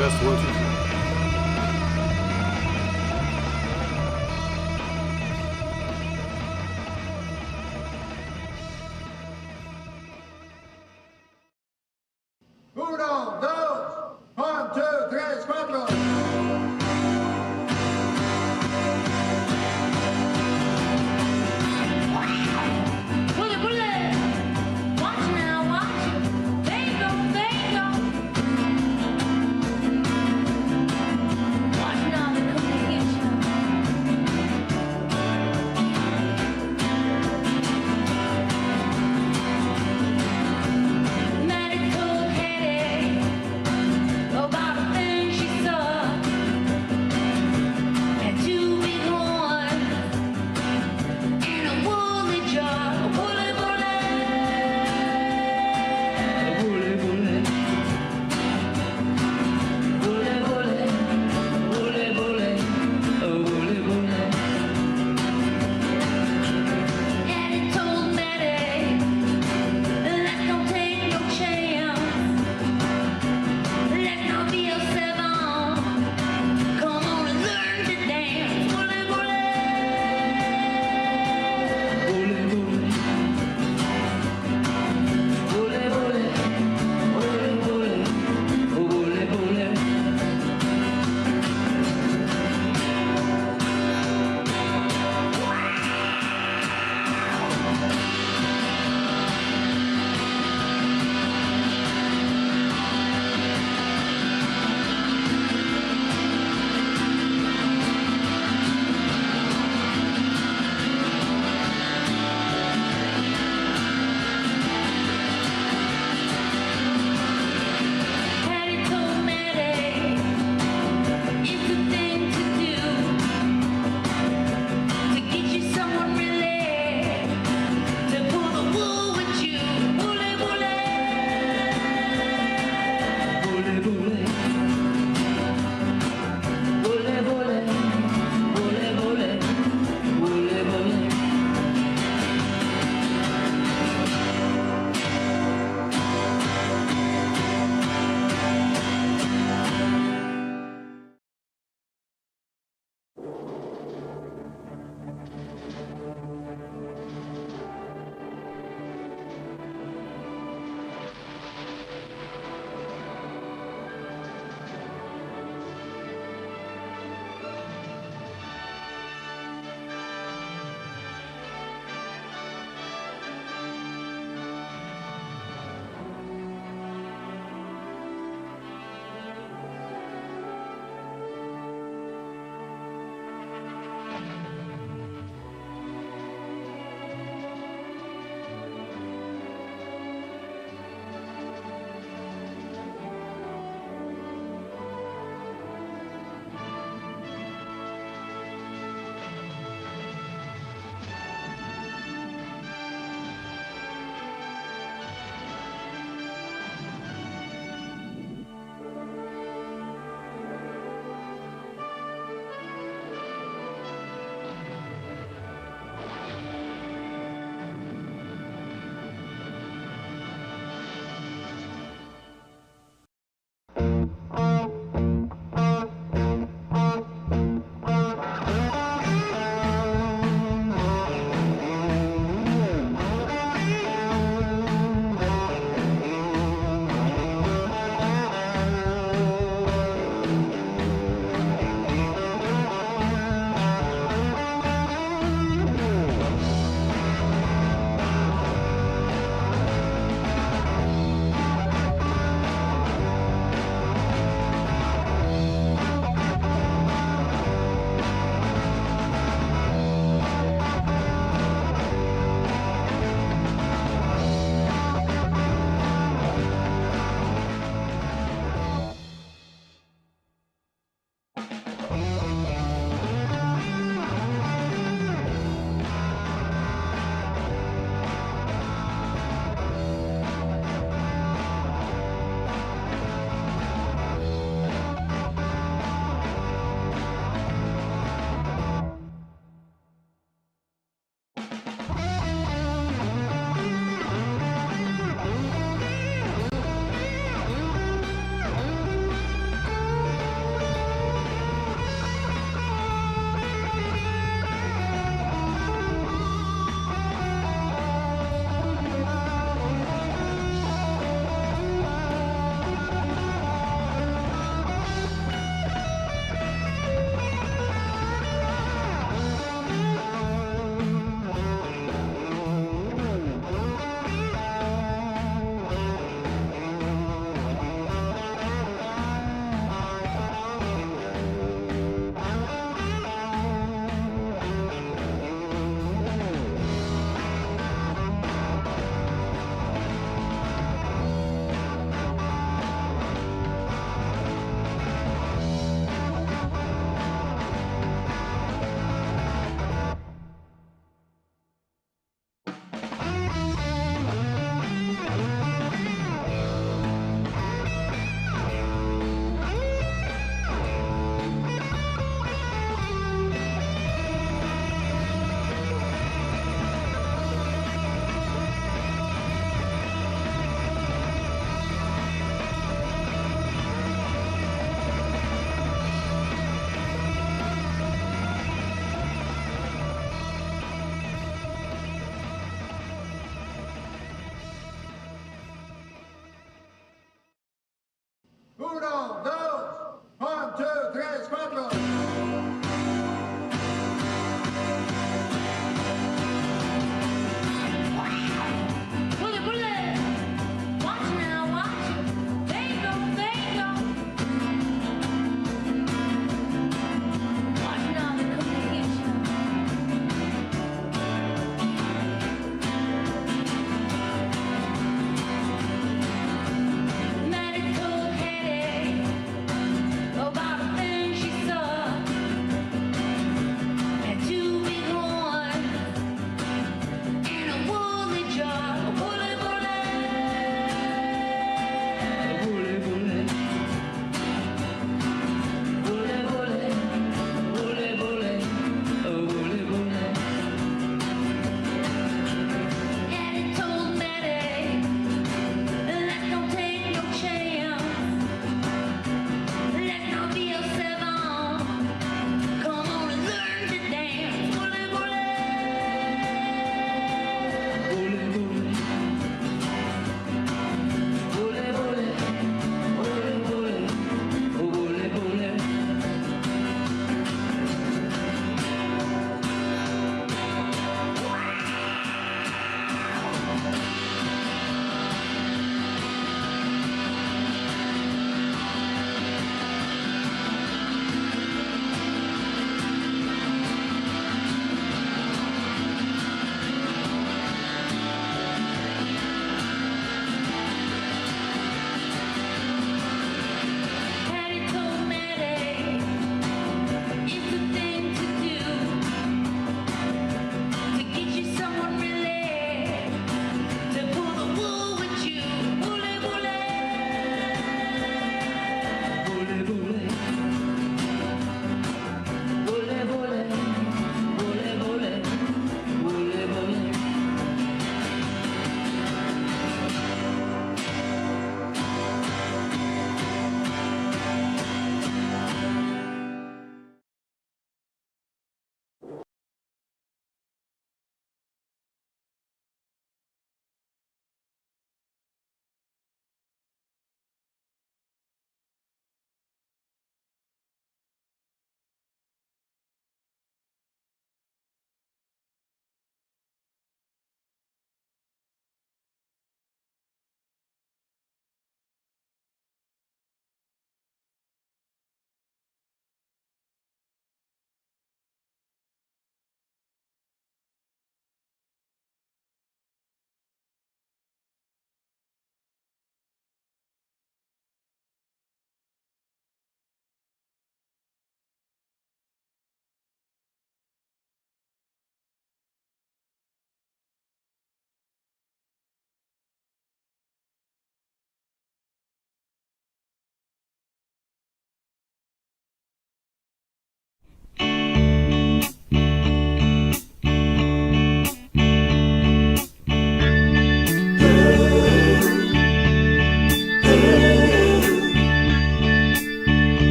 Test 1, 2, 3. Uno, dos, 1, 2, 3, 4.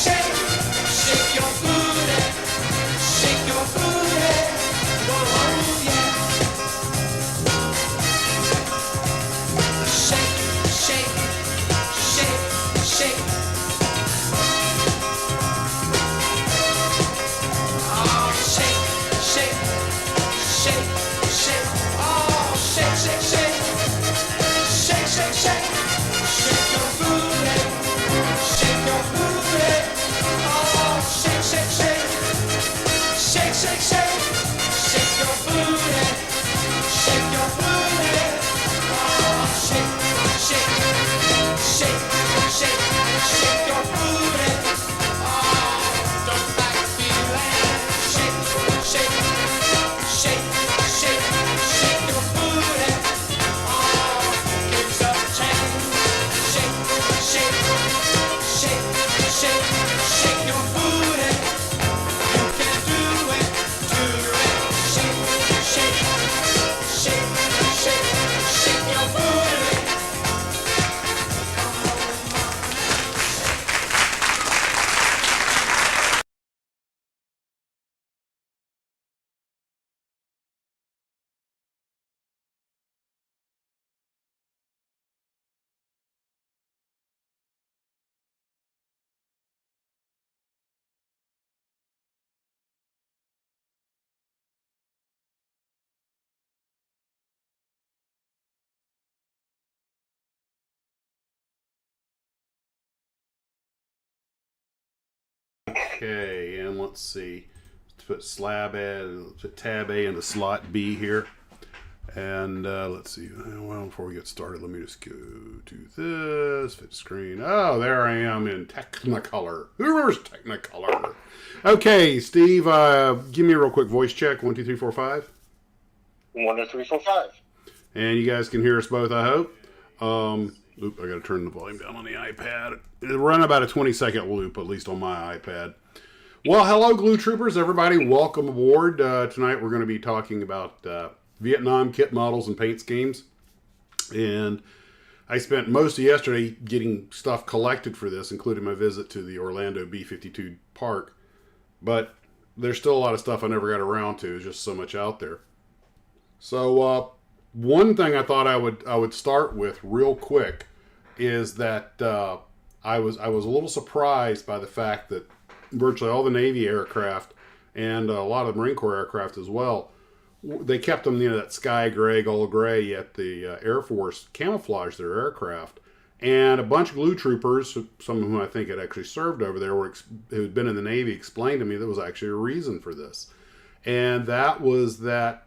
shake your booty, shake your booty, oh yeah. Shake, shake, shake, shake. Oh, shake, shake, shake, shake. Oh, shake, shake, shake, shake, shake, shake. Shake your booty, shake your booty. Oh, shake, shake, shake, shake, shake, shake. Shake your booty, shake your booty. Oh, shake, shake, shake, shake, shake your booty. Oh, don't like feeling. Shake, shake, shake, shake, shake your booty. Oh, gives up change. Shake, shake, shake, shake, shake your booty. You can do it, do it. Shake, shake, shake, shake, shake your booty. Okay, and let's see. Let's put slab A, let's put tab A into slot B here. And let's see. Well, before we get started, let me just go to this, fit screen. Oh, there I am in Technicolor. Who remembers Technicolor? Okay, Steve, give me a real quick voice check. 1, 2, 3, 4, 5. 1, 2, 3, 4, 5. And you guys can hear us both, I hope. Oop, I got to turn the volume down on the iPad. It'll run about a 20-second loop, at least on my iPad. Well, hello, Glue Troopers, everybody. Welcome aboard. Tonight we're going to be talking about Vietnam kit models and paint schemes. And I spent most of yesterday getting stuff collected for this, including my visit to the Orlando B-52 park. But there's still a lot of stuff I never got around to. There's just so much out there. So, one thing I thought I would start with real quick is that I was a little surprised by the fact that virtually all the Navy aircraft and a lot of the Marine Corps aircraft as well, they kept them, that sky gray, gold gray, yet the Air Force camouflaged their aircraft. And a bunch of Glue Troopers, some of whom I think had actually served over there, who had been in the Navy, explained to me there was actually a reason for this. And that was that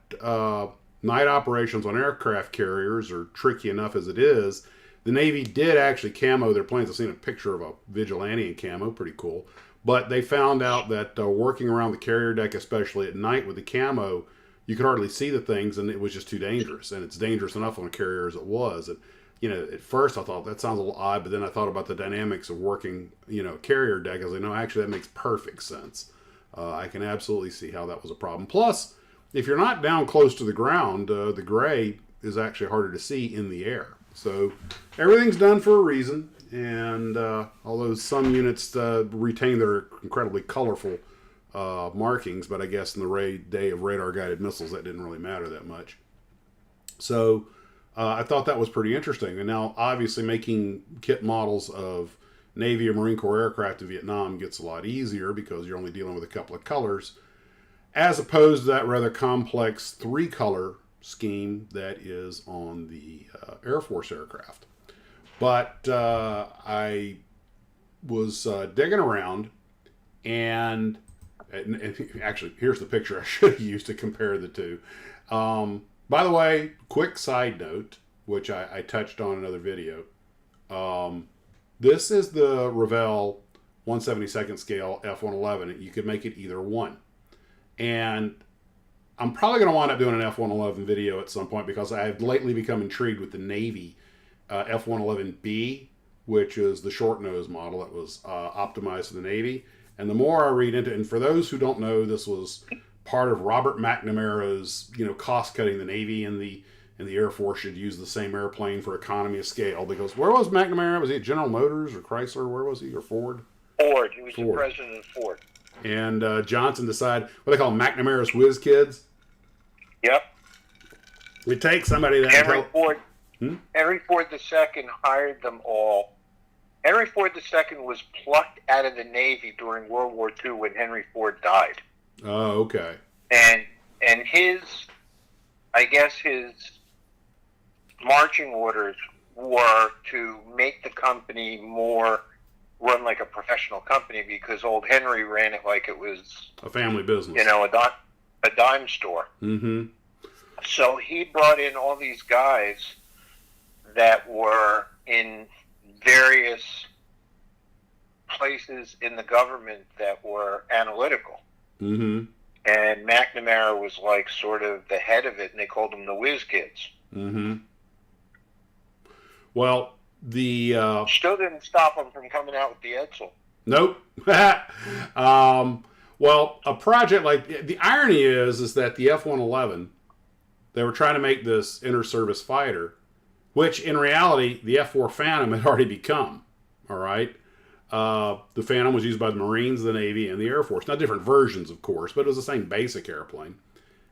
night operations on aircraft carriers are tricky enough as it is. The Navy did actually camo their planes. I've seen a picture of a Vigilante in camo, pretty cool. But they found out that working around the carrier deck, especially at night with the camo, you could hardly see the things, and it was just too dangerous. And it's dangerous enough on a carrier as it was. And, at first I thought that sounds a little odd, but then I thought about the dynamics of working, carrier deck. I was like, no, actually that makes perfect sense. I can absolutely see how that was a problem. Plus, if you're not down close to the ground, the gray is actually harder to see in the air. So everything's done for a reason. And although some units retain their incredibly colorful markings, but I guess in the day of radar-guided missiles, that didn't really matter that much. So I thought that was pretty interesting. And now, obviously, making kit models of Navy or Marine Corps aircraft in Vietnam gets a lot easier because you're only dealing with a couple of colors, as opposed to that rather complex 3-color scheme that is on the Air Force aircraft. But I was digging around, and actually, here's the picture I should have used to compare the two. By the way, quick side note, which I touched on in another video. This is the Revell 1/72nd scale F-111. You could make it either one. And I'm probably going to wind up doing an F-111 video at some point because I've lately become intrigued with the Navy F-111B, which is the short nose model that was optimized for the Navy. And the more I read into it, and for those who don't know, this was part of Robert McNamara's, cost cutting the Navy and the Air Force should use the same airplane for economy of scale. Because where was McNamara? Was he at General Motors or Chrysler? Where was he? Or Ford? Ford. He was the Ford. president of Ford. And Johnson decided, what they call them, McNamara's whiz kids. Yep. We take somebody that Henry Ford II hired them all. Henry Ford II was plucked out of the Navy during World War II when Henry Ford died. Oh, okay. And his marching orders were to make the company more run like a professional company, because old Henry ran it like it was a family business. A dime store. Mm-hmm. So he brought in all these guys that were in various places in the government that were analytical. Mm-hmm. And McNamara was like sort of the head of it, and they called them the whiz kids. Mm-hmm. Well, still didn't stop them from coming out with the Edsel. Nope. Well, a project like the irony is that the F-111, they were trying to make this inter-service fighter, which in reality the F-4 Phantom had already become. All right. The Phantom was used by the Marines, the Navy, and the Air Force. Now, different versions, of course, but it was the same basic airplane.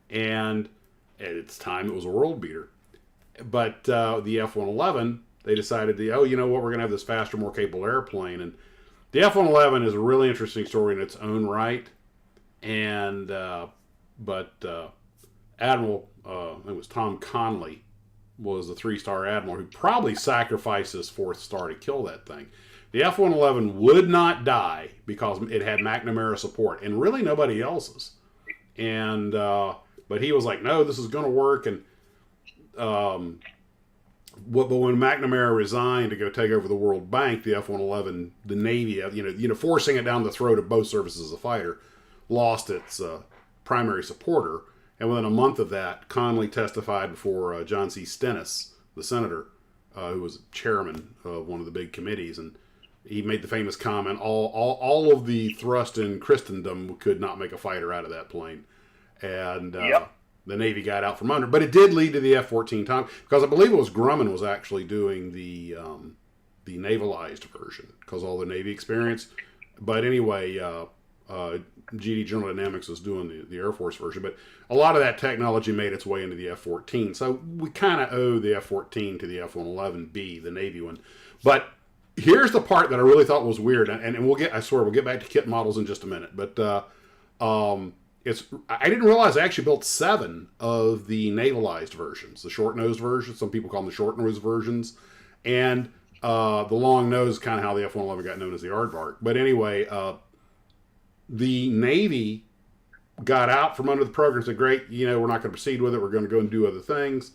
And at its time, it was a world beater. But the F-111, they decided, you know what, we're going to have this faster, more capable airplane. And the F-111 is a really interesting story in its own right. And Admiral, it was Tom Conley, was the 3-star admiral who probably sacrificed his 4th star to kill that thing. The F-111 would not die because it had McNamara support, and really nobody else's. And but he was like, no, this is going to work. And but when McNamara resigned to go take over the World Bank, the F-111, the Navy, forcing it down the throat of both services as a fighter, lost its primary supporter. And within a month of that, Conley testified before John C. Stennis, the senator, who was chairman of one of the big committees, and he made the famous comment, all of the thrust in Christendom could not make a fighter out of that plane. And the Navy got out from under. But it did lead to the F-14 Tom, because I believe it was Grumman was actually doing the navalized version, because all the Navy experience. But anyway, GD General Dynamics was doing the Air Force version. But a lot of that technology made its way into the F-14. So we kind of owe the F-14 to the F-111B, the Navy one. But here's the part that I really thought was weird, and we'll get back to kit models in just a minute. But I didn't realize they actually built 7 of the navalized versions, the short-nosed versions. Some people call them the short-nosed versions. And the long nose is kind of how the F-111 got known as the aardvark. But anyway, the Navy got out from under the program and said, great, we're not going to proceed with it. We're going to go and do other things.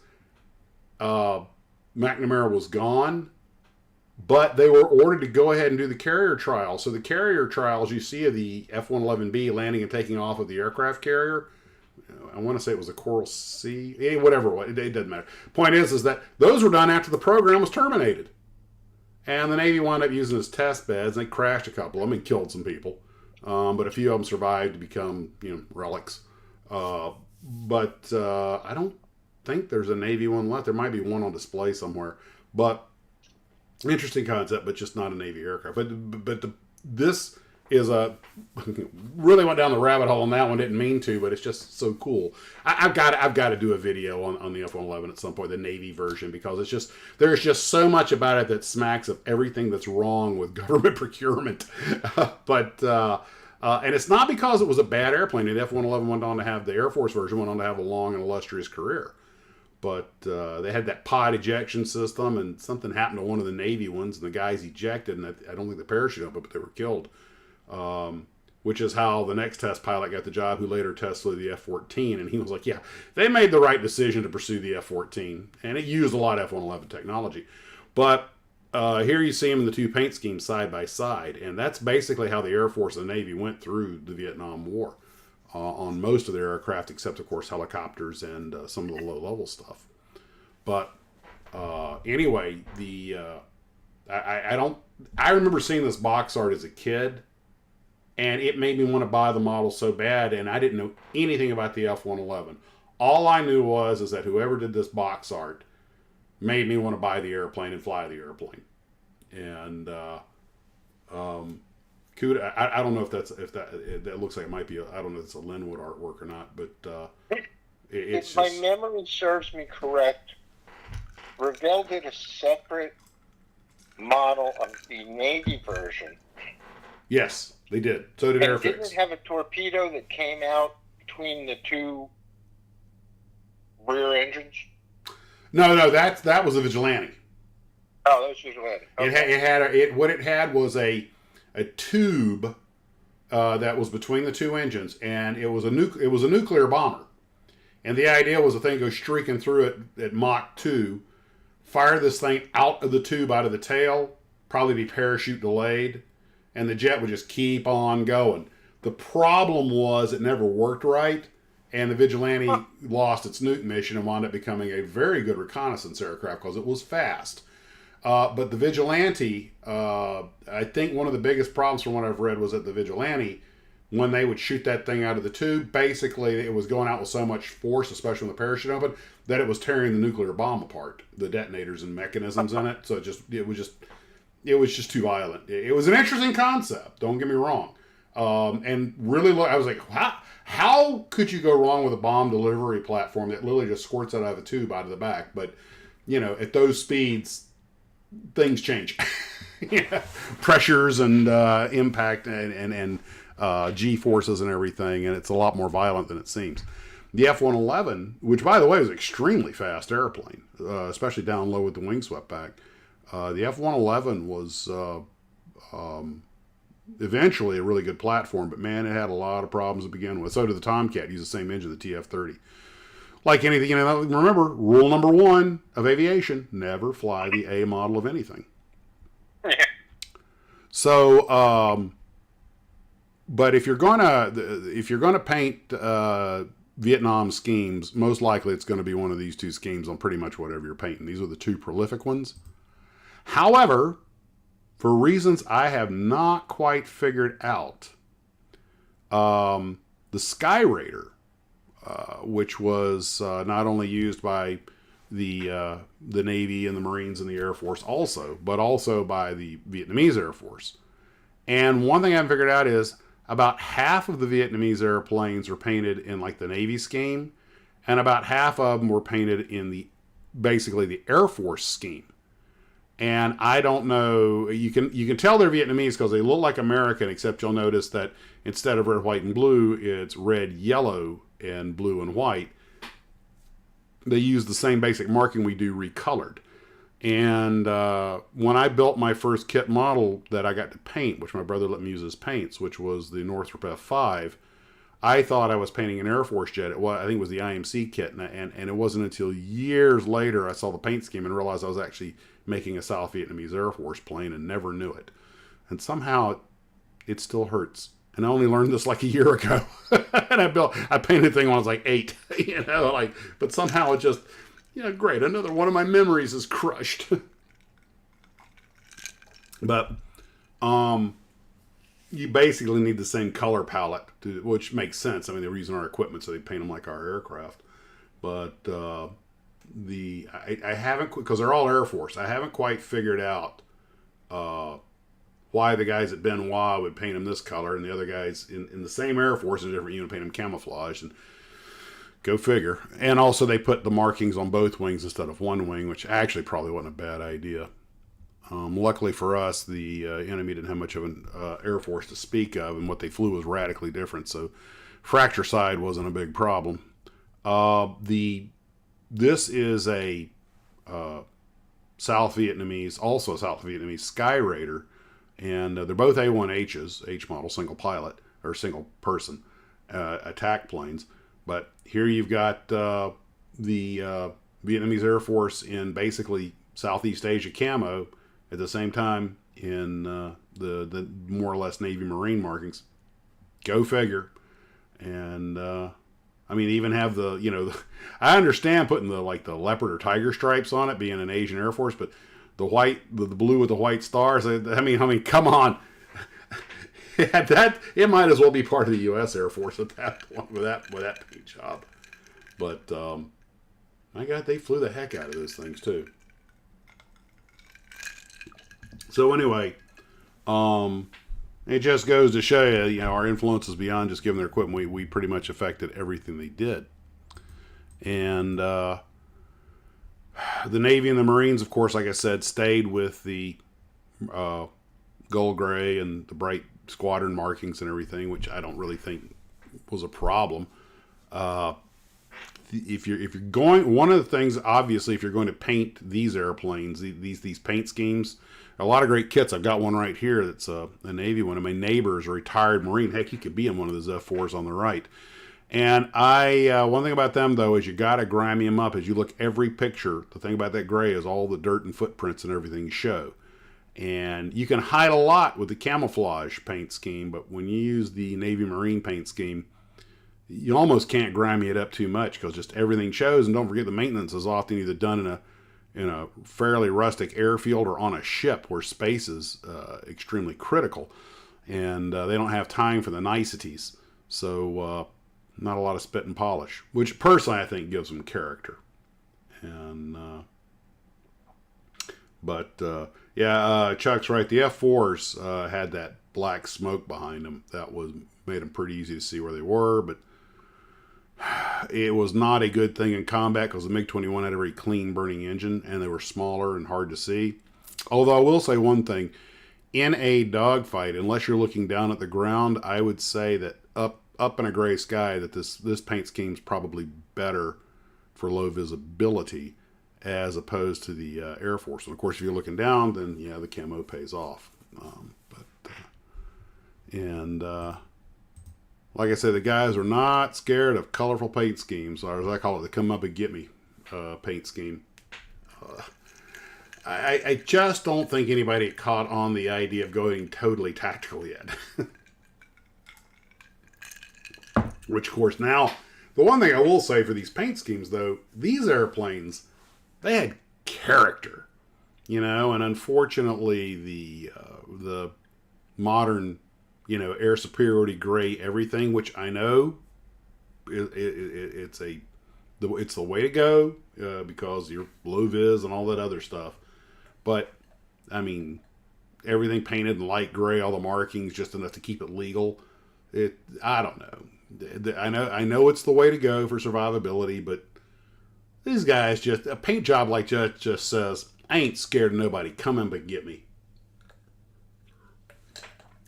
McNamara was gone, but they were ordered to go ahead and do the carrier trials. So the carrier trials you see of the F-111B landing and taking off of the aircraft carrier, I want to say it was a Coral Sea, whatever, it doesn't matter. Point is that those were done after the program was terminated. And the Navy wound up using as test beds. They crashed a couple of them and killed some people. But a few of them survived to become, relics. But I don't think there's a Navy one left. There might be one on display somewhere. But interesting concept, but just not a Navy aircraft. But this is really went down the rabbit hole on that one. Didn't mean to, but it's just so cool. I've got to do a video on the F-111 at some point, the Navy version, because there's just so much about it that smacks of everything that's wrong with government procurement. And it's not because it was a bad airplane. The F-111 went on to have, the Air Force version went on to have a long and illustrious career. But they had that pod ejection system, and something happened to one of the Navy ones, and the guys ejected, and I don't think the parachute opened, but they were killed. Which is how the next test pilot got the job, who later tested the F-14, and he was like, yeah, they made the right decision to pursue the F-14, and it used a lot of F-111 technology. But here you see them in the 2 paint schemes side by side, and that's basically how the Air Force and the Navy went through the Vietnam War. On most of their aircraft, except, of course, helicopters and some of the low-level stuff. But anyway, I remember seeing this box art as a kid, and it made me want to buy the model so bad, and I didn't know anything about the F-111. All I knew was that whoever did this box art made me want to buy the airplane and fly the airplane. And Cuda. I don't know if that looks like it might be. I don't know if it's a Linwood artwork or not, but it's If my just, memory serves me correct, Revell did a separate model of the Navy version. yes, they did. So did And didn't Airfix. it have a torpedo that came out between the two rear engines? No, that was a Vigilante. Oh, that was Vigilante. Okay. What it had was a tube that was between the two engines, and it was a nuclear bomber. And the idea was the thing goes streaking through it at Mach 2, fire this thing out of the tube, out of the tail, probably be parachute delayed, and the jet would just keep on going. The problem was it never worked right, and the Vigilante lost its nuke mission and wound up becoming a very good reconnaissance aircraft because it was fast. But the Vigilante, I think one of the biggest problems from what I've read was that the Vigilante, when they would shoot that thing out of the tube, basically it was going out with so much force, especially when the parachute opened, that it was tearing the nuclear bomb apart, the detonators and mechanisms in it. So it was just too violent. It was an interesting concept. Don't get me wrong. And really, I was like, how could you go wrong with a bomb delivery platform that literally just squirts out of a tube out of the back? But at those speeds, things change. Pressures and impact and G forces and everything, and it's a lot more violent than it seems. The F-111, which by the way is an extremely fast airplane, especially down low with the wing swept back. The F-111 was eventually a really good platform, but man, it had a lot of problems to begin with. So did the Tomcat. Used the same engine, the TF-30. Like anything, remember, rule number 1 of aviation, never fly the A model of anything. So, but if you're gonna paint Vietnam schemes, most likely it's going to be one of these two schemes on pretty much whatever you're painting. These are the two prolific ones. However, for reasons I have not quite figured out, the Skyraider, which was not only used by the Navy and the Marines and the Air Force but also by the Vietnamese Air Force. And one thing I haven't figured out is about half of the Vietnamese airplanes were painted in like the Navy scheme, and about half of them were painted in basically the Air Force scheme. And I don't know, you can tell they're Vietnamese because they look like American, except you'll notice that instead of red, white, and blue, it's red, yellow, and blue and white. They use the same basic marking we do recolored. And when I built my first kit model that I got to paint, which my brother let me use as paints, which was the Northrop F5, I thought I was painting an Air Force jet. I think it was the IMC kit, and it wasn't until years later I saw the paint scheme and realized I was actually making a South Vietnamese Air Force plane and never knew it. And somehow it still hurts. And I only learned this like a year ago. And I painted the thing when I was like 8, but somehow it just, great. Another one of my memories is crushed. But, you basically need the same color palette, which makes sense. I mean, they were using our equipment, so they paint them like our aircraft. But, I haven't, because they're all Air Force, I haven't quite figured out, why the guys at Benoit would paint them this color and the other guys in the same Air Force in a different unit paint them camouflage, and go figure. And also they put the markings on both wings instead of one wing, which actually probably wasn't a bad idea. Luckily for us, the enemy didn't have much of an Air Force to speak of, and what they flew was radically different, so fracture side wasn't a big problem. This is a South Vietnamese Skyraider, and they're both A1Hs, H model, single pilot, or single person attack planes. But here you've got the Vietnamese Air Force in basically Southeast Asia camo, at the same time in the more or less Navy Marine markings. Go figure. And even have I understand putting the leopard or tiger stripes on it, being an Asian Air Force, but the blue with the white stars. I mean, come on. It might as well be part of the U.S. Air Force at that point with that paint job. But my God, they flew the heck out of those things too. So anyway, It just goes to show you, you know, our influence is beyond just giving their equipment. We pretty much affected everything they did. And the Navy and the Marines, of course, like I said, stayed with the gold gray and the bright squadron markings and everything, which I don't really think was a problem. If you're going, one of the things, obviously, if you're going to paint these airplanes, these paint schemes, a lot of great kits. I've got one right here that's a Navy one, and my neighbor is a retired Marine. Heck, you could be in one of those F4s on the right. And one thing about them, though, is you got to grimy them up. As you look every picture, the thing about that gray is all the dirt and footprints and everything show. And you can hide a lot with the camouflage paint scheme, but when you use the Navy Marine paint scheme, you almost can't grimy it up too much because just everything shows. And don't forget, the maintenance is often either done in a fairly rustic airfield or on a ship where space is extremely critical, and they don't have time for the niceties. So not a lot of spit and polish, which personally I think gives them character. And Chuck's right. The F4s had that black smoke behind them that made them pretty easy to see where they were, but it was not a good thing in combat because the MiG-21 had a very clean burning engine and they were smaller and hard to see. Although I will say one thing, in a dogfight, unless you're looking down at the ground, I would say that up in a gray sky that this paint scheme is probably better for low visibility as opposed to the Air Force. And of course, if you're looking down, then yeah, the camo pays off. Like I said, the guys are not scared of colorful paint schemes, or as I call it, the come up and get me paint scheme. I just don't think anybody caught on the idea of going totally tactical yet. Which, of course, now, the one thing I will say for these paint schemes, though, these airplanes, they had character, you know, and unfortunately the modern, you know, air superiority gray everything, which I know it's the way to go because you're low vis and all that other stuff. But I mean, everything painted in light gray, all the markings just enough to keep it legal. I don't know. I know it's the way to go for survivability, but these guys just a paint job like that just says, I ain't scared of nobody. Come in but get me.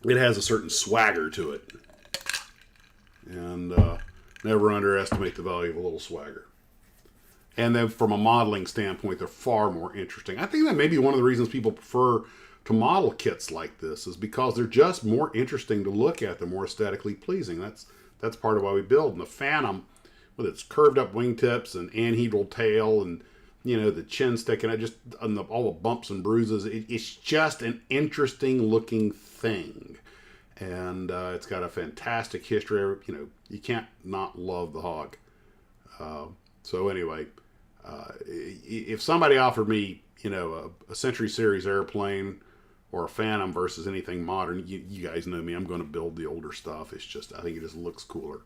It has a certain swagger to it. And never underestimate the value of a little swagger. And then from a modeling standpoint, they're far more interesting. I think that may be one of the reasons people prefer to model kits like this is because they're just more interesting to look at. They're more aesthetically pleasing. That's part of why we build. And the Phantom, with its curved up wingtips and anhedral tail and, you know, the chin sticking out, just on all the bumps and bruises, it's just an interesting looking thing. And it's got a fantastic history. You know, you can't not love the Hog. So anyway, if somebody offered me, you know, a Century Series airplane or a Phantom versus anything modern, you guys know me, I'm going to build the older stuff. It's just, I think it just looks cooler.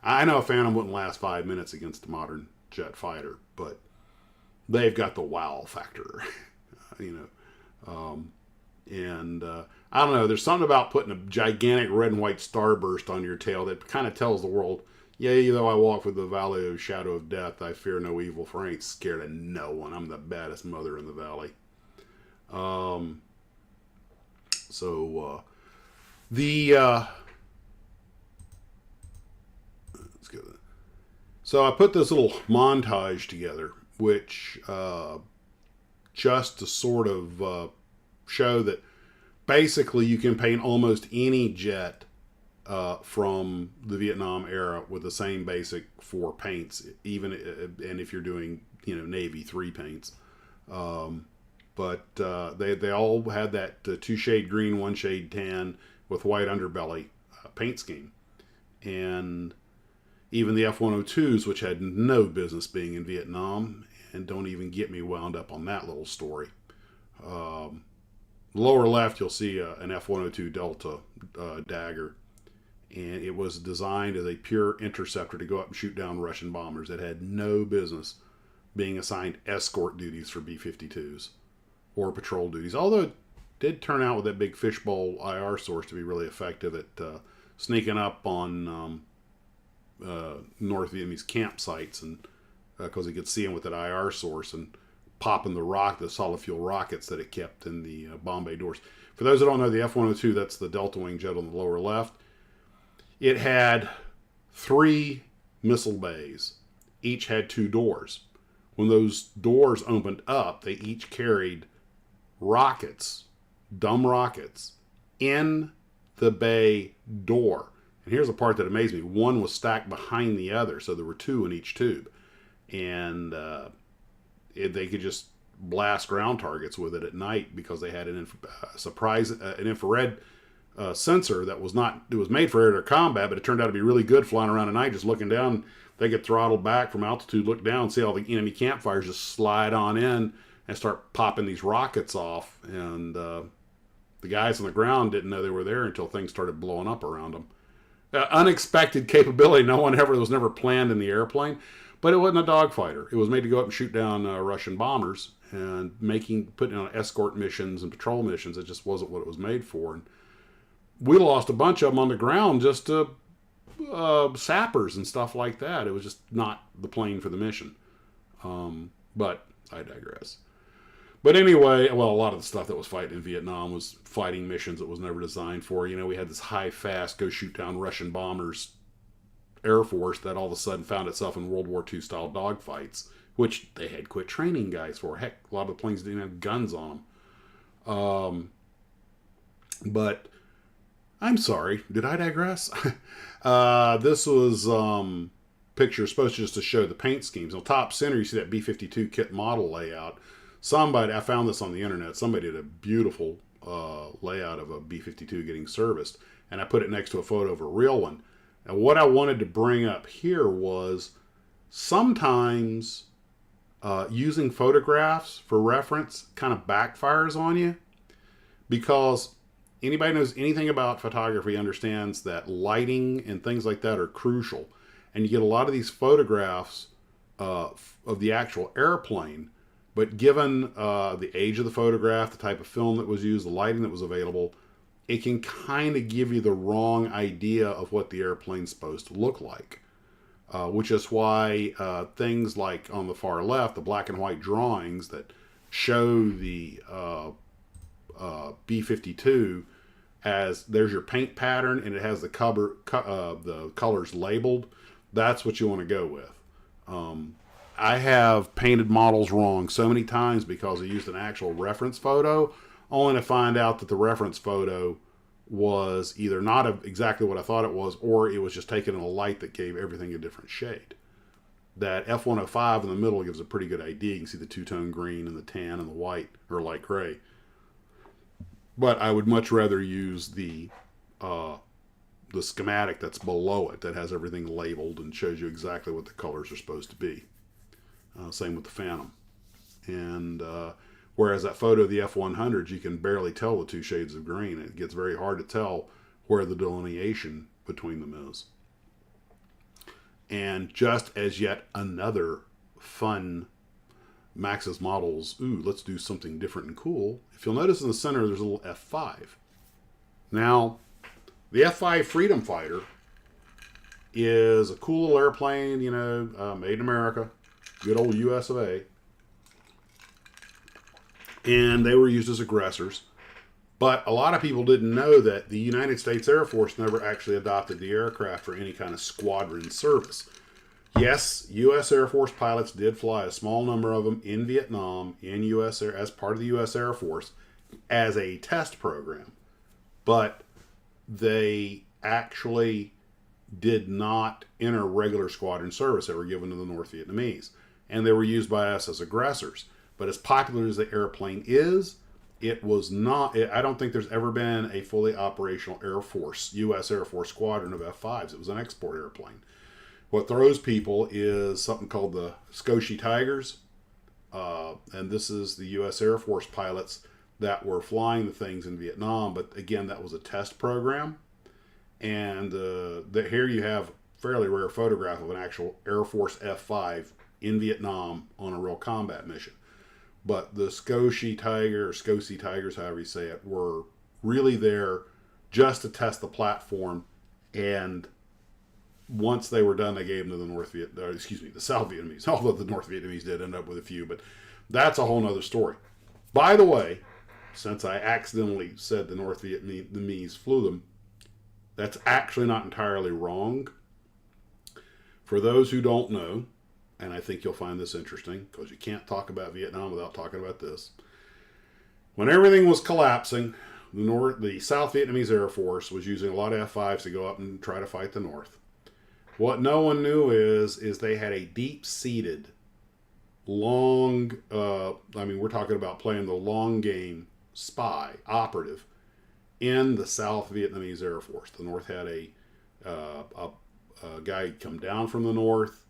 I know a Phantom wouldn't last 5 minutes against a modern jet fighter, but they've got the wow factor, you know. I don't know, there's something about putting a gigantic red and white starburst on your tail that kind of tells the world, yea, though I walk with the valley of shadow of death, I fear no evil, for I ain't scared of no one. I'm the baddest mother in the valley. So I put this little montage together, which just to sort of show that basically you can paint almost any jet from the Vietnam era with the same basic 4 paints, even and if you're doing, you know, Navy 3 paints. But they all had that 2-shade green, 1-shade tan with white underbelly paint scheme. And even the F-102s, which had no business being in Vietnam, and don't even get me wound up on that little story. Lower left, you'll see an F-102 Delta Dagger. And it was designed as a pure interceptor to go up and shoot down Russian bombers. It had no business being assigned escort duties for B-52s or patrol duties. Although, did turn out with that big fishbowl IR source to be really effective at sneaking up on North Vietnamese campsites, and because he could see them with that IR source and popping the solid fuel rockets that it kept in the bomb bay doors. For those that don't know, the F-102, that's the Delta Wing jet on the lower left. It had 3 missile bays. Each had 2 doors. When those doors opened up, they each carried rockets, dumb rockets, in the bay door. And here's the part that amazed me. One was stacked behind the other, so there were 2 in each tube. And they could just blast ground targets with it at night because they had an infrared sensor that was made for air-to-air combat, but it turned out to be really good flying around at night, just looking down. They get throttled back from altitude, look down, see all the enemy campfires just slide on in and start popping these rockets off. And the guys on the ground didn't know they were there until things started blowing up around them. Unexpected capability. It was never planned in the airplane, but it wasn't a dogfighter. It was made to go up and shoot down Russian bombers and putting on escort missions and patrol missions. It just wasn't what it was made for. And we lost a bunch of them on the ground just to sappers and stuff like that. It was just not the plane for the mission. But I digress. But anyway, well, a lot of the stuff that was fighting in Vietnam was fighting missions that was never designed for. We had this high-fast, go shoot down Russian bombers Air Force that all of a sudden found itself in World War II style dogfights, which they had quit training guys for. Heck, a lot of the planes didn't have guns on them. But I'm sorry, did I digress? This was picture supposed just to show the paint schemes. On top center, you see that B-52 kit model layout. I found this on the internet. Somebody did a beautiful layout of a B-52 getting serviced, and I put it next to a photo of a real one. And what I wanted to bring up here was sometimes using photographs for reference kind of backfires on you, because anybody knows anything about photography understands that lighting and things like that are crucial. And you get a lot of these photographs of the actual airplane, but given the age of the photograph, the type of film that was used, the lighting that was available, it can kind of give you the wrong idea of what the airplane's supposed to look like. Which is why things like on the far left, the black and white drawings that show the B-52 as there's your paint pattern and it has the colors labeled, that's what you want to go with. I have painted models wrong so many times because I used an actual reference photo, only to find out that the reference photo was either not exactly what I thought it was, or it was just taken in a light that gave everything a different shade. That F-105 in the middle gives a pretty good idea. You can see the two-tone green and the tan and the white, or light gray. But I would much rather use the schematic that's below it that has everything labeled and shows you exactly what the colors are supposed to be. Same with the Phantom. And whereas that photo of the F-100s, you can barely tell the 2 shades of green. It gets very hard to tell where the delineation between them is. And just as yet another fun Max's models, let's do something different and cool. If you'll notice in the center, there's a little F5. Now, the F5 Freedom Fighter is a cool little airplane, made in America. Good old US of A. And they were used as aggressors. But a lot of people didn't know that the United States Air Force never actually adopted the aircraft for any kind of squadron service. Yes, U.S. Air Force pilots did fly a small number of them in Vietnam in U.S. Air, as part of the U.S. Air Force as a test program. But they actually did not enter regular squadron service. They were given to the North Vietnamese. And they were used by us as aggressors. But as popular as the airplane is, it was not. I don't think there's ever been a fully operational Air Force, U.S. Air Force squadron of F-5s. It was an export airplane. What throws people is something called the Scotia Tigers. And this is the U.S. Air Force pilots that were flying the things in Vietnam. But again, that was a test program. And here you have a fairly rare photograph of an actual Air Force F-5 in Vietnam on a real combat mission. but the Scotia Tiger, or Scotia Tigers, however you say it, were really there just to test the platform. And once they were done, they gave them to the South Vietnamese. Although the North Vietnamese did end up with a few, but that's a whole nother story. By the way, since I accidentally said the North Vietnamese flew them, that's actually not entirely wrong. For those who don't know, and I think you'll find this interesting, because you can't talk about Vietnam without talking about this. When everything was collapsing, the South Vietnamese Air Force was using a lot of F-5s to go up and try to fight the North. What no one knew is they had a deep-seated, long, we're talking about playing the long game spy, operative, in the South Vietnamese Air Force. The North had a guy come down from the North.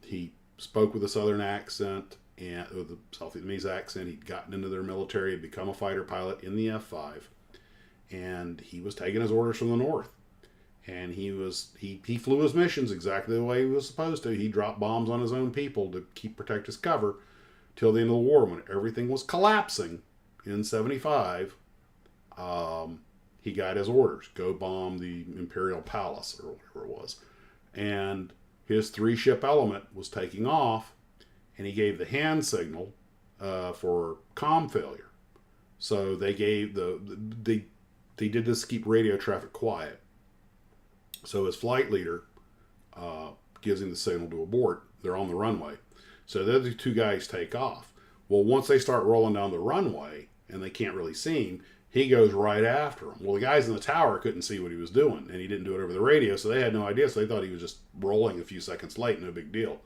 He spoke with a Southern accent and with a South Vietnamese accent. He'd gotten into their military, had become a fighter pilot in the F-5, and he was taking his orders from the North. And he flew his missions exactly the way he was supposed to. He dropped bombs on his own people to protect his cover till the end of the war. When everything was collapsing in 75, he got his orders. Go bomb the Imperial Palace, or whatever it was. And his 3-ship element was taking off, and he gave the hand signal for comm failure. So they gave they did this to keep radio traffic quiet. So his flight leader gives him the signal to abort. They're on the runway. So the other two guys take off. Well, once they start rolling down the runway and they can't really see him, he goes right after them. Well, the guys in the tower couldn't see what he was doing, and he didn't do it over the radio, so they had no idea. So they thought he was just rolling a few seconds late, no big deal.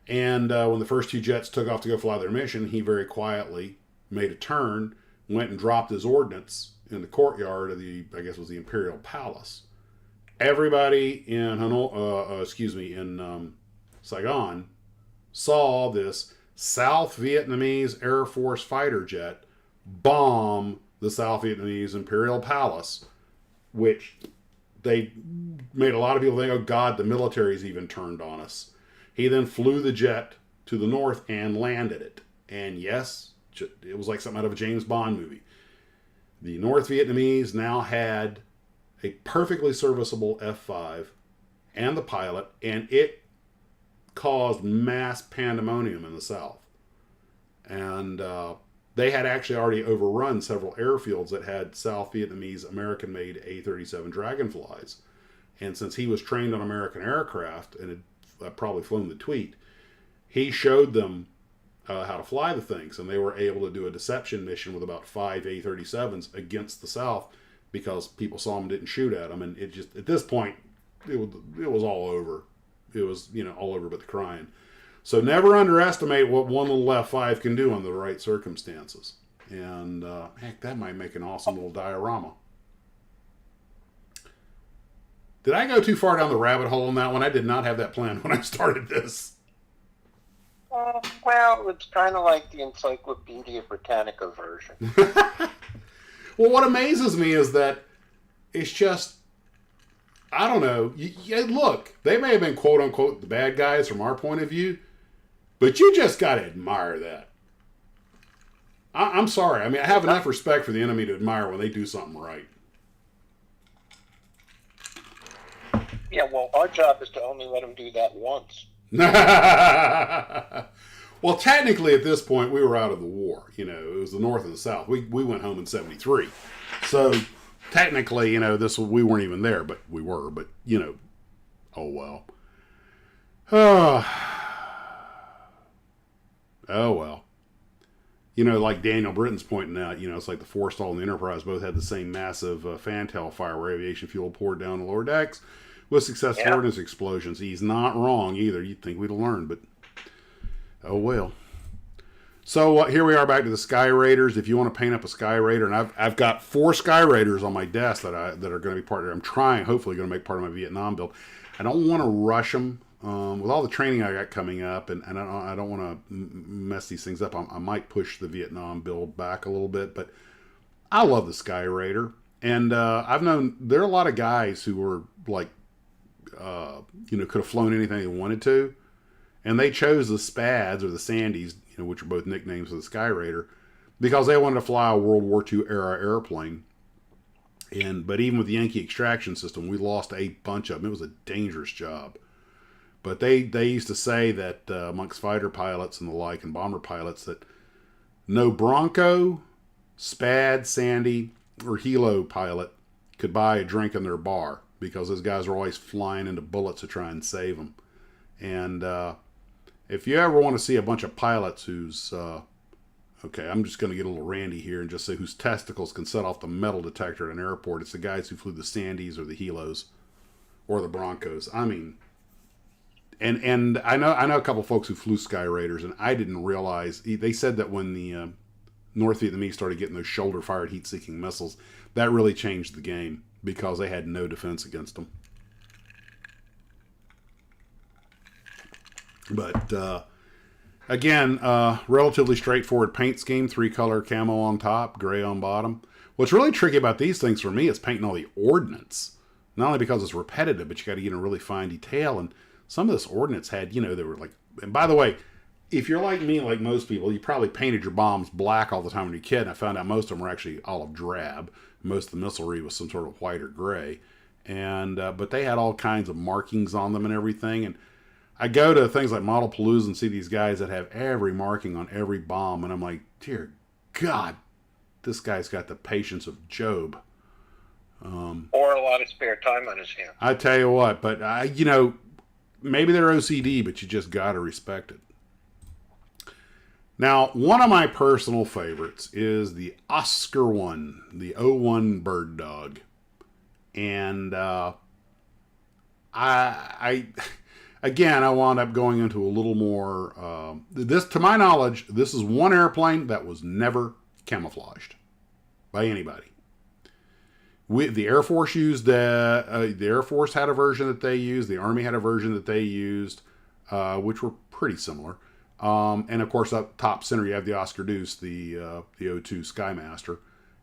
And when the first 2 jets took off to go fly their mission, he very quietly made a turn, went and dropped his ordnance in the courtyard of the Imperial Palace. Everybody in Saigon saw this South Vietnamese Air Force fighter jet bomb the South Vietnamese Imperial Palace, which they made a lot of people think, oh God, the military's even turned on us. He then flew the jet to the north and landed it. And yes, it was like something out of a James Bond movie. The North Vietnamese now had a perfectly serviceable F-5 and the pilot, and it caused mass pandemonium in the South. And they had actually already overrun several airfields that had South Vietnamese American-made A-37 Dragonflies. And since he was trained on American aircraft and had probably flown the Tweet, he showed them how to fly the things, and they were able to do a deception mission with about 5 A-37s against the South because people saw them and didn't shoot at them. And it just, at this point, it was all over. It was, all over but the crying. So never underestimate what one little F-5 can do under the right circumstances. And heck, that might make an awesome little diorama. Did I go too far down the rabbit hole on that one? I did not have that planned when I started this. Well, it's kind of like the Encyclopedia Britannica version. Well, what amazes me is that it's just, I don't know. Look, they may have been quote unquote the bad guys from our point of view, but you just got to admire that. I'm sorry. I mean, I have enough respect for the enemy to admire when they do something right. Yeah, well, our job is to only let them do that once. Well, technically, at this point, we were out of the war. It was the North and the South. We went home in 73. So, technically, we weren't even there, but we were. But, oh well. Oh well. Like Daniel Britton's pointing out, it's like the Forestall and the Enterprise both had the same massive fantail fire where aviation fuel poured down the lower decks with successful ordnance explosions. He's not wrong either. You'd think we'd have learned, but oh well. So here we are back to the Skyraiders. If you want to paint up a Skyraider, and I've got 4 Skyraiders on my desk that are going to be part of it. I'm hopefully going to make part of my Vietnam build. I don't want to rush them. With all the training I got coming up, and I don't want to mess these things up, I might push the Vietnam build back a little bit, but I love the Skyraider. And I've known there are a lot of guys who were like, could have flown anything they wanted to, and they chose the Spads or the Sandies, which are both nicknames of the Skyraider, because they wanted to fly a World War II era airplane. But even with the Yankee extraction system, we lost a bunch of them. It was a dangerous job. But they used to say that amongst fighter pilots and the like, and bomber pilots, that no Bronco, Spad, Sandy, or Hilo pilot could buy a drink in their bar, because those guys were always flying into bullets to try and save them. And if you ever want to see a bunch of pilots whose okay, I'm just going to get a little randy here and just say whose testicles can set off the metal detector at an airport, it's the guys who flew the Sandys or the Hilos or the Broncos. I mean, and I know a couple folks who flew Skyraiders, and I didn't realize, they said that when the North Vietnamese started getting those shoulder-fired heat-seeking missiles, that really changed the game, because they had no defense against them. But again, relatively straightforward paint scheme, 3-color camo on top, gray on bottom. What's really tricky about these things for me is painting all the ordnance. Not only because it's repetitive, but you got to get in really fine detail. And some of this ordnance had, they were like, and by the way, if you're like me, like most people, you probably painted your bombs black all the time when you're a kid. And I found out most of them were actually olive drab. Most of the missilery was some sort of white or gray. And, but they had all kinds of markings on them and everything. And I go to things like Modelpaloa and see these guys that have every marking on every bomb, and I'm like, dear God, this guy's got the patience of Job. Or a lot of spare time on his hands. I tell you what, but maybe they're OCD, but you just got to respect it. Now, one of my personal favorites is the Oscar 1, the 01 Bird Dog. And Again, I wound up going into a little more. To my knowledge, this is one airplane that was never camouflaged by anybody. The Air Force used the Air Force had a version that they used. The Army had a version that they used, which were pretty similar. And of course, up top center, you have the Oscar Deuce, the 02 Skymaster,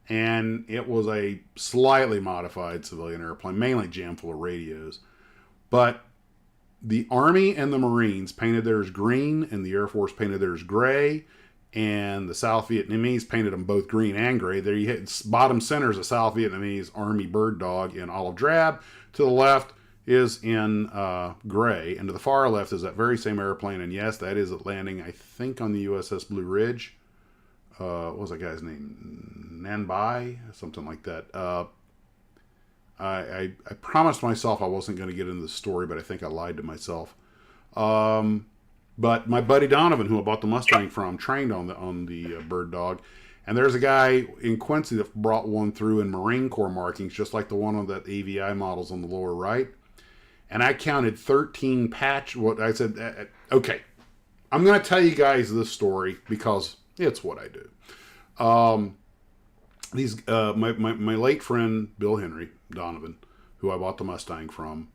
and it was a slightly modified civilian airplane, mainly jammed full of radios, but the Army and the Marines painted theirs green, and the Air Force painted theirs gray, and the South Vietnamese painted them both green and gray. There you hit bottom center is a South Vietnamese Army Bird Dog in olive drab. To the left is in gray, and to the far left is that very same airplane, and yes, that is landing, I think, on the USS Blue Ridge. What was that guy's name? Nanbai? Something like that. I promised myself I wasn't going to get into the story, but I think I lied to myself. But my buddy Donovan, who I bought the Mustang from, trained on the Bird Dog, and there's a guy in Quincy that brought one through in Marine Corps markings, just like the one on that AVI models on the lower right. And I counted 13 patch. What I said, okay, I'm going to tell you guys this story because it's what I do. My late friend Bill Henry Donovan, who I bought the Mustang from,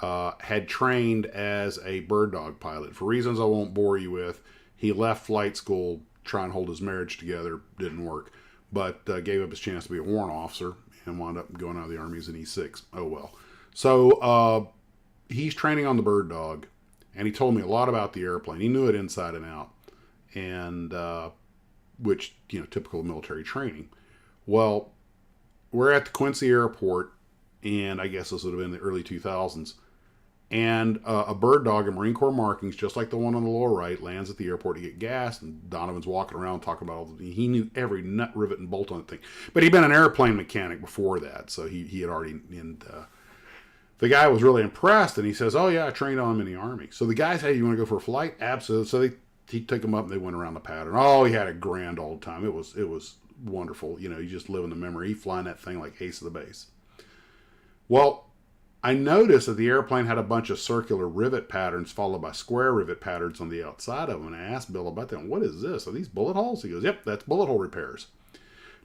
had trained as a bird dog pilot. For reasons I won't bore you with, he left flight school, trying to hold his marriage together, didn't work, but gave up his chance to be a warrant officer and wound up going out of the Army as an E6. Oh well. So he's training on the bird dog, and he told me a lot about the airplane. He knew it inside and out, and which, typical military training. Well, we're at the Quincy airport, and I guess this would have been the early 2000s, and a bird dog in Marine Corps markings, just like the one on the lower right, lands at the airport to get gas, and Donovan's walking around talking about he knew every nut, rivet, and bolt on the thing. But he'd been an airplane mechanic before that, so he had already, and the guy was really impressed, and he says, oh yeah, I trained on him in the Army. So the guy said, you want to go for a flight? Absolutely. So he took him up, and they went around the pattern. Oh, he had a grand old time. It was wonderful. You just live in the memory. He flying that thing like ace of the base. Well, I noticed that the airplane had a bunch of circular rivet patterns followed by square rivet patterns on the outside of them. And I asked Bill about that. What is this? Are these bullet holes? He goes, yep, that's bullet hole repairs.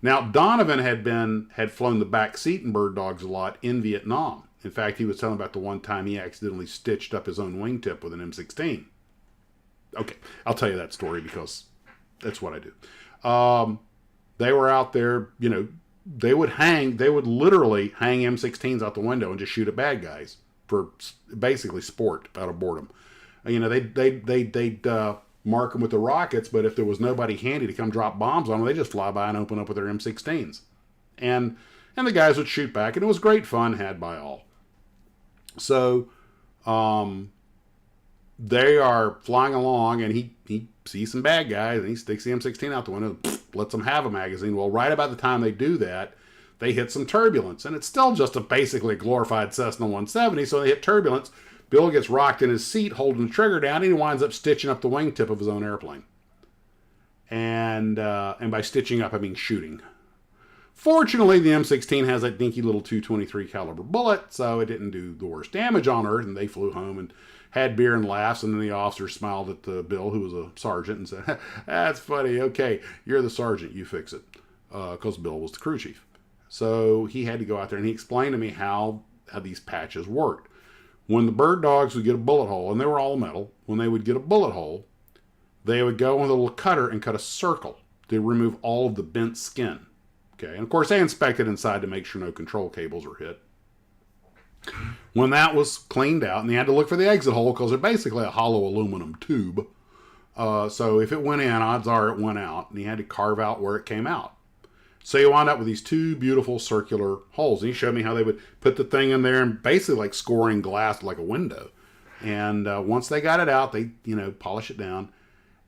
Now, Donovan had flown the back seat in bird dogs a lot in Vietnam. In fact, he was telling about the one time he accidentally stitched up his own wingtip with an M16. Okay, I'll tell you that story because that's what I do. They were out there, they would literally hang M16s out the window and just shoot at bad guys for basically sport out of boredom. They'd mark them with the rockets, but if there was nobody handy to come drop bombs on them, they just fly by and open up with their M16s. And the guys would shoot back, and it was great fun had by all. So they are flying along, and he sees some bad guys, and he sticks the M16 out the window, lets them have a magazine. Well, right about the time they do that, they hit some turbulence, and it's still just basically a glorified Cessna 170, so they hit turbulence. Bill gets rocked in his seat, holding the trigger down, and he winds up stitching up the wingtip of his own airplane. And by stitching up, I mean shooting. Fortunately, the M16 has that dinky little .223 caliber bullet, so it didn't do the worst damage on Earth, and they flew home and had beer and laughs, and then the officer smiled at Bill, who was a sergeant, and said, "That's funny. Okay, you're the sergeant. You fix it," because Bill was the crew chief. So he had to go out there, and he explained to me how these patches worked. When the bird dogs would get a bullet hole, and they were all metal, when they would get a bullet hole, they would go with a little cutter and cut a circle to remove all of the bent skin. Okay, and of course they inspected inside to make sure no control cables were hit. When that was cleaned out, and they had to look for the exit hole because they're basically a hollow aluminum tube. So if it went in, odds are it went out, and he had to carve out where it came out. So you wound up with these two beautiful circular holes. And he showed me how they would put the thing in there and basically like scoring glass like a window. And once they got it out, they, polish it down.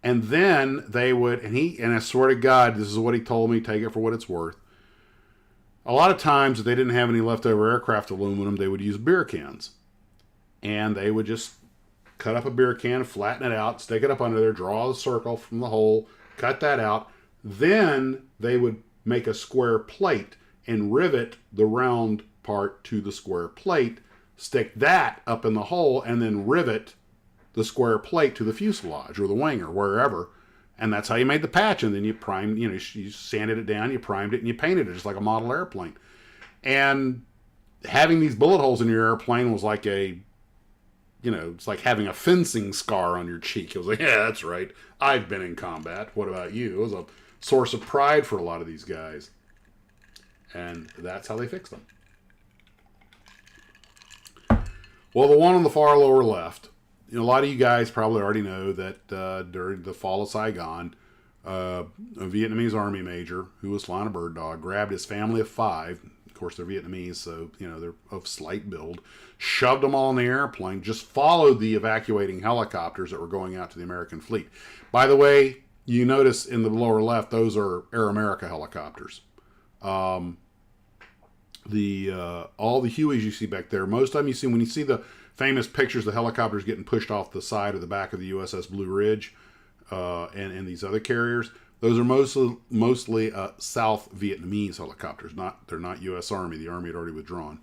And then they would, and I swear to God, this is what he told me, take it for what it's worth. A lot of times, if they didn't have any leftover aircraft aluminum, they would use beer cans. And they would just cut up a beer can, flatten it out, stick it up under there, draw the circle from the hole, cut that out. Then they would make a square plate and rivet the round part to the square plate, stick that up in the hole, and then rivet the square plate to the fuselage or the wing or wherever. And that's how you made the patch. And then you primed, you sanded it down, you primed it, and you painted it just like a model airplane. And having these bullet holes in your airplane was like it's like having a fencing scar on your cheek. It was like, yeah, that's right. I've been in combat. What about you? It was a source of pride for a lot of these guys. And that's how they fixed them. Well, the one on the far lower left, a lot of you guys probably already know that during the fall of Saigon, a Vietnamese Army major who was flying a bird dog grabbed his family of 5. Of course, they're Vietnamese, so they're of slight build. Shoved them all in the airplane. Just followed the evacuating helicopters that were going out to the American fleet. By the way, you notice in the lower left, those are Air America helicopters. All the Hueys you see back there, most of them you see when you see the famous pictures of helicopters getting pushed off the side of the back of the USS Blue Ridge and these other carriers. Those are mostly South Vietnamese helicopters. They're not U.S. Army. The Army had already withdrawn.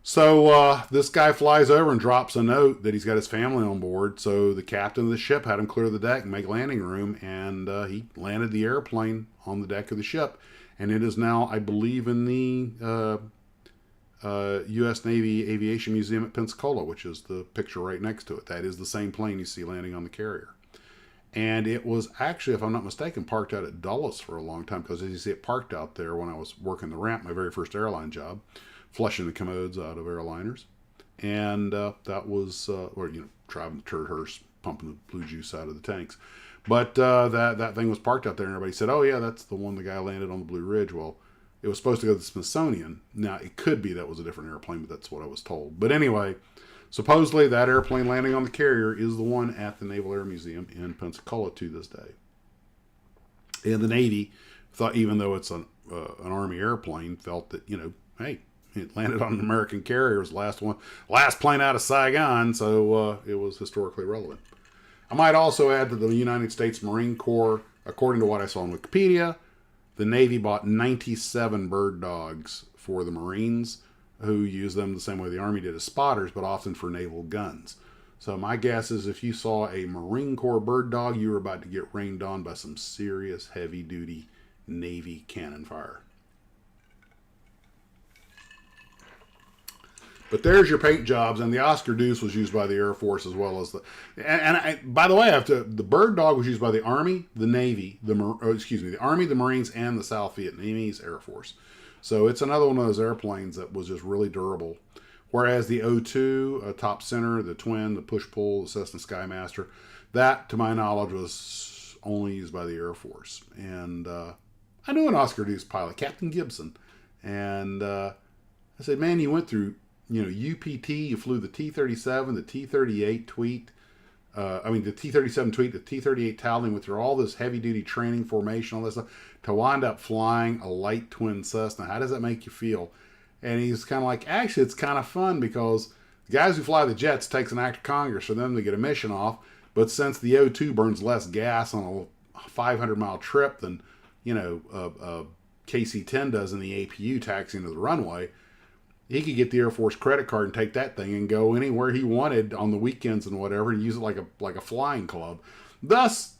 So this guy flies over and drops a note that he's got his family on board. So the captain of the ship had him clear the deck and make landing room, and he landed the airplane on the deck of the ship. And it is now, I believe, in the U.S. Navy Aviation Museum at Pensacola, which is the picture right next to it. That is the same plane you see landing on the carrier. And it was actually, if I'm not mistaken, parked out at Dulles for a long time, because as you see, it parked out there when I was working the ramp, my very first airline job, flushing the commodes out of airliners. And that was, driving the turd hearse, pumping the blue juice out of the tanks. But that thing was parked out there, and everybody said, oh yeah, that's the one the guy landed on the Blue Ridge. Well, it was supposed to go to the Smithsonian. Now, it could be that was a different airplane, but that's what I was told. But anyway, supposedly that airplane landing on the carrier is the one at the Naval Air Museum in Pensacola to this day. And the Navy thought, even though it's an Army airplane, felt that, hey, it landed on an American carrier. It was the last plane out of Saigon, so it was historically relevant. I might also add that the United States Marine Corps, according to what I saw on Wikipedia, the Navy bought 97 bird dogs for the Marines, who use them the same way the Army did as spotters, but often for naval guns. So my guess is if you saw a Marine Corps bird dog, you were about to get rained on by some serious heavy-duty Navy cannon fire. But there's your paint jobs, and the Oscar Deuce was used by the Air Force as well as the. By the way, the bird dog was used by the Army, the Navy, the Army, the Marines, and the South Vietnamese Air Force. So it's another one of those airplanes that was just really durable. Whereas the O2, top center, the twin, the push-pull, the Cessna Skymaster, that, to my knowledge, was only used by the Air Force. And I knew an Oscar Deuce pilot, Captain Gibson. And I said, man, you went through, UPT, you flew the T-37, the T-38 Tweet, the T-37 Tweet, the T-38 Tattling, went through all this heavy-duty training, formation, all this stuff, to wind up flying a light twin Cessna. How does that make you feel? And he's kind of like, actually, it's kind of fun because the guys who fly the jets takes an act of Congress for them to get a mission off. But since the O2 burns less gas on a 500-mile trip than, KC-10 does in the APU taxiing to the runway, he could get the Air Force credit card and take that thing and go anywhere he wanted on the weekends and whatever, and use it like a flying club. Thus,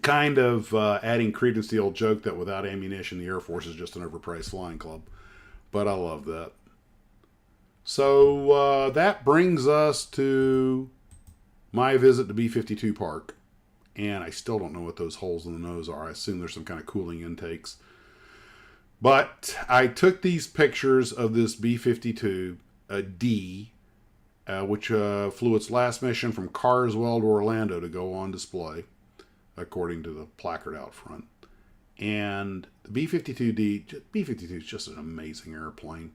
kind of adding credence to the old joke that without ammunition, the Air Force is just an overpriced flying club. But I love that. So that brings us to my visit to B-52 Park. And I still don't know what those holes in the nose are. I assume there's some kind of cooling intakes. But I took these pictures of this B-52 D, which flew its last mission from Carswell to Orlando to go on display, according to the placard out front. And the B-52D, B-52 is just an amazing airplane.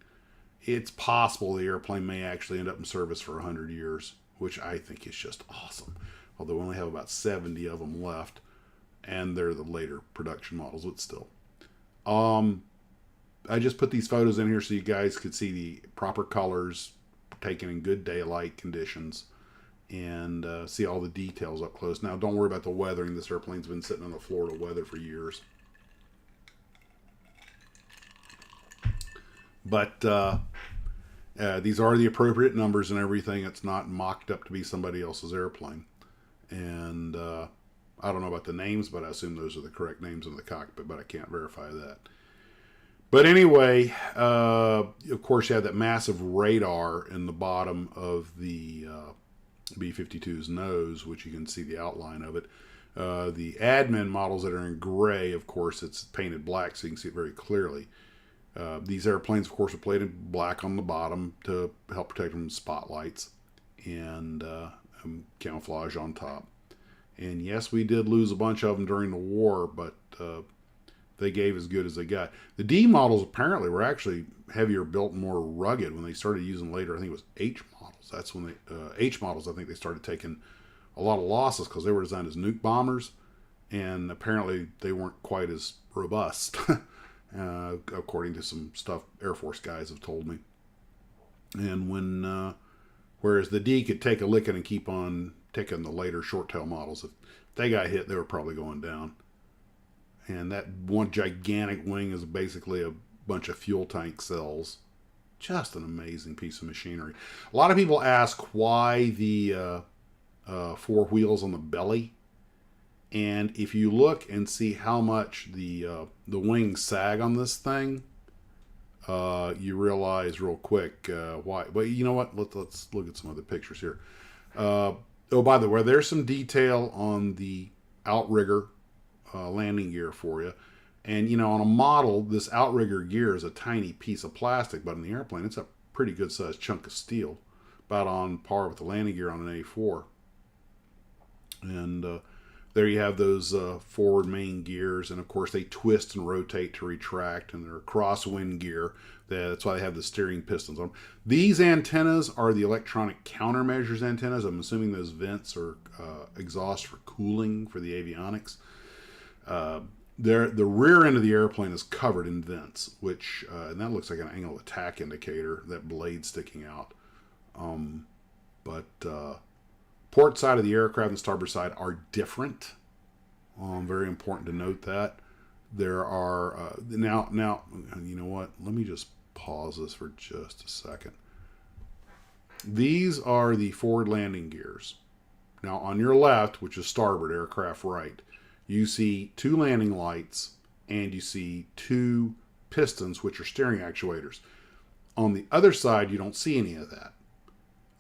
It's possible the airplane may actually end up in service for 100 years, which I think is just awesome. Although we only have about 70 of them left, and they're the later production models, but still. I just put these photos in here so you guys could see the proper colors taken in good daylight conditions and see all the details up close. Now, don't worry about the weathering. This airplane's been sitting on the Florida weather for years. But these are the appropriate numbers and everything. It's not mocked up to be somebody else's airplane. And I don't know about the names, but I assume those are the correct names in the cockpit, but I can't verify that. But anyway, of course, you have that massive radar in the bottom of the B-52's nose, which you can see the outline of it. The admin models that are in gray, of course, it's painted black, so you can see it very clearly. These airplanes, of course, are plated black on the bottom to help protect them from spotlights and camouflage on top. And yes, we did lose a bunch of them during the war, but they gave as good as they got. The D models apparently were actually heavier built and more rugged when they started using later. I think it was H models. That's when H models, I think they started taking a lot of losses because they were designed as nuke bombers, and apparently they weren't quite as robust. According to some stuff Air Force guys have told me. And when, whereas the D could take a licking and keep on taking the later short tail models. If they got hit, they were probably going down. And that one gigantic wing is basically a bunch of fuel tank cells. Just an amazing piece of machinery. A lot of people ask why the 4 wheels on the belly. And if you look and see how much the wings sag on this thing, you realize real quick why. But you know what? Let's look at some other pictures here. Oh, by the way, there's some detail on the outrigger landing gear for you. And, on a model, this outrigger gear is a tiny piece of plastic, but in the airplane, it's a pretty good-sized chunk of steel, about on par with the landing gear on an A4. And there you have those forward main gears, and of course they twist and rotate to retract, and they're crosswind gear. That's why they have the steering pistons on them. These antennas are the electronic countermeasures antennas. I'm assuming those vents are exhaust for cooling for the avionics. The rear end of the airplane is covered in vents, which and that looks like an angle attack indicator, that blade sticking out. Port side of the aircraft and starboard side are different. Very important to note that. There are now you know what? Let me just pause this for just a second. These are the forward landing gears. Now on your left, which is starboard, aircraft right, you see 2 landing lights and you see 2 pistons, which are steering actuators. On the other side, you don't see any of that.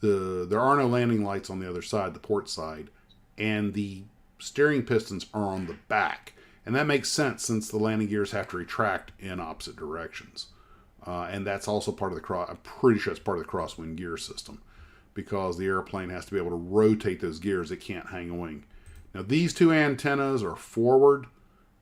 There are no landing lights on the other side, the port side, and the steering pistons are on the back. And that makes sense since the landing gears have to retract in opposite directions. And that's also part of the I'm pretty sure it's part of the crosswind gear system, because the airplane has to be able to rotate those gears. It can't hang a wing. Now, these two antennas are forward,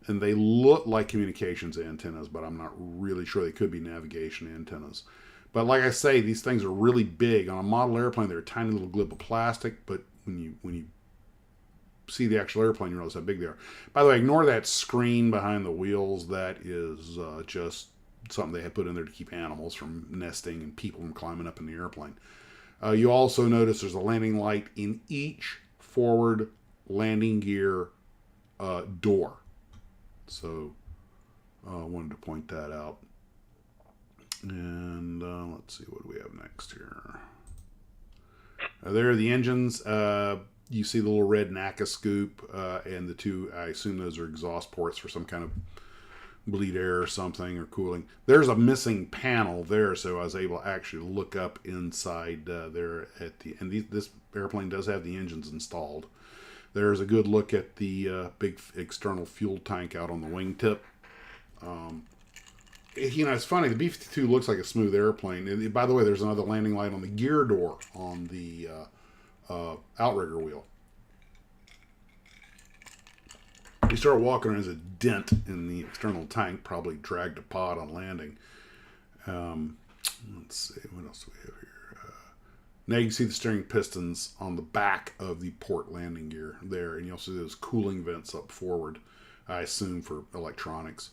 and they look like communications antennas, but I'm not really sure. They could be navigation antennas. But like I say, these things are really big. On a model airplane, they're a tiny little glib of plastic, but when you see the actual airplane, you realize how big they are. By the way, ignore that screen behind the wheels. That is just something they had put in there to keep animals from nesting and people from climbing up in the airplane. You also notice there's a landing light in each forward landing gear door. So I wanted to point that out. And let's see, what do we have next here? There are the engines. You see the little red NACA scoop and the two, I assume those are exhaust ports for some kind of bleed air or something, or cooling. There's a missing panel there, so I was able to actually look up inside there at the, and this airplane does have the engines installed. There's a good look at the big external fuel tank out on the wingtip. You know, it's funny, the B-52 looks like a smooth airplane. And by the way, there's another landing light on the gear door on the outrigger wheel. You start walking around, there's a dent in the external tank, probably dragged a pod on landing. Let's see, what else do we have here? Now you can see the steering pistons on the back of the port landing gear there, and you'll see those cooling vents up forward, I assume for electronics.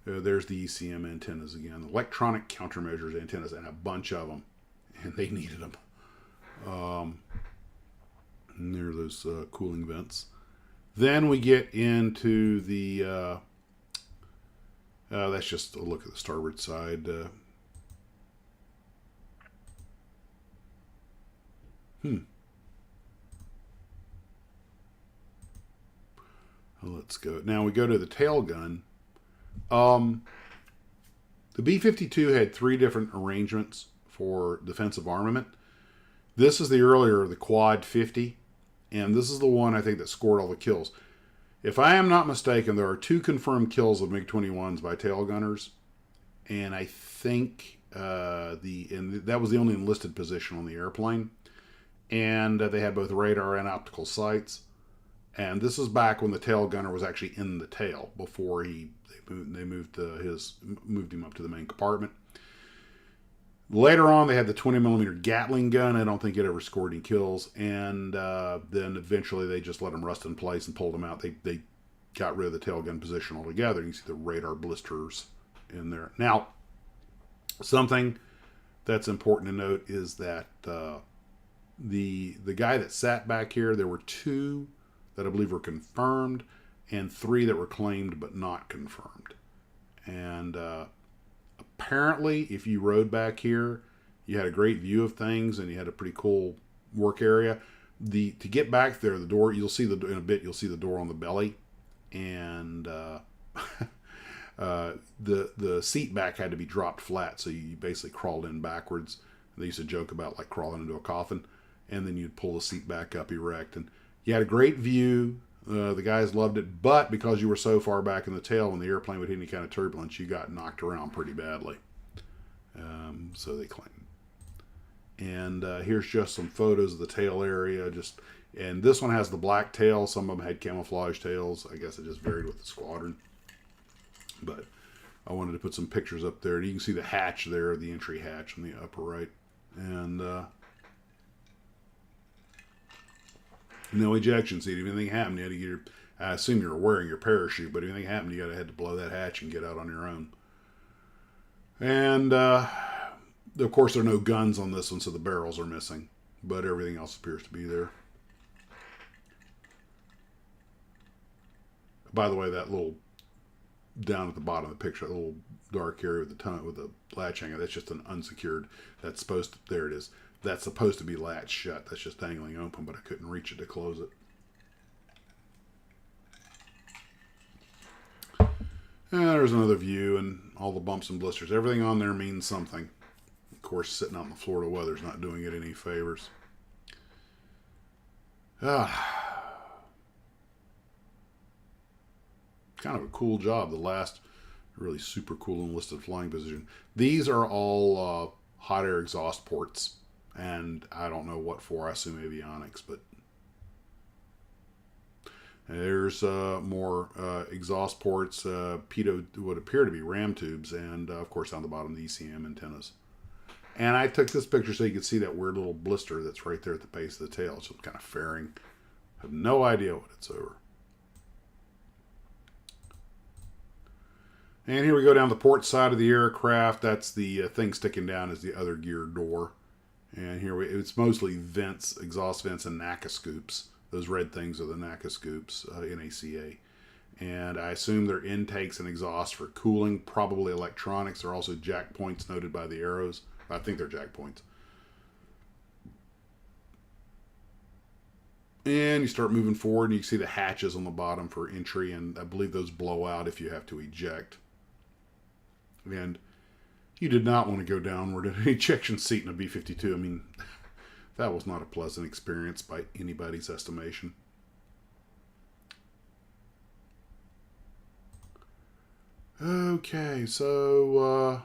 There's the ECM antennas again, electronic countermeasures antennas, and a bunch of them, and they needed them. And there are those cooling vents. Then we get into the, that's just a look at the starboard side. Let's go. Now we go to the tail gun. The B-52 had 3 different arrangements for defensive armament. This is the earlier, the Quad 50, and this is the one I think that scored all the kills. If I am not mistaken, there are 2 confirmed kills of MiG-21s by tail gunners, and I think that was the only enlisted position on the airplane. And they had both radar and optical sights. And this is back when the tail gunner was actually in the tail, before they moved him up to the main compartment. Later on, they had the 20mm Gatling gun. I don't think it ever scored any kills. And then eventually they just let him rust in place and pulled him out. They got rid of the tail gun position altogether. You can see the radar blisters in there. Now, something that's important to note is that the guy that sat back here, there were 2 that I believe were confirmed, and 3 that were claimed but not confirmed. And apparently, if you rode back here, you had a great view of things, and you had a pretty cool work area. To get back there, the door, you'll see in a bit, you'll see the door on the belly, and the seat back had to be dropped flat, so you basically crawled in backwards. They used to joke about like crawling into a coffin, and then you'd pull the seat back up erect, and you had a great view. The guys loved it, but because you were so far back in the tail, when the airplane would hit any kind of turbulence, you got knocked around pretty badly. So they claim. And here's just some photos of the tail area. And this one has the black tail. Some of them had camouflage tails. I guess it just varied with the squadron. But I wanted to put some pictures up there. And you can see the hatch there, the entry hatch on the upper right. And no ejection seat. If anything happened, you had to get I assume you were wearing your parachute, but if anything happened, you had to blow that hatch and get out on your own. And of course, there are no guns on this one, so the barrels are missing, but everything else appears to be there. By the way, that little down at the bottom of the picture, that little dark area with the latch hanger, that's just an unsecured. That's supposed to, there it is. That's supposed to be latched shut. That's just dangling open, but I couldn't reach it to close it. And there's another view, and all the bumps and blisters. Everything on there means something. Of course, sitting out in the Florida weather's not doing it any favors. Kind of a cool job. The last Really super cool enlisted flying position. These are all hot air exhaust ports, and I don't know what for. I assume avionics, but there's more exhaust ports, pitot, what appear to be ram tubes, and of course down the bottom the ECM antennas. And I took this picture so you could see that weird little blister that's right there at the base of the tail. It's some kind of fairing. I have no idea what it's over. And here we go down the port side of the aircraft. That's the thing sticking down is the other gear door. And here it's mostly vents, exhaust vents, and NACA scoops. Those red things are the NACA scoops, NACA. And I assume they're intakes and exhaust for cooling, probably electronics. There are also jack points noted by the arrows. I think they're jack points. And you start moving forward, and you see the hatches on the bottom for entry, and I believe those blow out if you have to eject. And you did not want to go downward in an ejection seat in a B-52. I mean, that was not a pleasant experience by anybody's estimation. Okay, so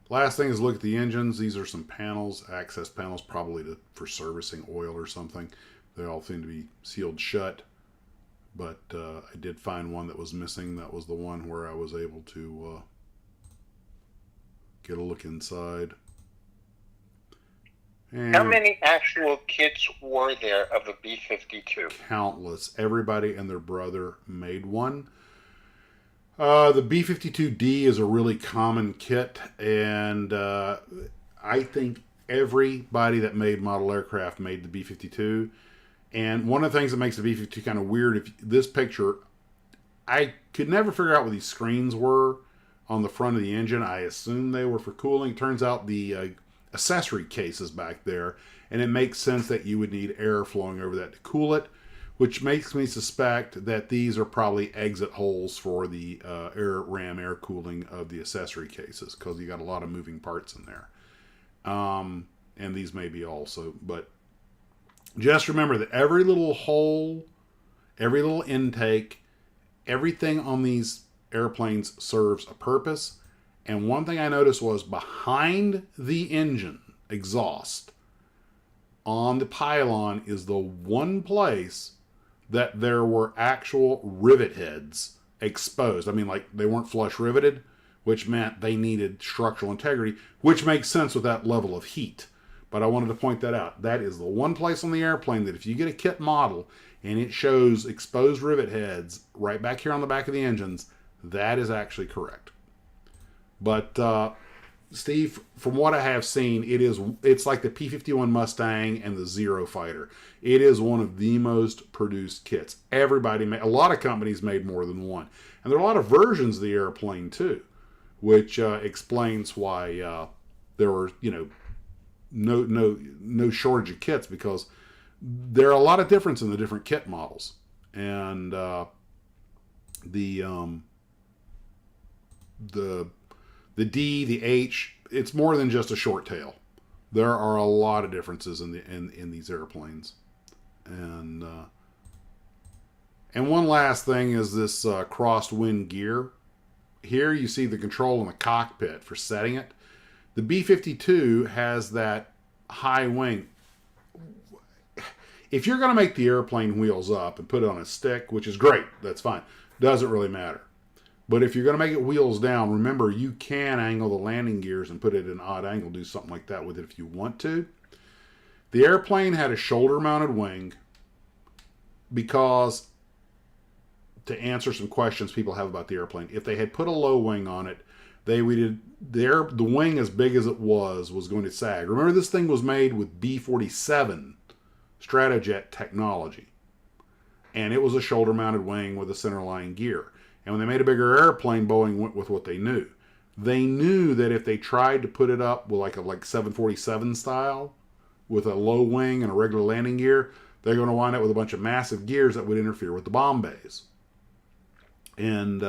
last thing is look at the engines. These are some panels, access panels, probably for servicing oil or something. They all seem to be sealed shut. But I did find one that was missing. That was the one where I was able to get a look inside. And How many actual kits were there of the B-52? Countless. Everybody and their brother made one. The B-52D is a really common kit, and I think everybody that made model aircraft made the B-52. And one of the things that makes the B-52 kind of weird, if this picture, I could never figure out what these screens were on the front of the engine. I assumed they were for cooling. Turns out the accessory case is back there, and it makes sense that you would need air flowing over that to cool it, which makes me suspect that these are probably exit holes for the ram air cooling of the accessory cases, because you got a lot of moving parts in there. And these may be also, but just remember that every little hole, every little intake, everything on these airplanes serves a purpose. And one thing I noticed was behind the engine exhaust on the pylon is the one place that there were actual rivet heads exposed. I mean, like, they weren't flush riveted, which meant they needed structural integrity, which makes sense with that level of heat. But I wanted to point that out. That is the one place on the airplane that if you get a kit model and it shows exposed rivet heads right back here on the back of the engines, that is actually correct. But Steve, from what I have seen, it's like the P-51 Mustang and the Zero Fighter. It is one of the most produced kits. A lot of companies made more than one. And there are a lot of versions of the airplane too, which explains why there were, no shortage of kits, because there are a lot of difference in the different kit models. And the D, the H, it's more than just a short tail. There are a lot of differences in these airplanes. And one last thing is this crosswind gear. Here you see the control in the cockpit for setting it. The B-52 has that high wing. If you're going to make the airplane wheels up and put it on a stick, which is great, that's fine. Doesn't really matter. But if you're going to make it wheels down, remember, you can angle the landing gears and put it at an odd angle, do something like that with it if you want to. The airplane had a shoulder-mounted wing because, to answer some questions people have about the airplane, if they had put a low wing on it, the wing, as big as it was going to sag. Remember, this thing was made with B-47 Stratojet technology. And it was a shoulder-mounted wing with a centerline gear. And when they made a bigger airplane, Boeing went with what they knew. They knew that if they tried to put it up with like 747 style, with a low wing and a regular landing gear, they're going to wind up with a bunch of massive gears that would interfere with the bomb bays. And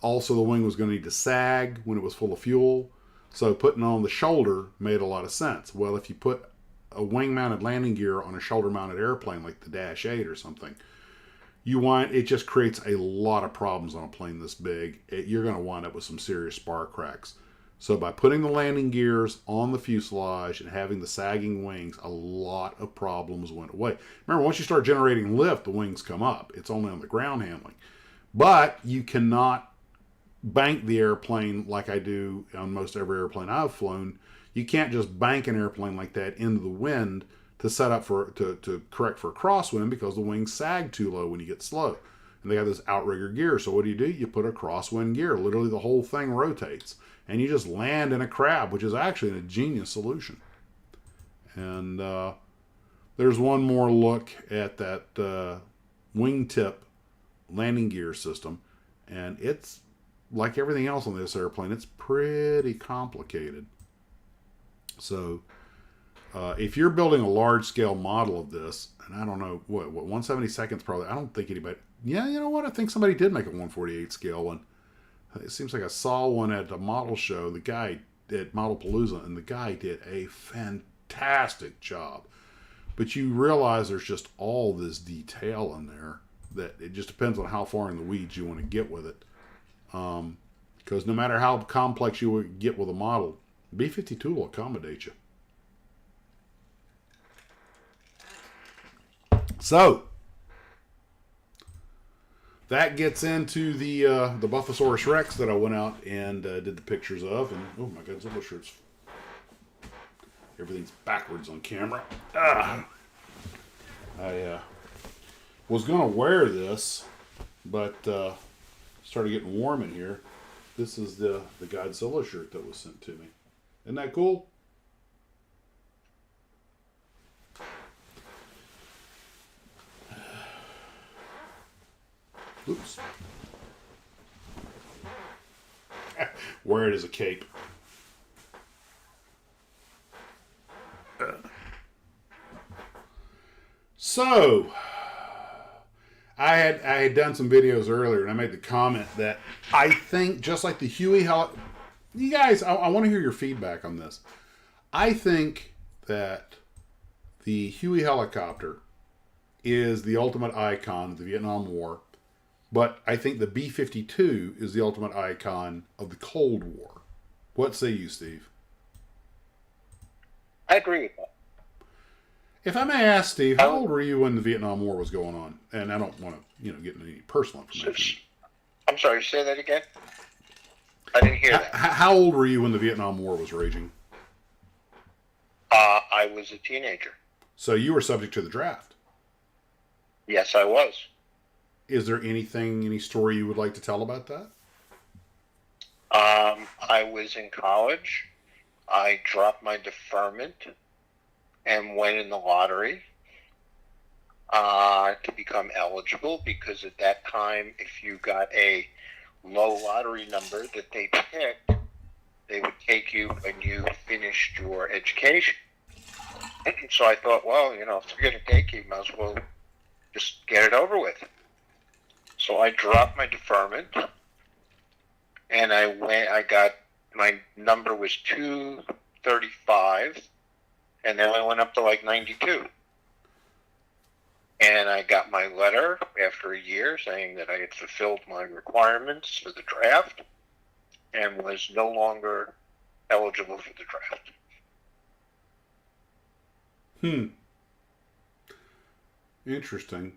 also the wing was going to need to sag when it was full of fuel. So putting on the shoulder made a lot of sense. Well, if you put a wing-mounted landing gear on a shoulder-mounted airplane like the Dash 8 or something, it just creates a lot of problems on a plane this big. You're going to wind up with some serious spar cracks. So by putting the landing gears on the fuselage and having the sagging wings, a lot of problems went away. Remember, once you start generating lift, the wings come up. It's only on the ground handling. But you cannot bank the airplane like I do on most every airplane I've flown. You can't just bank an airplane like that into the wind to set up to correct for a crosswind, because the wings sag too low when you get slow. And they have this outrigger gear. So what do? You put a crosswind gear. Literally the whole thing rotates. And you just land in a crab, which is actually an ingenious solution. And there's one more look at that wingtip landing gear system. And it's like everything else on this airplane. It's pretty complicated. So if you're building a large-scale model of this, and I don't know, what 1/72nd probably, I don't think anybody, yeah, you know what, I think somebody did make a 1/48 scale one. It seems like I saw one at a model show, the guy at Modelpaloa, and the guy did a fantastic job. But you realize there's just all this detail in there that it just depends on how far in the weeds you want to get with it. Because no matter how complex you get with a model, B-52 will accommodate you. So that gets into the Buffosaurus Rex that I went out and did the pictures of. And oh my Godzilla shirts, everything's backwards on camera. I was gonna wear this, but started getting warm in here. This is the Godzilla shirt that was sent to me. Isn't that cool? Oops. Wear it as a cape. So, I had done some videos earlier, and I made the comment that I think, just like the Huey you guys, I want to hear your feedback on this. I think that the Huey helicopter is the ultimate icon of the Vietnam War. But I think the B-52 is the ultimate icon of the Cold War. What say you, Steve? I agree with that. If I may ask, Steve, how old were you when the Vietnam War was going on? And I don't want to, get into any personal information. I'm sorry, say that again? I didn't hear that. How old were you when the Vietnam War was raging? I was a teenager. So you were subject to the draft? Yes, I was. Is there any story you would like to tell about that? I was in college. I dropped my deferment and went in the lottery to become eligible, because at that time, if you got a low lottery number that they picked, they would take you when you finished your education. So I thought, well, if they're going to take you, you might as well just get it over with. So I dropped my deferment, and I got, my number was 235, and then I went up to like 92. And I got my letter after a year saying that I had fulfilled my requirements for the draft and was no longer eligible for the draft. Interesting.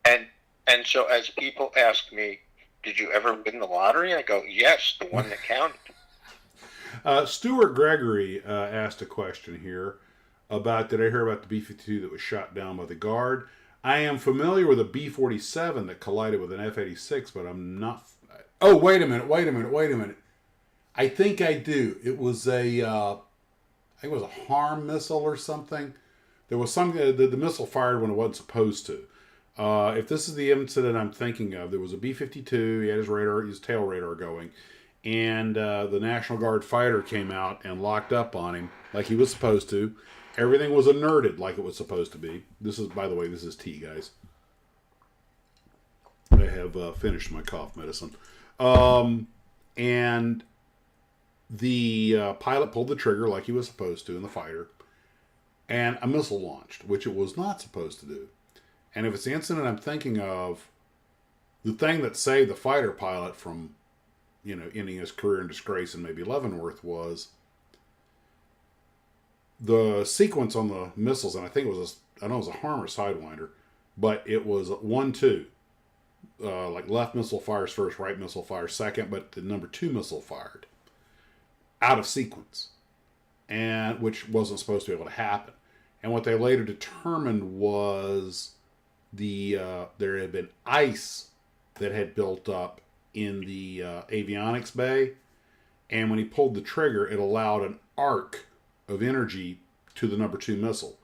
And so as people ask me, did you ever win the lottery? I go, yes, the one that counted. Stuart Gregory asked a question here about, did I hear about the B-52 that was shot down by the Guard? I am familiar with a B-47 that collided with an F-86, but I'm not... Oh, wait a minute. I think I do. It was I think it was a HARM missile or something. There was something, the missile fired when it wasn't supposed to. If this is the incident I'm thinking of, there was a B-52, he had his tail radar going, and the National Guard fighter came out and locked up on him like he was supposed to. Everything was alerted like it was supposed to be. This is, by the way, this is tea, guys. I have finished my cough medicine. And the pilot pulled the trigger like he was supposed to in the fighter, and a missile launched, which it was not supposed to do. And if it's the incident I'm thinking of, The thing that saved the fighter pilot from, ending his career in disgrace in maybe Leavenworth was the sequence on the missiles, and I think I know it was a Harm or Sidewinder, but it was 1-2. Like left missile fires first, right missile fires second, but the number 2 missile fired out of sequence, and which wasn't supposed to be able to happen. And what they later determined was there had been ice that had built up in the avionics bay, and when he pulled the trigger, it allowed an arc of energy to the number 2 missile.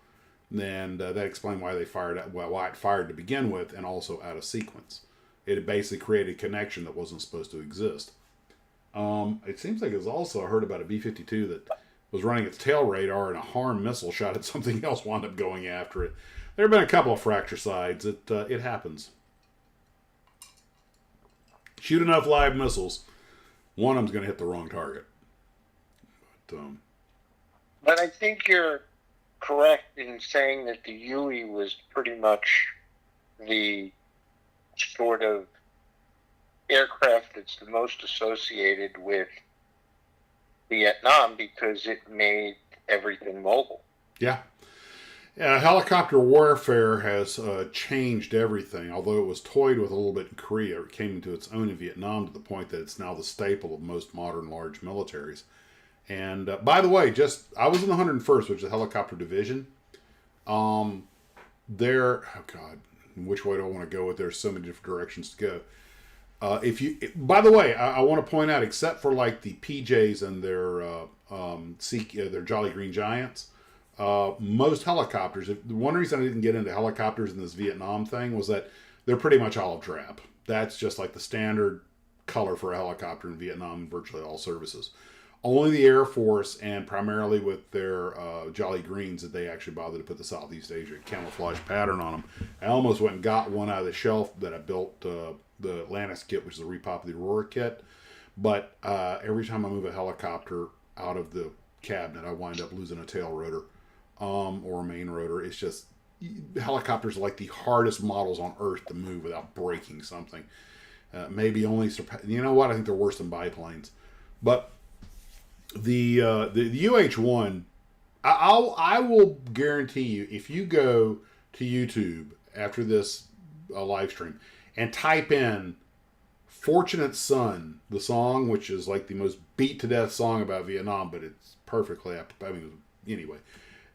And that explained why they fired, why it fired to begin with, and also out of sequence. It had basically created a connection that wasn't supposed to exist. It seems like it's also, I heard about a B-52 that was running its tail radar, and a Harm missile shot at something else, wound up going after it. There have been a couple of fracturicides. It happens. Shoot enough live missiles, one of them's going to hit the wrong target. But I think you're correct in saying that the Huey was pretty much the sort of aircraft that's the most associated with Vietnam because it made everything mobile. Yeah. Helicopter warfare has changed everything. Although it was toyed with a little bit in Korea, it came into its own in Vietnam to the point that it's now the staple of most modern large militaries. And by the way, I was in the 101st, which is a helicopter division. Oh God, which way do I want to go with? There's so many different directions to go. By the way, I want to point out, except for like the PJs and their Jolly Green Giants, most helicopters. One reason I didn't get into helicopters in this Vietnam thing was that they're pretty much olive drab. That's just like the standard color for a helicopter in Vietnam in virtually all services. Only the Air Force, and primarily with their Jolly Greens, that they actually bothered to put the Southeast Asia camouflage pattern on them. I almost went and got one out of the shelf that I built, the Atlantis kit, which is a repop of the Aurora kit. But every time I move a helicopter out of the cabinet, I wind up losing a tail rotor or a main rotor. It's just, helicopters are like the hardest models on Earth to move without breaking something. Maybe only, you know what, I think they're worse than biplanes. But the UH-1, I will guarantee you, if you go to YouTube after this live stream and type in Fortunate Son, the song, which is like the most beat to death song about Vietnam, but it's perfectly anyway,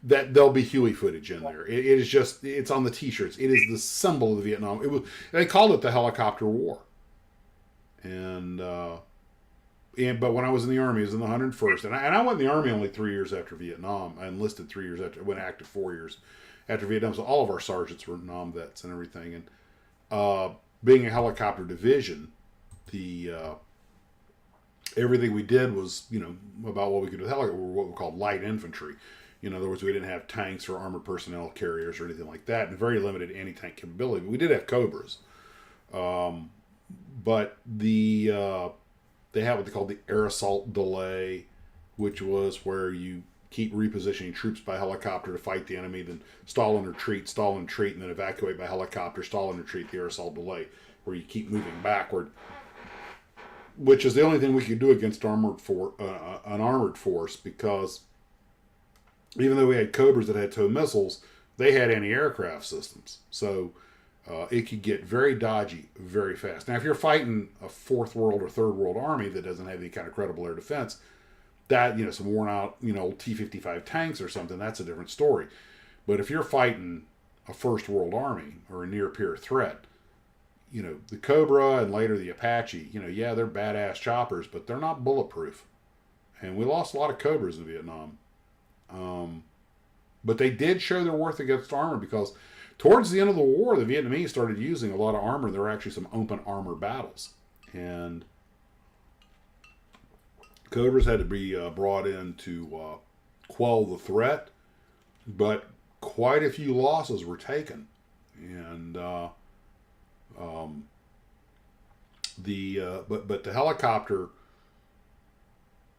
that there'll be Huey footage in there. It is just, it's on the t-shirts. It is the symbol of the Vietnam. They called it the helicopter war. But when I was in the Army, I was in the 101st. And I went in the Army only 3 years after Vietnam. I enlisted 3 years after, went active 4 years after Vietnam. So all of our sergeants were Nam vets and everything. And being a helicopter division, everything we did was, about what we could do with helicopter, what we called light infantry. In other words, we didn't have tanks or armored personnel carriers or anything like that, and very limited anti-tank capability. But we did have Cobras. But they have what they call the air assault delay, which was where you keep repositioning troops by helicopter to fight the enemy, then stall and retreat, and then evacuate by helicopter, stall and retreat, the air assault delay, where you keep moving backward, which is the only thing we could do against an armored force, because even though we had Cobras that had tow missiles, they had anti-aircraft systems. So it could get very dodgy very fast. Now, if you're fighting a fourth world or third world army that doesn't have any kind of credible air defense, that, some worn out, old T-55 tanks or something, that's a different story. But if you're fighting a first world army or a near peer threat, the Cobra and later the Apache, yeah, they're badass choppers, but they're not bulletproof. And we lost a lot of Cobras in Vietnam. But they did show their worth against armor, because towards the end of the war, the Vietnamese started using a lot of armor. There were actually some open armor battles. And Cobras had to be brought in to quell the threat. But quite a few losses were taken. And but the helicopter,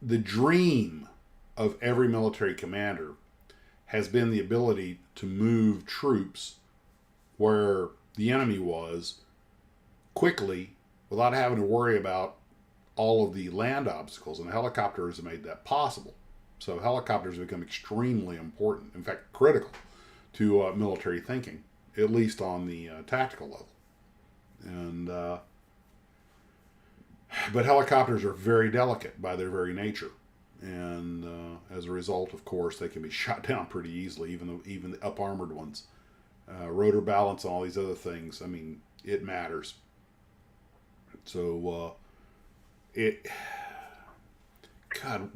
the dream of every military commander has been the ability to move troops where the enemy was quickly without having to worry about all of the land obstacles, and helicopters have made that possible. So helicopters have become extremely important, in fact, critical to military thinking, at least on the tactical level. And but helicopters are very delicate by their very nature, and as a result, of course, they can be shot down pretty easily, even the up armored ones. Rotor balance and all these other things. I mean, it matters. So God,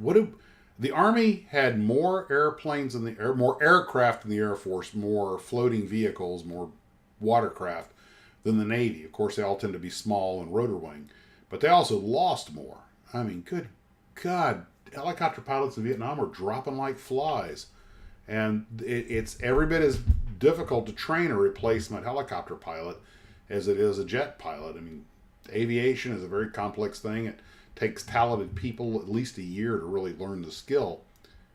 the Army had more airplanes in the air, more aircraft in the Air Force, more floating vehicles, more watercraft than the Navy. Of course, they all tend to be small and rotor wing, but they also lost more. I mean, good God, helicopter pilots in Vietnam were dropping like flies, and it's every bit as difficult to train a replacement helicopter pilot as it is a jet pilot. I mean, aviation is a very complex thing. It takes talented people at least a year to really learn the skill.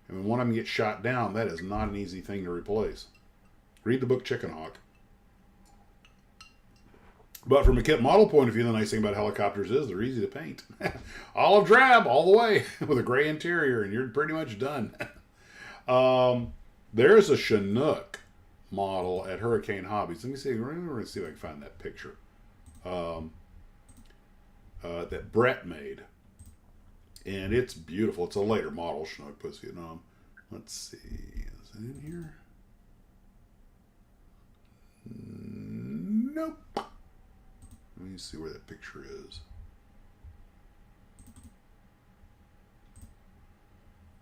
And when one of them gets shot down, that is not an easy thing to replace. Read the book Chicken Hawk. But from a kit model point of view, the nice thing about helicopters is they're easy to paint. Olive drab all the way with a gray interior, and you're pretty much done. There's a Chinook model at Hurricane Hobbies. Let me see. We're going to see if I can find that picture. That Brett made. And it's beautiful. It's a later model, Chinook Puss Vietnam. Let's see. Is it in here? Nope. Let me see where that picture is.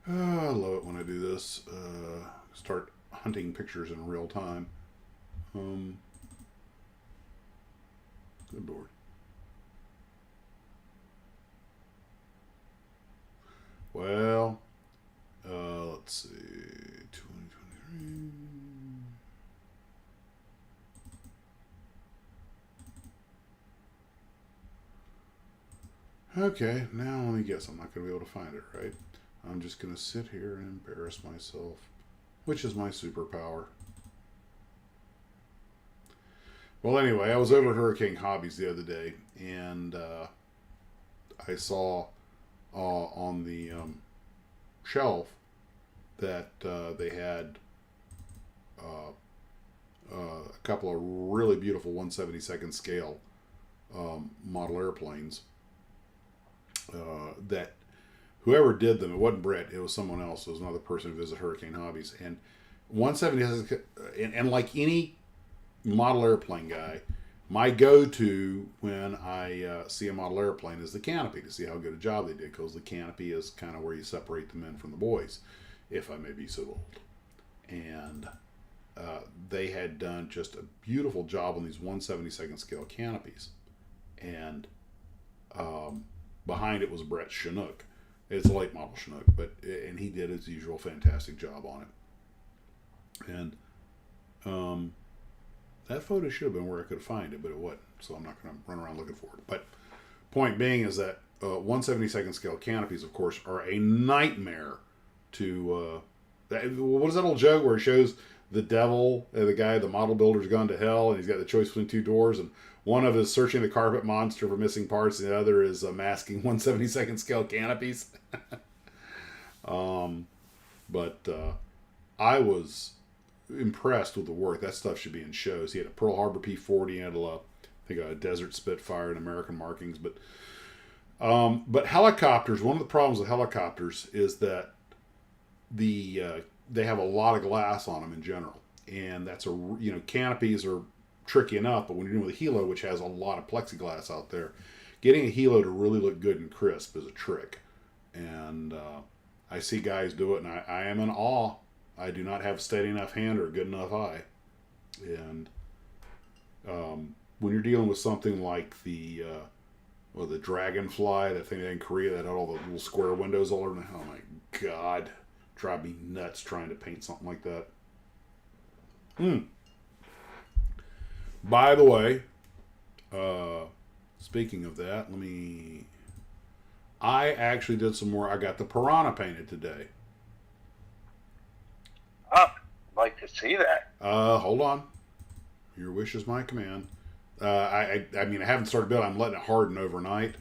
I love it when I do this. Start hunting pictures in real time. Good Lord. Well, let's see. 2023. Okay, now let me guess. I'm not going to be able to find it, right? I'm just going to sit here and embarrass myself, which is my superpower. Well, anyway, I was over at Hurricane Hobbies the other day, and I saw on the shelf that they had a couple of really beautiful 1/72nd scale model airplanes that whoever did them, it wasn't Brett, it was someone else. It was another person who visited Hurricane Hobbies. And 1/72, and like any model airplane guy, my go-to when I see a model airplane is the canopy to see how good a job they did, because the canopy is kind of where you separate the men from the boys, if I may be so bold. And they had done just a beautiful job on these 1/72nd scale canopies. And behind it was Brett's Chinook. It's a late model Chinook, and he did his usual fantastic job on it. And that photo should have been where I could find it, but it wasn't. So I'm not going to run around looking for it. But point being is that 1/72nd scale canopies, of course, are a nightmare to. What is that old joke where it shows the devil, the guy, the model builder's gone to hell, and he's got the choice between two doors, and one of is searching the carpet monster for missing parts, and the other is masking 1/72nd scale canopies. But I was impressed with the work. That stuff should be in shows. He had a Pearl Harbor P-40 and I think a Desert Spitfire and American markings. But helicopters, one of the problems with helicopters is that they have a lot of glass on them in general, and that's canopies are tricky enough, but when you're dealing with a helo, which has a lot of plexiglass out there, getting a helo to really look good and crisp is a trick. And I see guys do it, and I am in awe. I do not have steady enough hand or a good enough eye. And when you're dealing with something like the Dragonfly, that thing in Korea that had all the little square windows all over, oh my God, drive me nuts trying to paint something like that. By the way, speaking of that, I actually did some more. I got the Piranha painted today. I'd like to see that. Hold on. Your wish is my command. I mean, I haven't started building. I'm letting it harden overnight.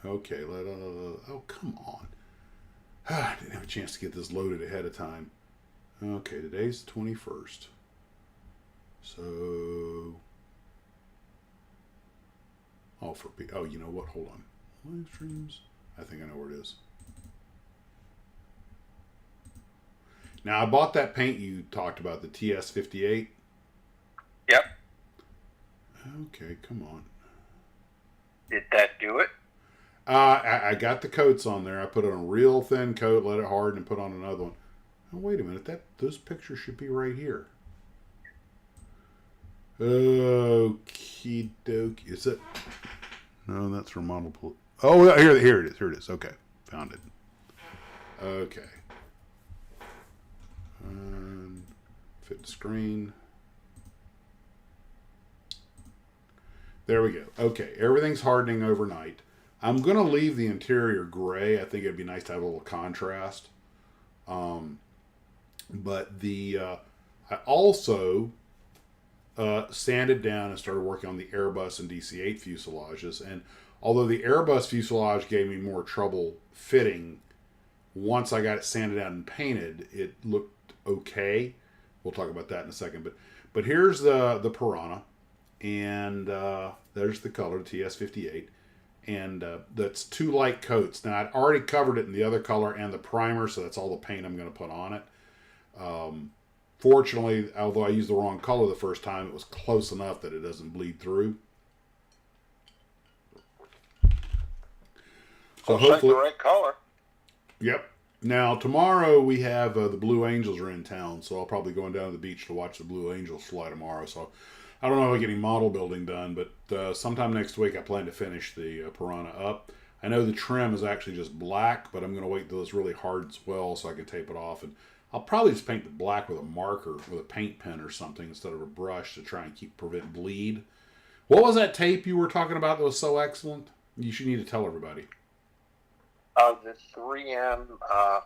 Okay, oh, come on. I didn't have a chance to get this loaded ahead of time. Okay, today's the 21st. So, oh, you know what? Hold on. Live streams. I think I know where it is. Now, I bought that paint you talked about, the TS58. Yep. Okay, come on. Did that do it? I got the coats on there. I put on a real thin coat, let it harden, and put on another one. Oh, wait a minute. Those pictures should be right here. Okie dokie. Is it? No, that's from Modelpaloa. Oh, here it is. Here it is. Okay, found it. Okay. Fit the screen. There we go. Okay, everything's hardening overnight. I'm going to leave the interior gray. I think it'd be nice to have a little contrast. But I also sanded down and started working on the Airbus and DC-8 fuselages. And although the Airbus fuselage gave me more trouble fitting, once I got it sanded down and painted, it looked okay. We'll talk about that in a second. But here's the Piranha, and there's the color, TS58. And that's 2 light coats. Now, I'd already covered it in the other color and the primer, so that's all the paint I'm going to put on it. Fortunately, although I used the wrong color the first time, it was close enough that it doesn't bleed through. So Looks like hopefully, the right color. Yep. Now, tomorrow we have the Blue Angels are in town, so I'll probably go down to the beach to watch the Blue Angels fly tomorrow. So I don't know if I get any model building done, but sometime next week I plan to finish the Piranha up. I know the trim is actually just black, but I'm going to wait until it's really hard as well so I can tape it off. And I'll probably just paint the black with a marker, with a paint pen or something instead of a brush to try and prevent bleed. What was that tape you were talking about that was so excellent? You should need to tell everybody. The 3M,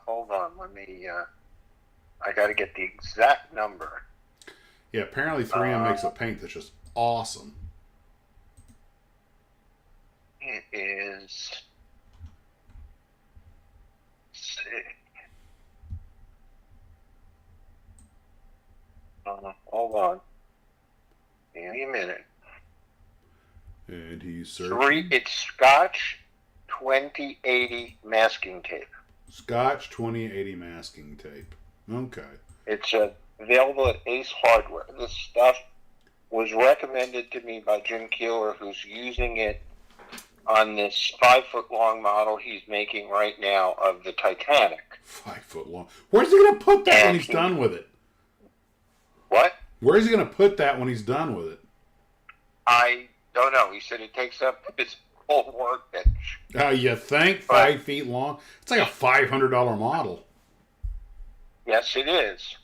hold on, let me, I got to get the exact number. Yeah, apparently 3M makes a paint that's just awesome. It is, let's see. Hold on. Give me a minute. And he's searching. It's Scotch 2080 masking tape. Scotch 2080 masking tape. Okay. It's available at Ace Hardware. This stuff was recommended to me by Jim Keeler, who's using it on this 5-foot-long model he's making right now of the Titanic. 5 foot long. Where's he going to put that when he's done with it? What? Where's he going to put that when he's done with it? I don't know. He said it takes up his whole workbench. You think? 5 feet long? It's like a $500 model. Yes, it is.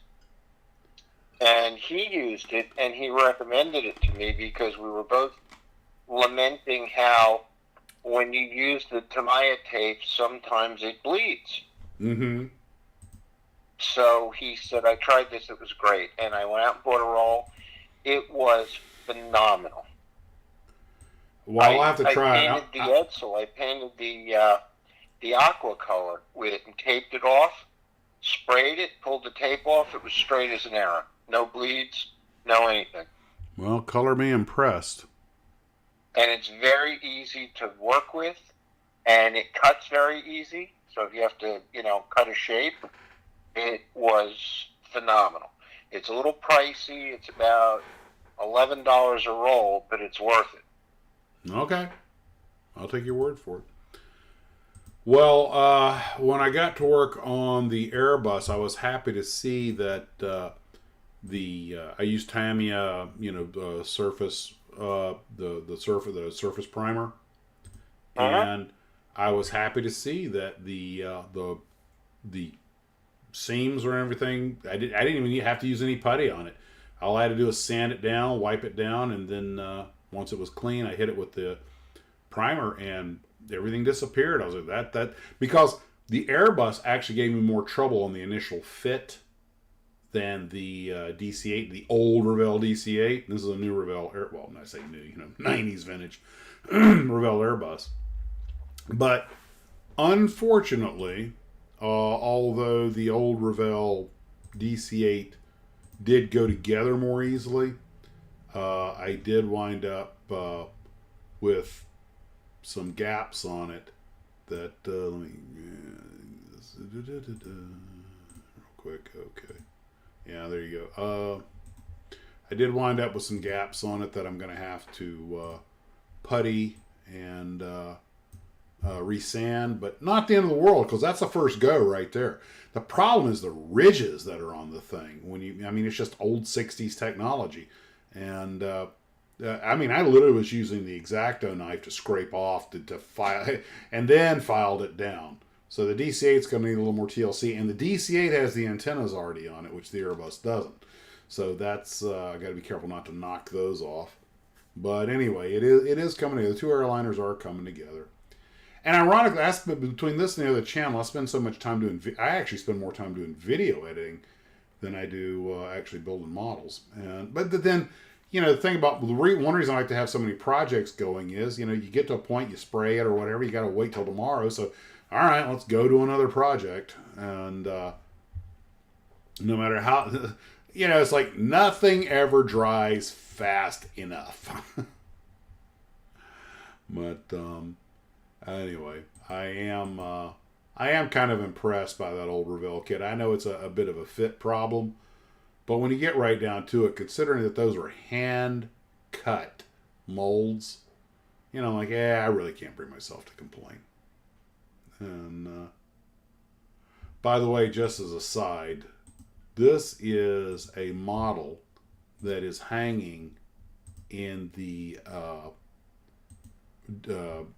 And he used it, and he recommended it to me because we were both lamenting how when you use the Tamiya tape, sometimes it bleeds. Mm-hmm. So he said, I tried this, it was great. And I went out and bought a roll. It was phenomenal. Well, I'll have to try it. I painted the Edsel. I painted the aqua color with it and taped it off, sprayed it, pulled the tape off. It was straight as an arrow. No bleeds, no anything. Well, color me impressed. And it's very easy to work with, and it cuts very easy. So if you have to, cut a shape, it was phenomenal. It's a little pricey. It's about $11 a roll, but it's worth it. Okay. I'll take your word for it. Well, when I got to work on the Airbus, I was happy to see that I used Tamiya, surface, the surface primer, and I was happy to see that the seams or everything. I didn't even have to use any putty on it. All I had to do was sand it down, wipe it down, and then once it was clean, I hit it with the primer, and everything disappeared. I was like, that because the Airbus actually gave me more trouble on the initial fit than the DC-8, the old Revell DC-8. This is a new Revell well, when I say new, 90s vintage Revell Airbus. But unfortunately, although the old Revell DC-8 did go together more easily, I did wind up with some gaps on it that, let me, real quick, okay. Yeah, there you go. I did wind up with some gaps on it that I'm going to have to putty and resand, but not the end of the world, because that's the first go right there. The problem is the ridges that are on the thing. It's just old 60s technology. And I literally was using the X-Acto knife to scrape off to file, and then filed it down. So the DC-8 is going to need a little more TLC, and the DC-8 has the antennas already on it, which the Airbus doesn't. So that's I got to be careful not to knock those off. But anyway, it is coming together. The two airliners are coming together. And ironically, between this and the other channel, I spend so much time doing. I actually spend more time doing video editing than I do actually building models. But then, the thing about one reason I like to have so many projects going is, you get to a point, you spray it or whatever, you got to wait till tomorrow. So, all right, let's go to another project. And no matter how, it's like nothing ever dries fast enough. But anyway, I am kind of impressed by that old Revell kit. I know it's a bit of a fit problem, but when you get right down to it, considering that those were hand cut molds, I really can't bring myself to complain. And by the way, just as a side, this is a model that is hanging in the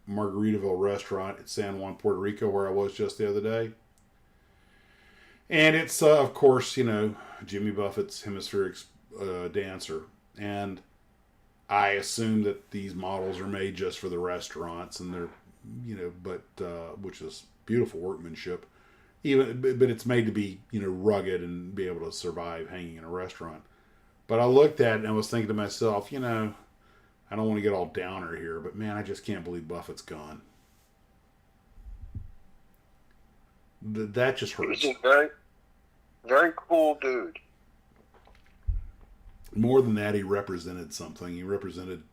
Margaritaville restaurant at San Juan, Puerto Rico, where I was just the other day. And it's, of course, Jimmy Buffett's Hemispheric Dancer. And I assume that these models are made just for the restaurants, and they're, which is beautiful workmanship. But it's made to be, rugged and be able to survive hanging in a restaurant. But I looked at it and I was thinking to myself, I don't want to get all downer here, but man, I just can't believe Buffett's gone. That just hurts. He's a very, very cool dude. More than that, he represented something. He represented,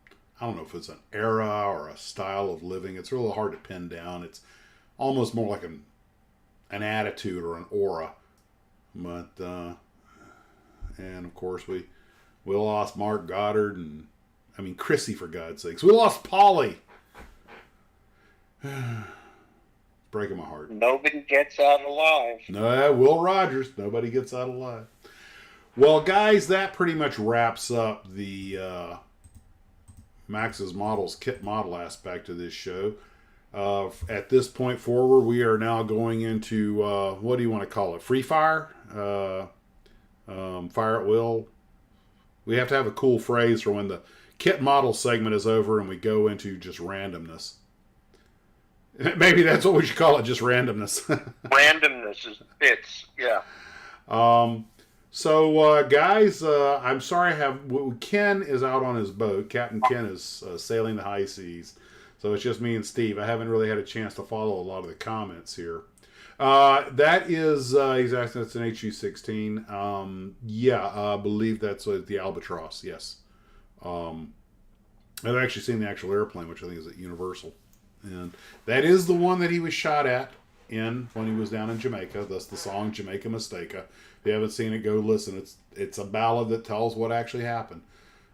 I don't know if it's an era or a style of living. It's really hard to pin down. It's almost more like an attitude or an aura. But, and of course, we lost Mark Goddard and, Chrissy, for God's sakes. We lost Polly. Breaking my heart. Nobody gets out alive. No, Will Rogers. Nobody gets out alive. Well, guys, that pretty much wraps up the Max's Models kit model aspect of this show. At this point forward, we are now going into, what do you want to call it? Free fire? Fire at will? We have to have a cool phrase for when the kit model segment is over and we go into just randomness. Maybe that's what we should call it, just randomness. Randomness is fits, yeah. So, guys, I'm sorry Ken is out on his boat. Captain Ken is sailing the high seas. So it's just me and Steve. I haven't really had a chance to follow a lot of the comments here. That is exactly, that's an HU-16. Yeah, I believe that's the Albatross, yes. I've actually seen the actual airplane, which I think is at Universal. And that is the one that he was shot at when he was down in Jamaica. That's the song Jamaica Mistaka. If you haven't seen it, go listen. It's a ballad that tells what actually happened.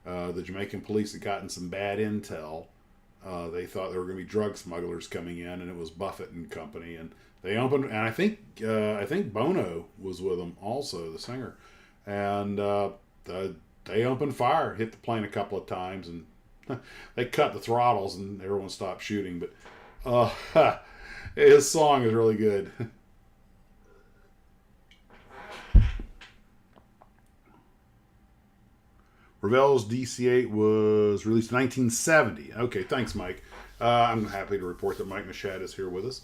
The Jamaican police had gotten some bad intel. They thought there were going to be drug smugglers coming in, and it was Buffett and company. And they opened, and I think Bono was with them also, the singer. And they opened fire, hit the plane a couple of times, and they cut the throttles, and everyone stopped shooting. But his song is really good. Revell's DC-8 was released in 1970. Okay, thanks, Mike. I'm happy to report that Mike Machad is here with us.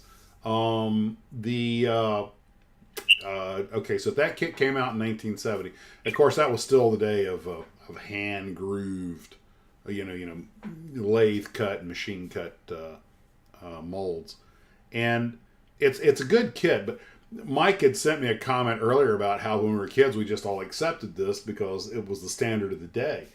Okay, so that kit came out in 1970. Of course, that was still the day of hand grooved, lathe cut, machine cut molds, and it's a good kit. But Mike had sent me a comment earlier about how when we were kids we just all accepted this because it was the standard of the day,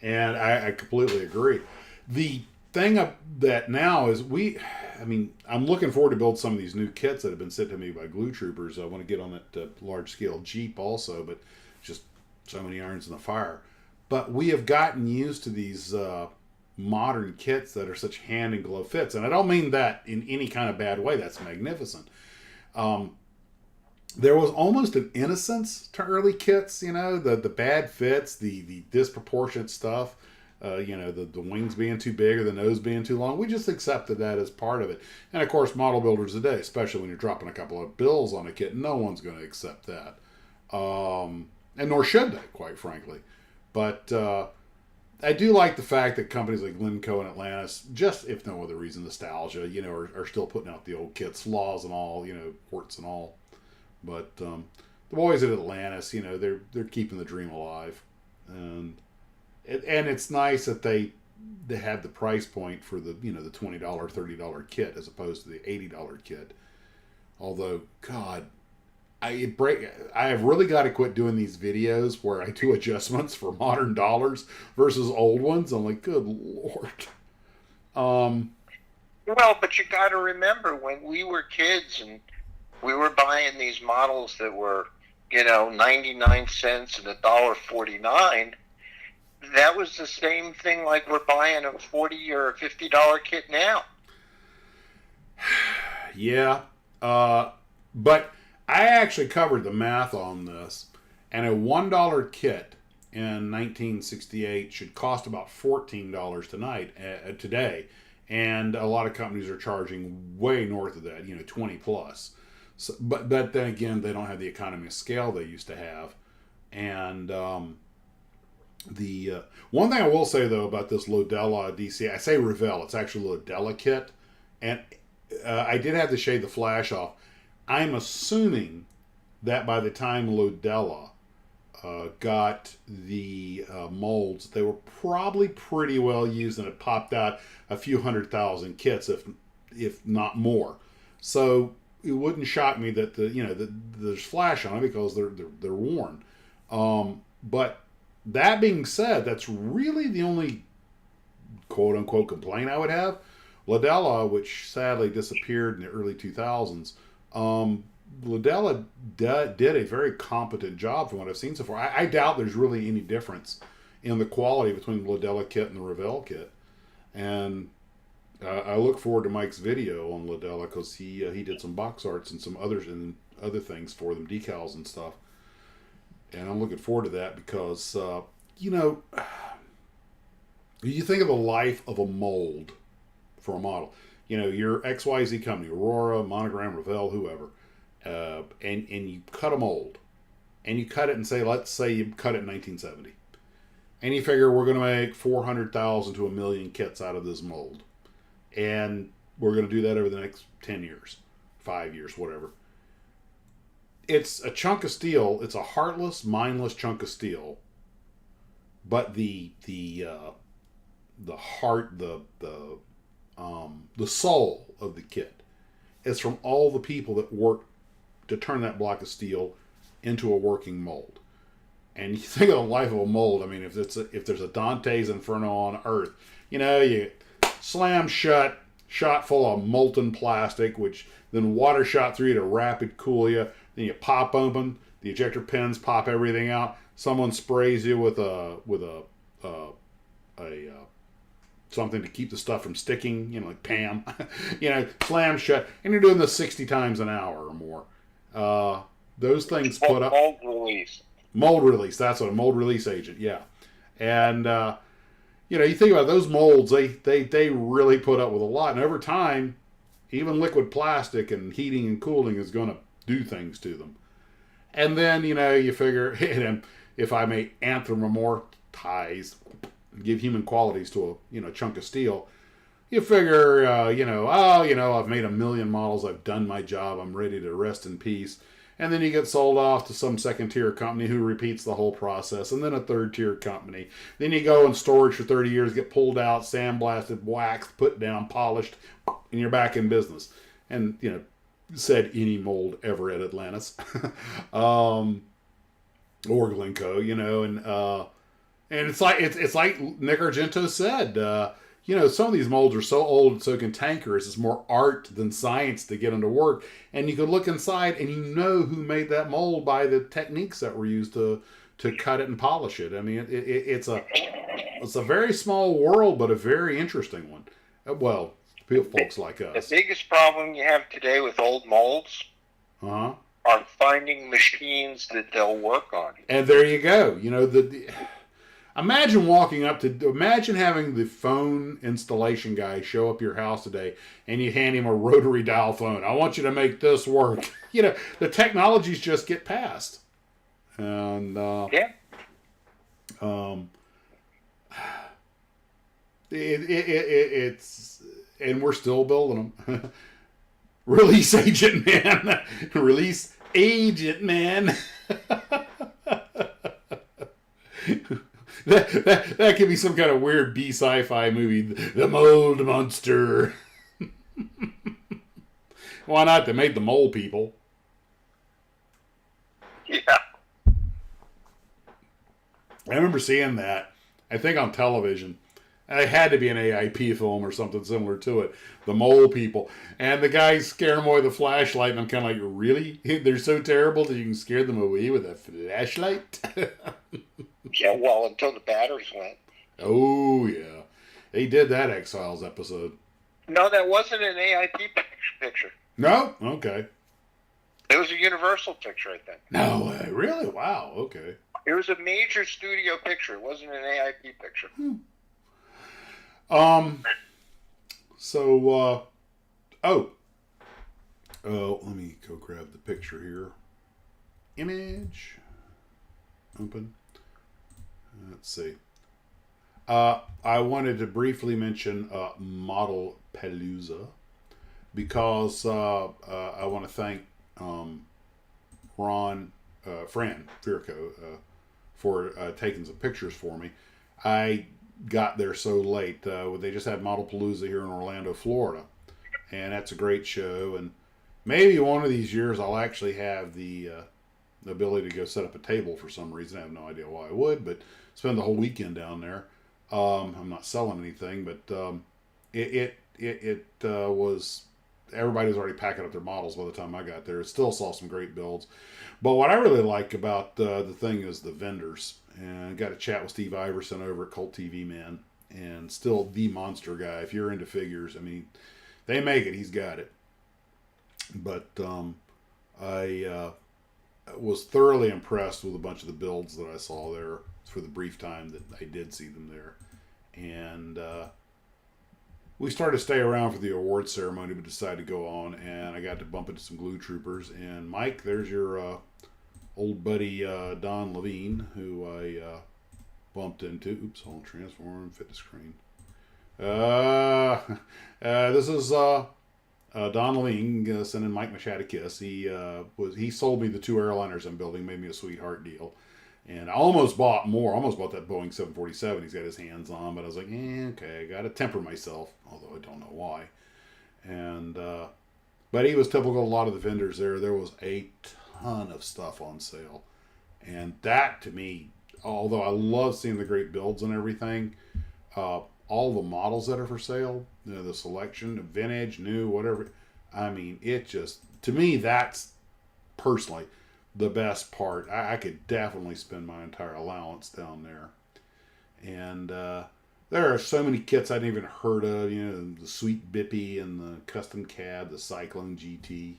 and I completely agree. The thing that now is I'm looking forward to build some of these new kits that have been sent to me by Glue Troopers. I want to get on that large scale Jeep also, but just so many irons in the fire. But we have gotten used to these modern kits that are such hand and glove fits, and I don't mean that in any kind of bad way. That's magnificent. There was almost an innocence to early kits, the bad fits, the disproportionate stuff. The wings being too big or the nose being too long. We just accepted that as part of it. And of course, model builders today, especially when you're dropping a couple of bills on a kit, no one's going to accept that. And nor should they, quite frankly. But I do like the fact that companies like Glencoe and Atlantis, just if no other reason, nostalgia, are still putting out the old kits, flaws and all, warts and all. But the boys at Atlantis, they're keeping the dream alive. And it's nice that they have the price point for the the $20, $30 kit as opposed to the $80 kit. Although, God, I have really got to quit doing these videos where I do adjustments for modern dollars versus old ones. I'm like, good Lord. Well, but you got to remember when we were kids and we were buying these models that were 99 cents and $1.49. That was the same thing like we're buying a $40 or $50 kit now. Yeah. But I actually covered the math on this, and a $1 kit in 1968 should cost about $14 today. And a lot of companies are charging way north of that, 20 plus. So, but then again, they don't have the economy of scale they used to have. And the one thing I will say though about this Lodella DC, I say Revell, it's actually Lodella kit, and I did have to shade the flash off. I'm assuming that by the time Lodella got the molds, they were probably pretty well used, and it popped out a few 100,000 kits, if not more. So it wouldn't shock me that there's flash on it because they're worn. But that being said, that's really the only quote-unquote complaint I would have. Lodella, which sadly disappeared in the early 2000s, Lodella did a very competent job from what I've seen so far. I doubt there's really any difference in the quality between the Lodella kit and the Revell kit. And I look forward to Mike's video on Lodella because he did some box arts and some other things for them, decals and stuff. And I'm looking forward to that because, you think of the life of a mold for a model. Your XYZ company, Aurora, Monogram, Revell, whoever, and you cut a mold. And you cut it and let's say you cut it in 1970. And you figure we're going to make 400,000 to 1 million kits out of this mold. And we're going to do that over the next 10 years, 5 years, whatever. It's a chunk of steel. It's a heartless, mindless chunk of steel. But the heart, the soul of the kit is from all the people that work to turn that block of steel into a working mold. And you think of the life of a mold. I mean, if there's a Dante's Inferno on Earth, you slam shut, shot full of molten plastic, which then water shot through you to rapid cool you. Then you pop open, the ejector pins pop everything out. Someone sprays you with something to keep the stuff from sticking, like Pam, slam shut, and you're doing this 60 times an hour or more. Those things put up mold release. That's what a mold release agent, yeah. And you think about those molds, they really put up with a lot, and over time, even liquid plastic and heating and cooling is going to do things to them. And then, you figure, if I may anthropomorphize, give human qualities to a chunk of steel, you figure, I've made 1 million models, I've done my job, I'm ready to rest in peace. And then you get sold off to some second-tier company who repeats the whole process, and then a third-tier company. Then you go in storage for 30 years, get pulled out, sandblasted, waxed, put down, polished, and you're back in business. And, said any mold ever at Atlantis. Or Glencoe, and it's like Nick Argento said, some of these molds are so old and so cantankerous, it's more art than science to get them to work. And you could look inside and you know who made that mold by the techniques that were used to cut it and polish it. I mean, it's a very small world, but a very interesting one. Well, folks like us. The biggest problem you have today with old molds are finding machines that they'll work on. And there you go. Imagine imagine having the phone installation guy show up your house today and you hand him a rotary dial phone. I want you to make this work. The technologies just get past. And, it's, and we're still building them. Release Agent Man. Release Agent Man. That could be some kind of weird B sci-fi movie. The Mold Monster. Why not? They made the mole people. Yeah. I remember seeing that. I think on television. It had to be an AIP film or something similar to it. The mole people. And the guys scare them away with a flashlight. And I'm kind of like, really? They're so terrible that you can scare them away with a flashlight? Yeah, well, until the batteries went. Oh, yeah. They did that X-Files episode. No, that wasn't an AIP picture. No? Okay. It was a Universal picture, I think. No way. Really? Wow. Okay. It was a major studio picture. It wasn't an AIP picture. Let me go grab the picture here. Image. Open. Let's see. I wanted to briefly mention Modelpaloa because I want to thank Fran Firko for taking some pictures for me. I got there so late. They just had Modelpalooza here in Orlando, Florida, and that's a great show. And maybe one of these years I'll actually have the ability to go set up a table for some reason. I have no idea why I would, but spend the whole weekend down there. I'm not selling anything, but it was, everybody was already packing up their models by the time I got there. It still saw some great builds. But what I really like about the thing is the vendors. And I got to chat with Steve Iverson over at Cult TV Man, and still the monster guy. If you're into figures, I mean, they make it. He's got it. But I was thoroughly impressed with a bunch of the builds that I saw there for the brief time that I did see them there. And we started to stay around for the award ceremony, but decided to go on, and I got to bump into some glue troopers. And Mike, there's your old buddy Don Levine, who I bumped into. Oops, hold, transform, fit to screen. This is Don Levine sending Mike Machad a kiss. He sold me the 2 airliners I'm building, made me a sweetheart deal. And I almost bought more. Almost bought that Boeing 747 he's got his hands on, but I was like, okay, I got to temper myself, although I don't know why. And but he was typical of a lot of the vendors there. There was a ton of stuff on sale. And that, to me, although I love seeing the great builds and everything, all the models that are for sale, the selection, vintage, new, whatever, I mean, it just, to me, that's personally the best part. I could definitely spend my entire allowance down there. And there are so many kits I hadn't even heard of, the Sweet Bippy and the Custom Cab, the Cyclone GT.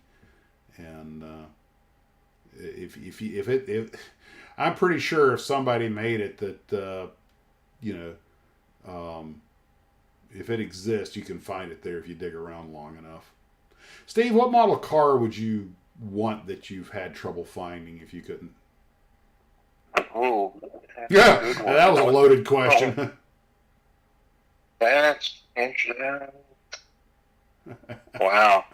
And if I'm pretty sure if somebody made it that, if it exists, you can find it there if you dig around long enough. Steve, what model car would you want that you've had trouble finding if you couldn't? Oh, Yeah, that was a loaded question. That's interesting. Wow.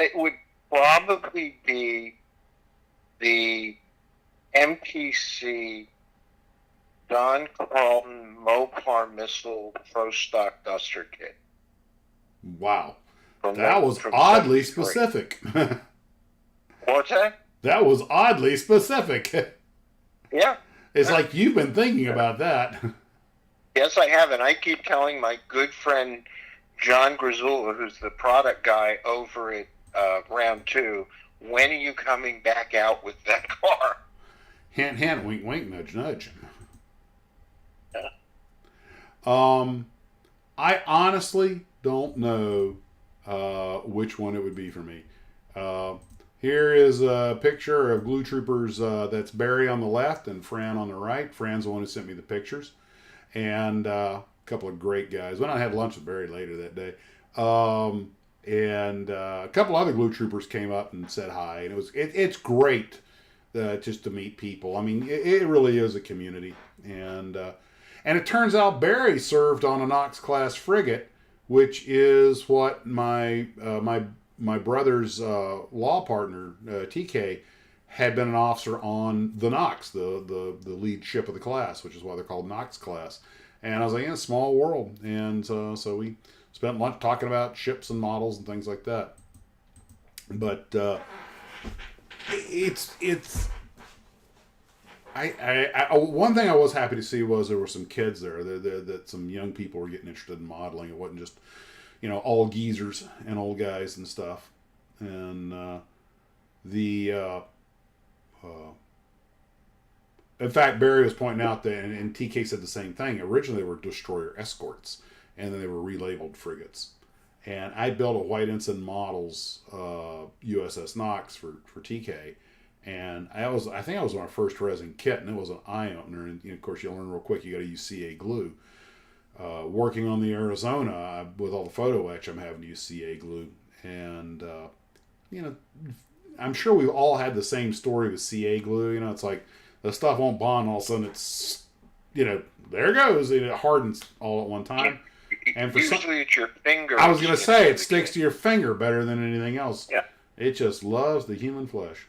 It would probably be the MPC Don Carlton Mopar Missile Pro Stock Duster Kit. Wow. From That was from oddly 73. specific. What's that? That was oddly specific. Yeah. It's like you've been thinking about that. Yes, I have, and I keep telling my good friend John Grisula, who's the product guy over at Round 2, when are you coming back out with that car? Hint, hint, wink, wink, nudge, nudge. Yeah. I honestly don't know which one it would be for me. Here is a picture of Glue Troopers. That's Barry on the left and Fran on the right. Fran's the one who sent me the pictures. And a couple of great guys. When I had lunch with Barry later that day. And a couple other Glue Troopers came up and said hi. And it's great just to meet people. I mean, it really is a community. And it turns out Barry served on a Knox class frigate, which is what my brother's law partner, TK, had been an officer on the Knox, the lead ship of the class, which is why they're called Knox class. And I was like, yeah, small world. And so we spent lunch talking about ships and models and things like that. But one thing I was happy to see was there were some kids there that some young people were getting interested in modeling. It wasn't just, all geezers and old guys and stuff. And in fact, Barry was pointing out that, and TK said the same thing. Originally, they were destroyer escorts, and then they were relabeled frigates. And I built a White Ensign Models USS Knox for TK, and I think I was on our first resin kit, and it was an eye opener. And of course, you'll learn real quick. You got to use CA glue. Working on the Arizona with all the photo etch, I'm having to use CA glue, and I'm sure we've all had the same story with CA glue. It's like the stuff won't bond, all of a sudden it's, there it goes, and it hardens all at one time. And for usually it's your finger. I was going to say, it sticks to your finger better than anything else. Yeah. It just loves the human flesh.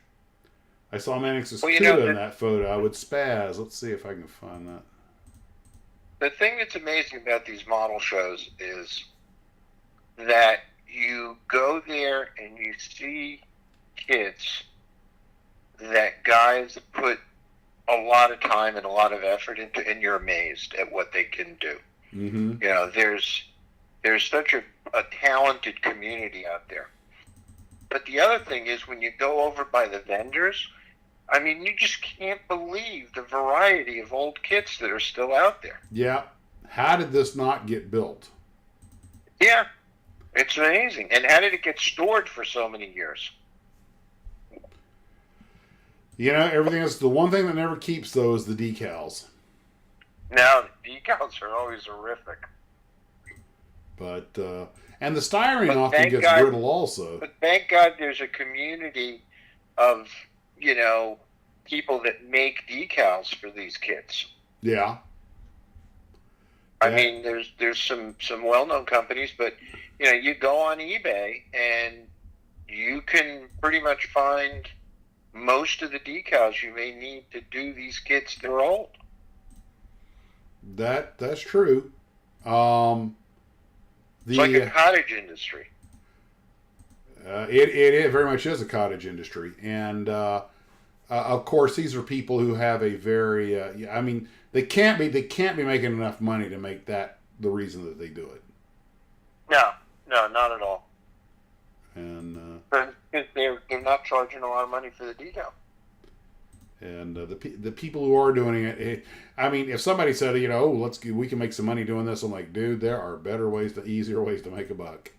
I saw Mannix's Well, CUDA in that photo. I would spaz. Let's see if I can find that. The thing that's amazing about these model shows is that you go there and you see kids that guys put a lot of time and a lot of effort into, and you're amazed at what they can do. Mm-hmm. There's such a talented community out there. But the other thing is, when you go over by the vendors, I mean, you just can't believe the variety of old kits that are still out there. Yeah. How did this not get built? Yeah. It's amazing. And how did it get stored for so many years? Everything else. The one thing that never keeps, though, is the decals. Now, the decals are always horrific. But, and the styrene But often thank gets God- brittle also. But thank God there's a community of, people that make decals for these kits. Yeah. I Yeah. mean, there's some well-known companies, but, you go on eBay and you can pretty much find most of the decals you may need to do these kits that are old. That's true. It's like a cottage industry. It very much is a cottage industry, and of course these are people who have a very they can't be making enough money to make that the reason that they do it. No, not at all. And Because they're not charging a lot of money for the decal. And the people who are doing it, if somebody said, we can make some money doing this, I'm like, dude, there are better ways, easier ways to make a buck.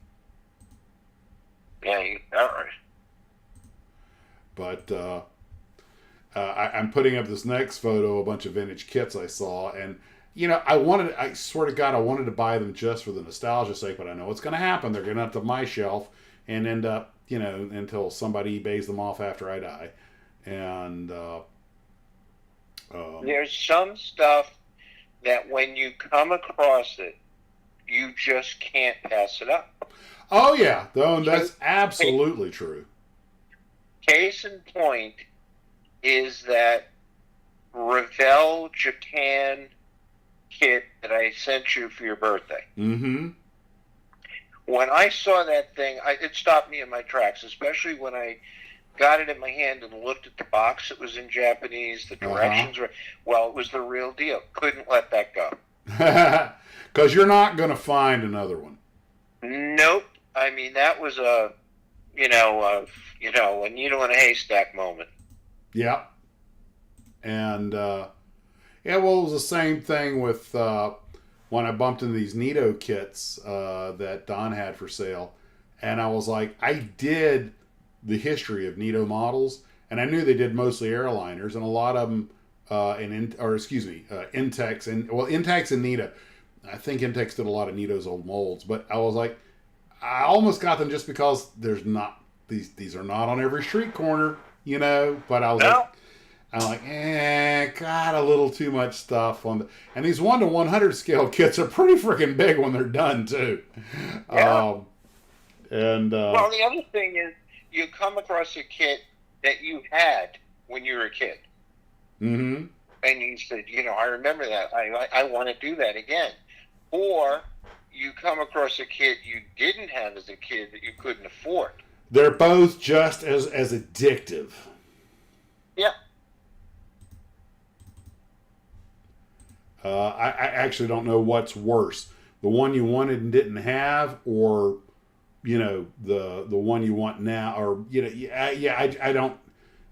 Yeah, you got right. But I'm putting up this next photo, a bunch of vintage kits I saw, and I swear to God, I wanted to buy them just for the nostalgia sake, but I know what's going to happen. They're going to end up on my shelf and end up, until somebody eBays them off after I die. And there's some stuff that when you come across it, you just can't pass it up. Oh yeah, though that's absolutely true. Case in point is that Revell Japan kit that I sent you for your birthday. Mm-hmm. When I saw that thing, it stopped me in my tracks, especially when I got it in my hand and looked at the box. It was in Japanese. The directions were, well, it was the real deal. Couldn't let that go. Because you're not going to find another one. Nope. I mean, that was a needle in a haystack moment. Yeah. And, yeah, well, it was the same thing with when I bumped into these Nito kits that Don had for sale. And I was like, I did the history of Nito models, and I knew they did mostly airliners, and a lot of them, Intex, and Intex and Nito. I think Intex did a lot of Nito's old molds, but I was like, I almost got them just because there's not, these are not on every street corner, but I was got a little too much stuff on and these 1-to-100 scale kits are pretty freaking big when they're done too. Yeah. Well, the other thing is you come across a kit that you had when you were a kid. Mm-hmm. And you said, I remember that. I want to do that again. Or you come across a kit you didn't have as a kid that you couldn't afford. They're both just as addictive. Yeah. I actually don't know what's worse. The one you wanted and didn't have, or, the one you want now, or, I don't,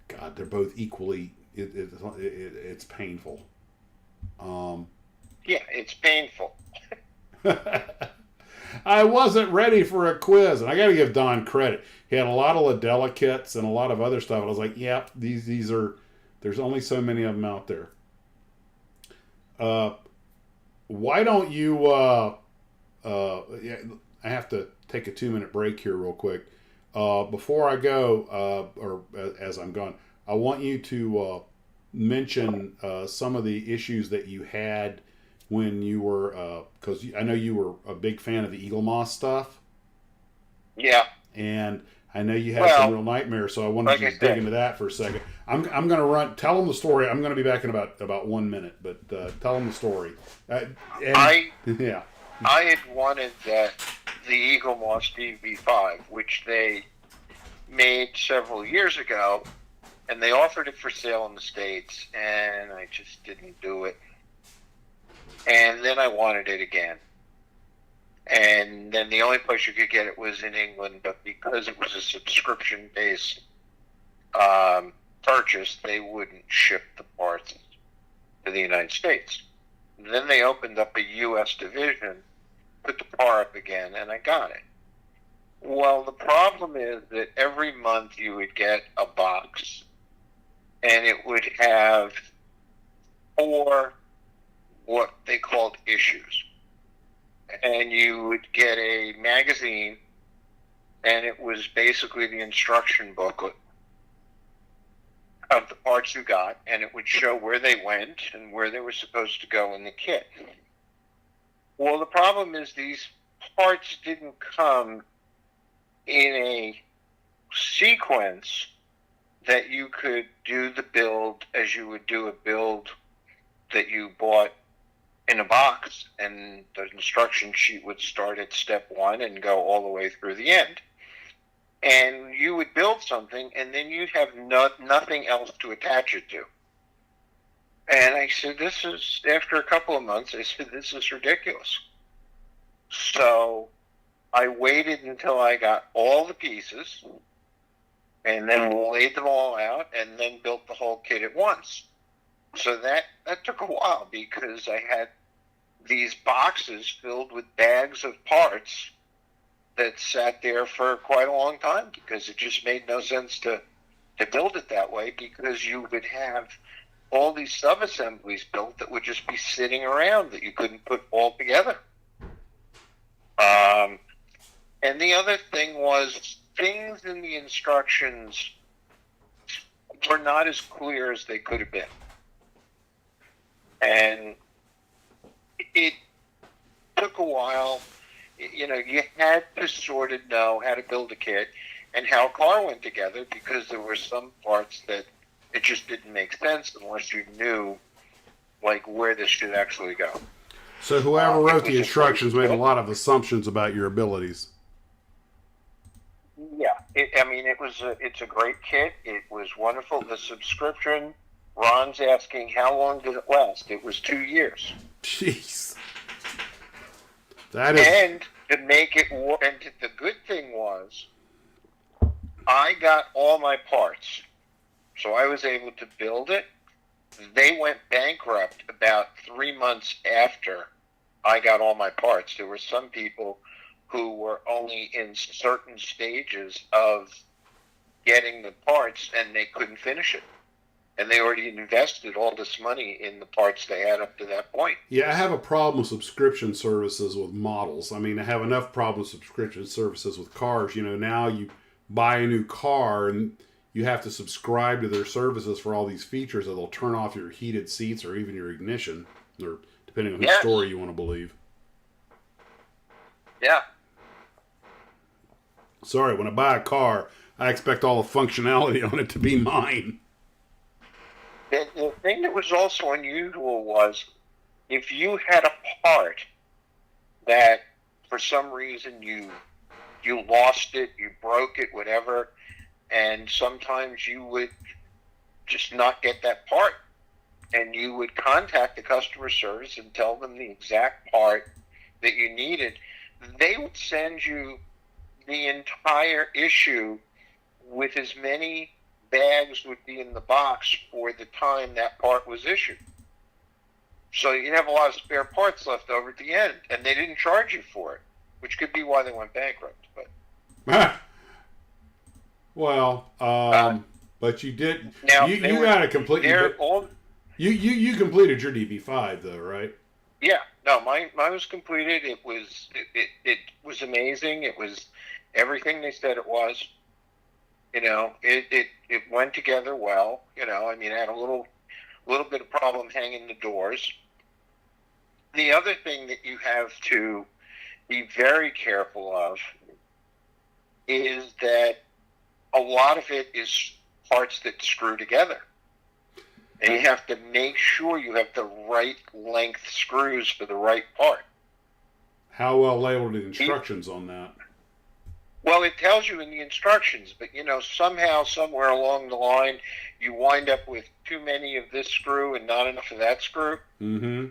God, they're both equally, it's painful. Yeah, it's painful. I wasn't ready for a quiz, and I got to give Don credit. He had a lot of Ladella kits and a lot of other stuff. And I was like, "Yep, these are. There's only so many of them out there." Why don't you? I have to take a 2-minute break here, real quick. Before I go, or as I'm gone, I want you to mention some of the issues that you had when you were, because I know you were a big fan of the Eagle Moss stuff. Yeah. And I know you had some real nightmares, so I wanted to dig into that for a second. I'm going to run. Tell them the story. I'm going to be back in about 1 minute, but tell them the story. I had wanted the Eagle Moss DV5, which they made several years ago, and they offered it for sale in the States, and I just didn't do it. And then I wanted it again. And then the only place you could get it was in England, but because it was a subscription-based purchase, they wouldn't ship the parts to the United States. Then they opened up a U.S. division, put the par up again, and I got it. Well, the problem is that every month you would get a box, and it would have 4 what they called issues. And you would get a magazine, and it was basically the instruction booklet of the parts you got, and it would show where they went and where they were supposed to go in the kit. Well, the problem is these parts didn't come in a sequence that you could do the build as you would do a build that you bought in a box, and the instruction sheet would start at step 1 and go all the way through the end. And you would build something, and then you'd have nothing else to attach it to. And I said, after a couple of months, I said, this is ridiculous. So I waited until I got all the pieces, and then laid them all out, and then built the whole kit at once. So that took a while, because I had these boxes filled with bags of parts that sat there for quite a long time, because it just made no sense to build it that way, because you would have all these sub-assemblies built that would just be sitting around that you couldn't put all together. And the other thing was, things in the instructions were not as clear as they could have been. And it took a while. you had to sort of know how to build a kit and how a car went together, because there were some parts that it just didn't make sense unless you knew, like, where this should actually go. So whoever wrote the instructions made a good. lot of assumptions about your abilities. Yeah, it's a great kit. It was wonderful. The subscription, Ron's asking, how long did it last? It was 2 years. Jeez. That is... And to make it, and the good thing was, I got all my parts. So I was able to build it. They went bankrupt about 3 months after I got all my parts. There were some people who were only in certain stages of getting the parts, and they couldn't finish it. And they already invested all this money in the parts they had up to that point. Yeah, I have a problem with subscription services with models. I mean, I have enough problems with subscription services with cars. Now you buy a new car and you have to subscribe to their services for all these features that'll turn off your heated seats or even your ignition, or depending on whose story you want to believe. Yeah. Sorry, when I buy a car, I expect all the functionality on it to be mine. The thing that was also unusual was, if you had a part that for some reason you lost it, you broke it, whatever, and sometimes you would just not get that part, and you would contact the customer service and tell them the exact part that you needed. They would send you the entire issue with as many bags would be in the box for the time that part was issued. So you'd have a lot of spare parts left over at the end, and they didn't charge you for it, which could be why they went bankrupt. But well, but you did. Now you got to complete. You completed your DB5 though, right? Yeah, no, mine was completed. It was amazing. It was everything they said it was. It went together well. I had a little bit of problem hanging the doors. The other thing that you have to be very careful of is that a lot of it is parts that screw together. And you have to make sure you have the right length screws for the right part. How well labeled are the instructions on that? Well, it tells you in the instructions, but somehow, somewhere along the line, you wind up with too many of this screw and not enough of that screw. Mm-hmm.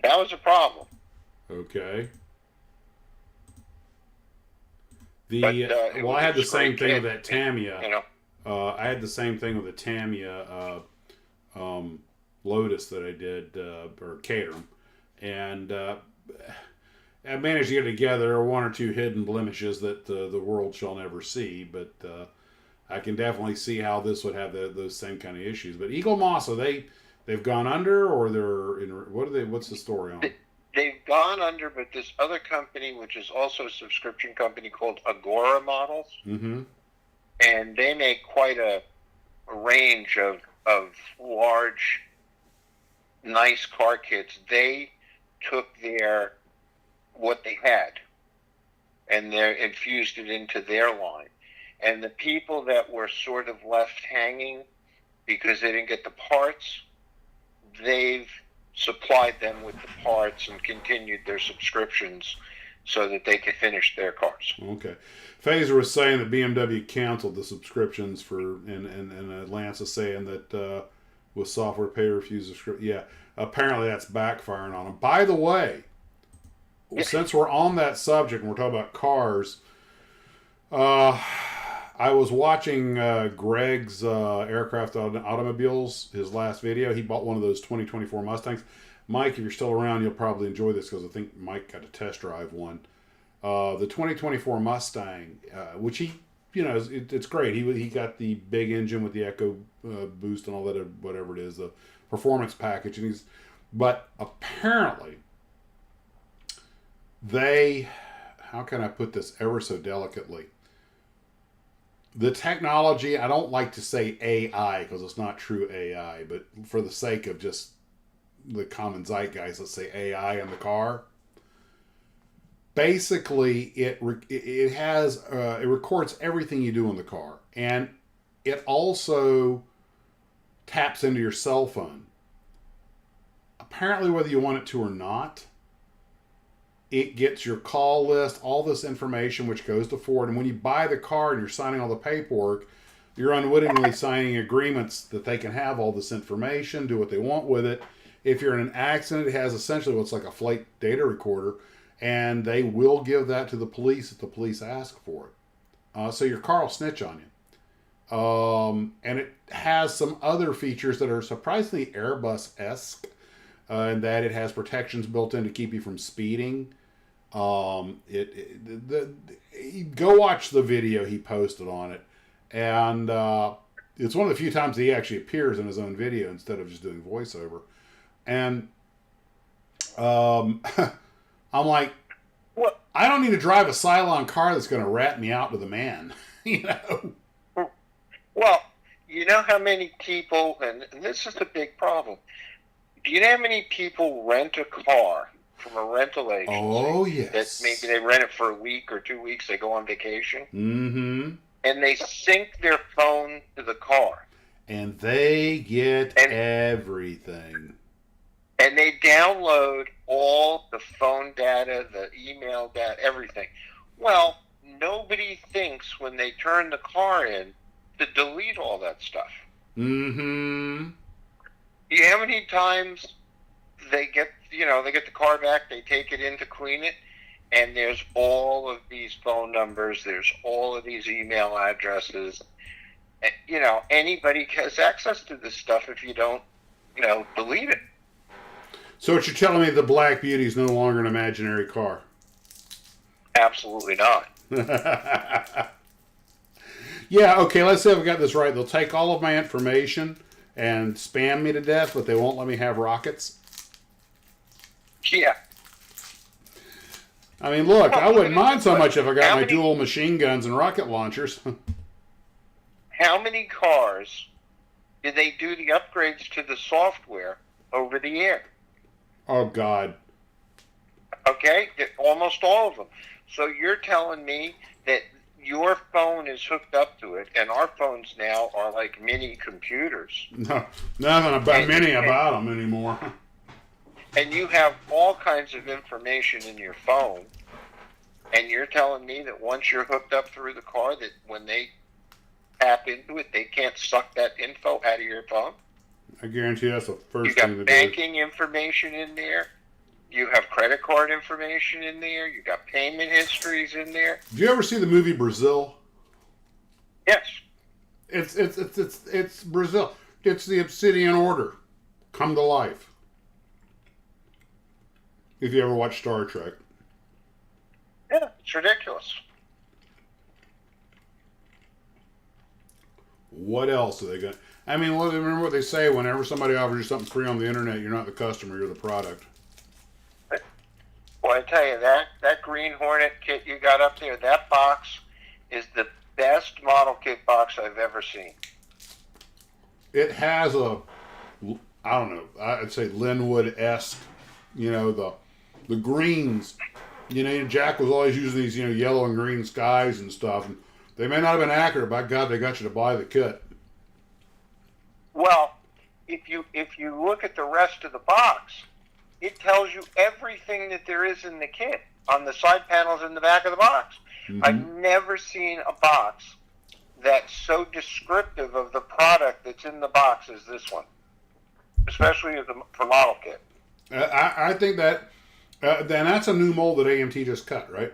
That was a problem. Okay. I had the same thing with that Tamiya. I had the same thing with the Tamiya Lotus that I did, or Caterham, and I managed to get it together. There are one or two hidden blemishes that the world shall never see, but I can definitely see how this would have those same kind of issues. But Eagle Moss, they've gone under, or they're in? What's the story on? They've gone under, but this other company, which is also a subscription company called Agora Models, mm-hmm. and they make quite a range of large, nice car kits. They took what they had, and they infused it into their line. And the people that were sort of left hanging because they didn't get the parts, they've supplied them with the parts and continued their subscriptions so that they could finish their cars. Okay. Phaser was saying that BMW canceled the subscriptions and Lance is saying that with software pay refuse subscription. Yeah, apparently that's backfiring on them. By the way, since we're on that subject and we're talking about cars, I was watching Greg's Aircraft Automobiles, his last video. He bought one of those 2024 Mustangs. Mike, if you're still around, you'll probably enjoy this because I think Mike got to test drive one. The 2024 Mustang, which it's great. He got the big engine with the Echo boost and all that, whatever it is, the performance package. But apparently, how can I put this ever so delicately? The technology, I don't like to say AI because it's not true AI, but for the sake of just the common zeitgeist, let's say AI in the car. Basically, it records everything you do in the car, and it also taps into your cell phone. Apparently, whether you want it to or not, it gets your call list, all this information, which goes to Ford. And when you buy the car and you're signing all the paperwork, you're unwittingly signing agreements that they can have all this information, do what they want with it. If you're in an accident, it has essentially what's like a flight data recorder, and they will give that to the police if the police ask for it. So your car will snitch on you. And it has some other features that are surprisingly Airbus-esque, in that it has protections built in to keep you from speeding. Go watch the video he posted on it, and it's one of the few times he actually appears in his own video instead of just doing voiceover. And I'm like, What? I don't need to drive a Cylon car that's going to rat me out to the man, you know. Well, you know how many people, and this is the big problem. Do you know how many people rent a car from a rental agency? Oh, yes. That maybe they rent it for a week or 2 weeks, they go on vacation. Mm-hmm. And they sync their phone to the car. And they get everything. And they download all the phone data, the email data, everything. Well, nobody thinks when they turn the car in to delete all that stuff. Mm-hmm. You know how many times they get the car back, they take it in to clean it, and there's all of these phone numbers, there's all of these email addresses. You know, anybody has access to this stuff if you don't, delete it. So what you're telling me, the Black Beauty is no longer an imaginary car? Absolutely not. Yeah, okay, let's say I've got this right. They'll take all of my information and spam me to death, but they won't let me have rockets. Yeah. I mean, look, I wouldn't mind so much if I got my dual machine guns and rocket launchers. How many cars did they do the upgrades to the software over the air? Oh, God. Okay? Almost all of them. So you're telling me that your phone is hooked up to it, and our phones now are like mini computers. No, nothing about many about them anymore. And you have all kinds of information in your phone, and you're telling me that once you're hooked up through the car, that when they tap into it, they can't suck that info out of your phone? I guarantee that's the first You thing to got do. banking information in there. You have credit card information in there. You got payment histories in there. Did you ever see the movie Brazil? Yes. It's Brazil. It's the Obsidian Order come to life. If you ever watch Star Trek. Yeah, it's ridiculous. What else are they going to... I mean, remember what they say, whenever somebody offers you something free on the internet, you're not the customer, you're the product. Well, I tell you, that Green Hornet kit you got up there, that box is the best model kit box I've ever seen. It has a, I don't know, I'd say Linwood-esque, the greens. Jack was always using these, yellow and green skies and stuff. And they may not have been accurate, but by God, they got you to buy the kit. Well, if you look at the rest of the box, it tells you everything that there is in the kit on the side panels in the back of the box. Mm-hmm. I've never seen a box that's so descriptive of the product that's in the box as this one, especially for model kit. I think that, then that's a new mold that AMT just cut, right?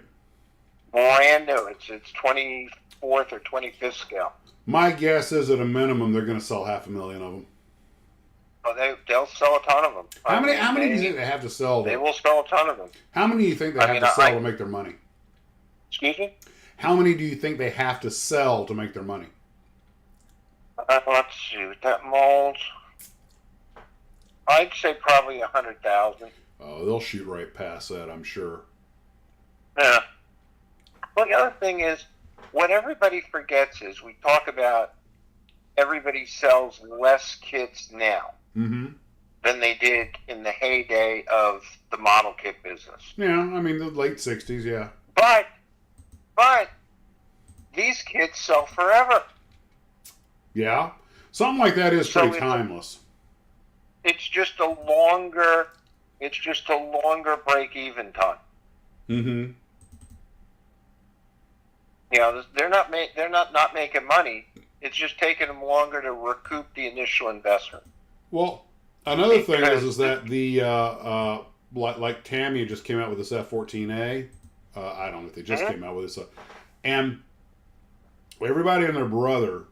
Brand new. It's 24th or 25th scale. My guess is at a minimum they're going to sell 500,000 of them. Well, they'll sell a ton of them. How many do you think they have to sell? They will sell a ton of them. How many do you think they have to sell to make their money? Excuse me? How many do you think they have to sell to make their money? Let's see. With that mold, I'd say probably 100,000. Oh, they'll shoot right past that, I'm sure. Yeah. Well, the other thing is, what everybody forgets is we talk about everybody sells less kits now. Mm-hmm. than they did in the heyday of the model kit business. Yeah, I mean the late '60s. Yeah. But these kits sell forever. Yeah. Something like that is So pretty it's timeless. It's just a longer break-even time. Mm-hmm. You know, they're not making money. It's just taking them longer to recoup the initial investment. Well, another thing is that the like Tamiya just came out with this F-14A. I don't know if they just came out with this, and everybody and their brother,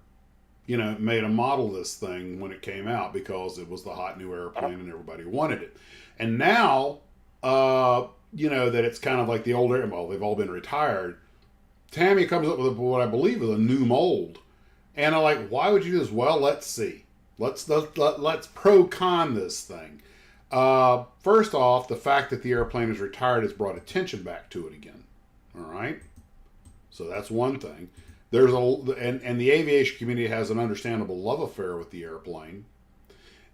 you know, made a model of this thing when it came out because it was the hot new airplane and everybody wanted it. And now, you know, that it's kind of like the old air. Well, they've all been retired. Tamiya comes up with what I believe is a new mold, and I'm like, why would you do this? Well, let's see. Let's pro con this thing. First off, the fact that the airplane is retired has brought attention back to it again. All right, so that's one thing. There's and the aviation community has an understandable love affair with the airplane,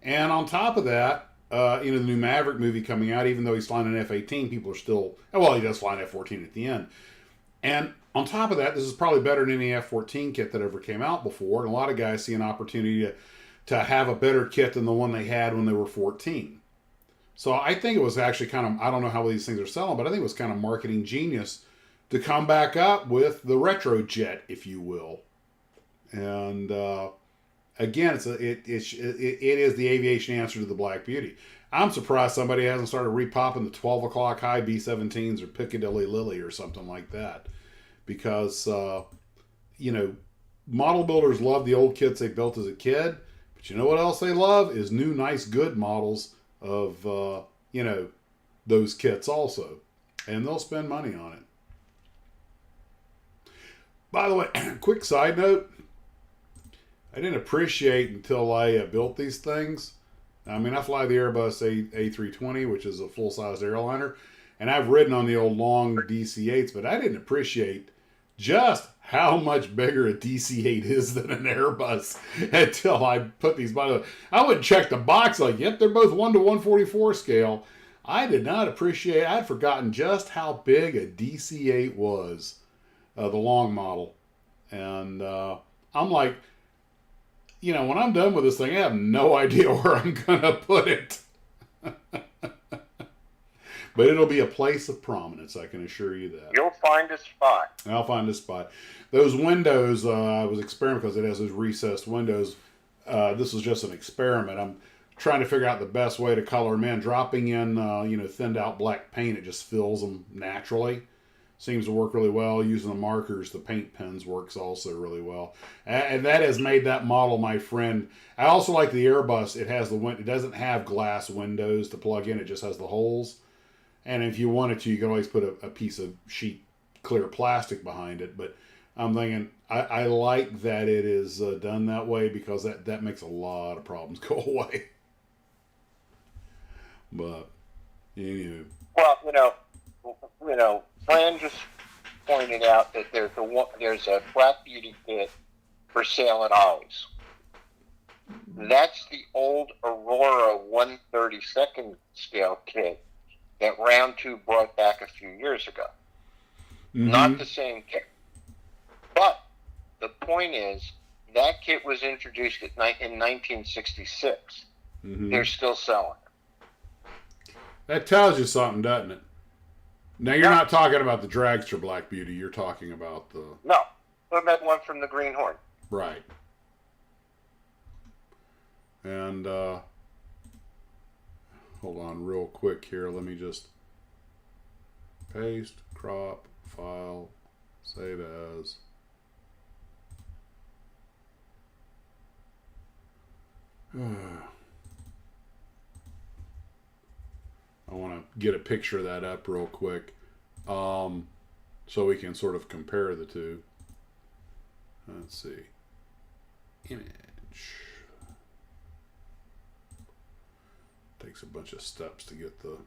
and on top of that, you know, the new Maverick movie coming out. Even though he's flying an F-18, people are still he does fly an F-14 at the end, and on top of that, this is probably better than any F-14 kit that ever came out before, and a lot of guys see an opportunity to have a better kit than the one they had when they were 14. So I think it was actually kind of, I don't know how these things are selling, but I think it was kind of marketing genius to come back up with the retro jet, if you will. And again, it is the aviation answer to the Black Beauty. I'm surprised somebody hasn't started repopping the 12 o'clock high B-17s or Piccadilly Lily or something like that. Because, you know, model builders love the old kits they built as a kid. But you know what else they love is new, nice, good models of, you know, those kits also. And they'll spend money on it. By the way, quick side note. I didn't appreciate until I built these things. I mean, I fly the Airbus A320, which is a full-size airliner. And I've ridden on the old long DC-8s, but I didn't appreciate just how much bigger a DC-8 is than an Airbus until I put these by the way. I wouldn't check the box like, yep, they're both 1 to 144 scale. I did not appreciate, I'd forgotten just how big a DC-8 was, the long model. And I'm like, you know, when I'm done with this thing, I have no idea where I'm going to put it. But it'll be a place of prominence, I can assure you that. You'll find a spot. I'll find a spot. Those windows, I was experimenting because it has those recessed windows. This is just an experiment. I'm trying to figure out the best way to color them in. Dropping in, you know, thinned out black paint, it just fills them naturally. Seems to work really well. Using the markers, the paint pens works also really well. And that has made that model my friend. I also like the Airbus. It has it doesn't have glass windows to plug in. It just has the holes. And if you wanted to, you can always put a piece of sheet clear plastic behind it. But I'm thinking, I like that it is done that way because that makes a lot of problems go away. But, anywho. Well, you know, Fran just pointed out that there's a Black Beauty kit for sale at Ollie's. That's the old Aurora 1/32nd scale kit that Round 2 brought back a few years ago. Mm-hmm. Not the same kit. But the point is, that kit was introduced in 1966. Mm-hmm. They're still selling it. That tells you something, doesn't it? Now, you're not talking about the Dragster Black Beauty. You're talking about the... No. What about one from the Green Horn? Right. And, hold on real quick here. Let me just paste, crop, file, save as. I want to get a picture of that up real quick, so we can sort of compare the two. Let's see. Image. Takes a bunch of steps to get the...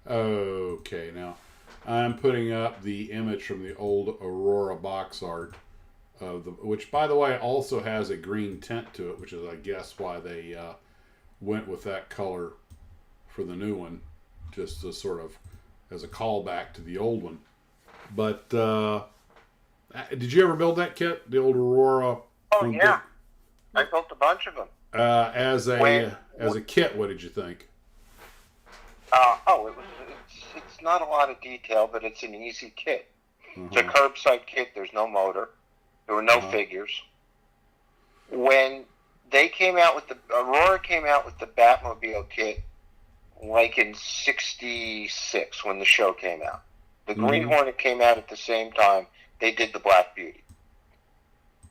Okay, now I'm putting up the image from the old Aurora box art. which, by the way, also has a green tint to it, which is, I guess, why they went with that color for the new one, just to sort of as a callback to the old one. But did you ever build that kit, the old Aurora? Oh yeah, I built a bunch of them. As a kit, what did you think? It's not a lot of detail, but it's an easy kit. It's a curbside kit. There's no motor. There were no figures. When they came out with Aurora came out with the Batmobile kit, like in '66 when the show came out. The Green Hornet came out at the same time. They did the Black Beauty.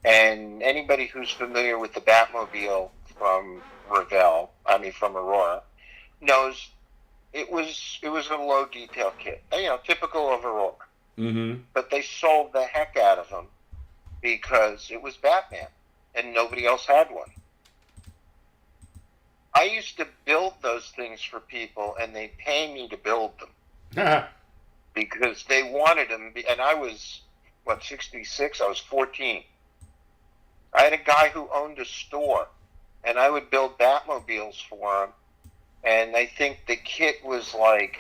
And anybody who's familiar with the Batmobile from from Aurora, knows it was a low detail kit. Typical of Aurora. Mm-hmm. But they sold the heck out of them because it was Batman, and nobody else had one. I used to build those things for people, and they'd pay me to build them because they wanted them. And I was, 66? I was 14. I had a guy who owned a store, and I would build Batmobiles for him. And I think the kit was like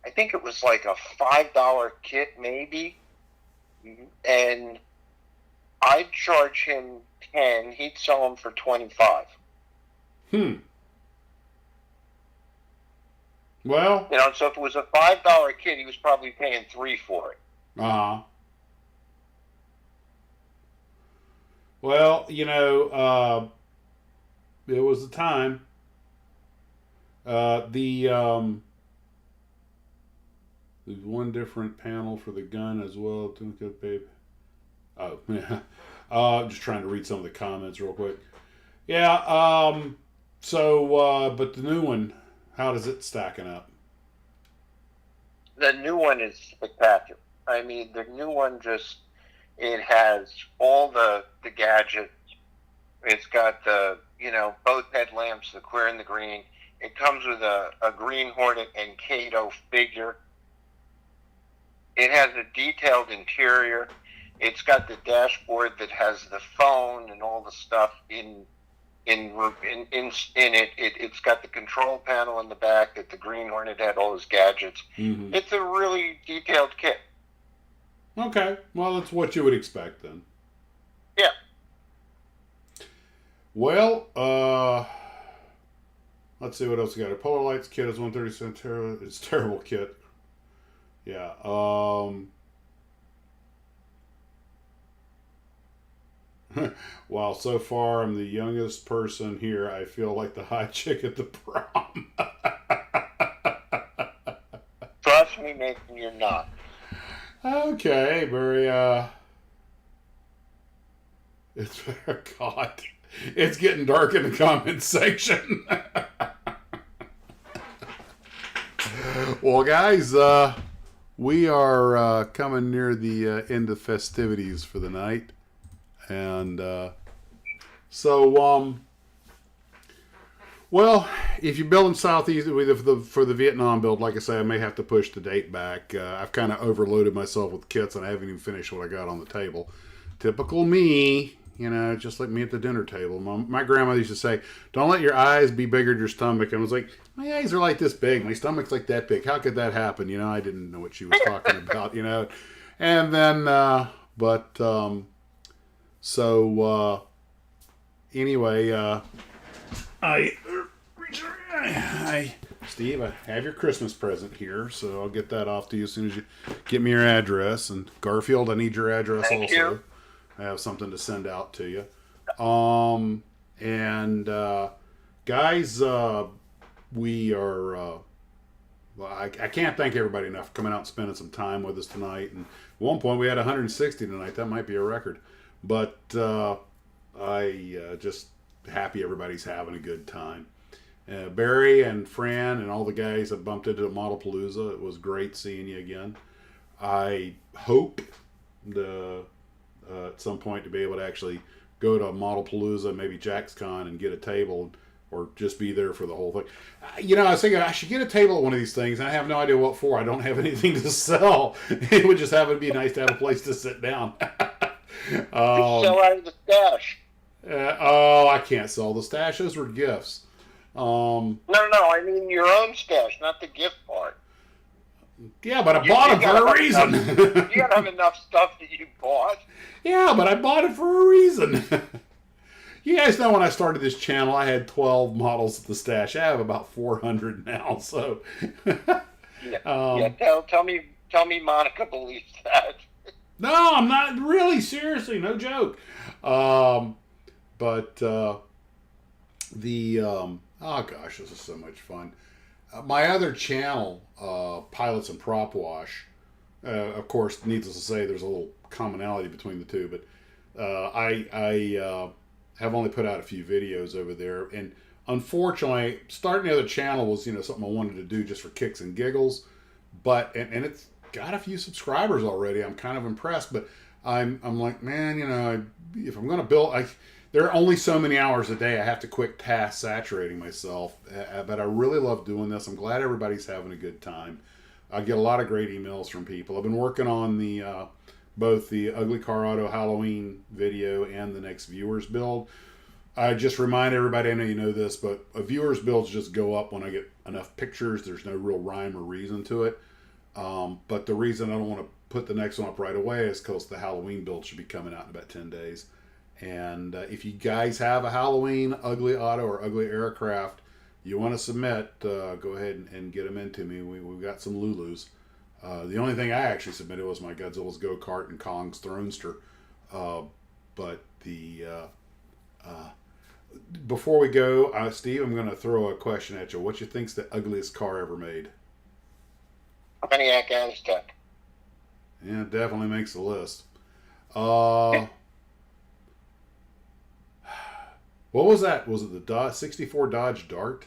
a $5 kit maybe. And I'd charge him 10, he'd sell them for 25. Well, so if it was a $5 kit, he was probably paying $3 for it. Well, it was a time. There's one different panel for the gun as well. Babe. Oh, yeah. Just trying to read some of the comments real quick. Yeah. But the new one, how does it stacking up? The new one is spectacular. I mean, the new one it has all the gadgets. It's got the, both headlamps, the clear and the green. It comes with a Green Hornet and Kato figure. It has a detailed interior. It's got the dashboard that has the phone and all the stuff in it. It's got the control panel in the back that the Green Hornet had all his gadgets. Mm-hmm. It's a really detailed kit. Okay, well, that's what you would expect then. Yeah. Well, let's see what else we got. A Polar Lights kit is 130 It's a terrible kit. Yeah. Wow, so far I'm the youngest person here. I feel like the hot chick at the prom. Trust me, Nathan, you're not. Okay, very, God, it's getting dark in the comment section. Well, guys, we are coming near the end of festivities for the night. And well, if you're building Southeast for the Vietnam build, like I say, I may have to push the date back. I've kind of overloaded myself with kits, and I haven't even finished what I got on the table. Typical me, just like me at the dinner table. My grandma used to say, "Don't let your eyes be bigger than your stomach." And I was like, my eyes are like this big, my stomach's like that big. How could that happen? I didn't know what she was talking about. And then, anyway, Steve, I have your Christmas present here, so I'll get that off to you as soon as you get me your address. And Garfield, I need your address Thank also. You. I have something to send out to you. Guys, we are. I can't thank everybody enough for coming out and spending some time with us tonight. And at one point, we had 160 tonight. That might be a record. But I just happy everybody's having a good time. Barry and Fran and all the guys that bumped into Modelpalooza. It was great seeing you again. I hope at some point to be able to actually go to Modelpalooza, maybe Jack's Con, and get a table, or just be there for the whole thing. I was thinking I should get a table at one of these things, and I have no idea what for. I don't have anything to sell. It would just happen to be nice to have a place to sit down. Sell out of the stash. Oh, I can't sell the stash. Those were gifts. No, I mean your own stash, not the gift part. Yeah, but I bought them for a reason. You gotta have enough stuff that you bought. Yeah, but I bought it for a reason. You guys know when I started this channel, I had 12 models at the stash. I have about 400 now. So, Tell me, Monica believes that. No, I'm not really. Seriously, no joke. Oh gosh, this is so much fun. My other channel, Pilots and Prop Wash, of course, needless to say, there's a little commonality between the two, but I have only put out a few videos over there, and unfortunately, starting the other channel was something I wanted to do just for kicks and giggles, but and it's got a few subscribers already. I'm kind of impressed, but I'm like, man, if I'm going to build, there are only so many hours a day I have to quit task saturating myself, but I really love doing this. I'm glad everybody's having a good time. I get a lot of great emails from people. I've been working on the both the Ugly Car Auto Halloween video and the next viewers build. I just remind everybody, I know you know this, but a viewers builds just go up when I get enough pictures. There's no real rhyme or reason to it. But the reason I don't want to put the next one up right away is because the Halloween build should be coming out in about 10 days. And if you guys have a Halloween Ugly Auto or Ugly Aircraft you want to submit, go ahead and get them into me. We've got some Lulus. The only thing I actually submitted was my Godzilla's Go-Kart and Kong's Thronester. But before we go, Steve, I'm going to throw a question at you. What you think's the ugliest car ever made? Pontiac Aztec. Yeah, it definitely makes the list. What was that? Was it the 64 Dodge Dart?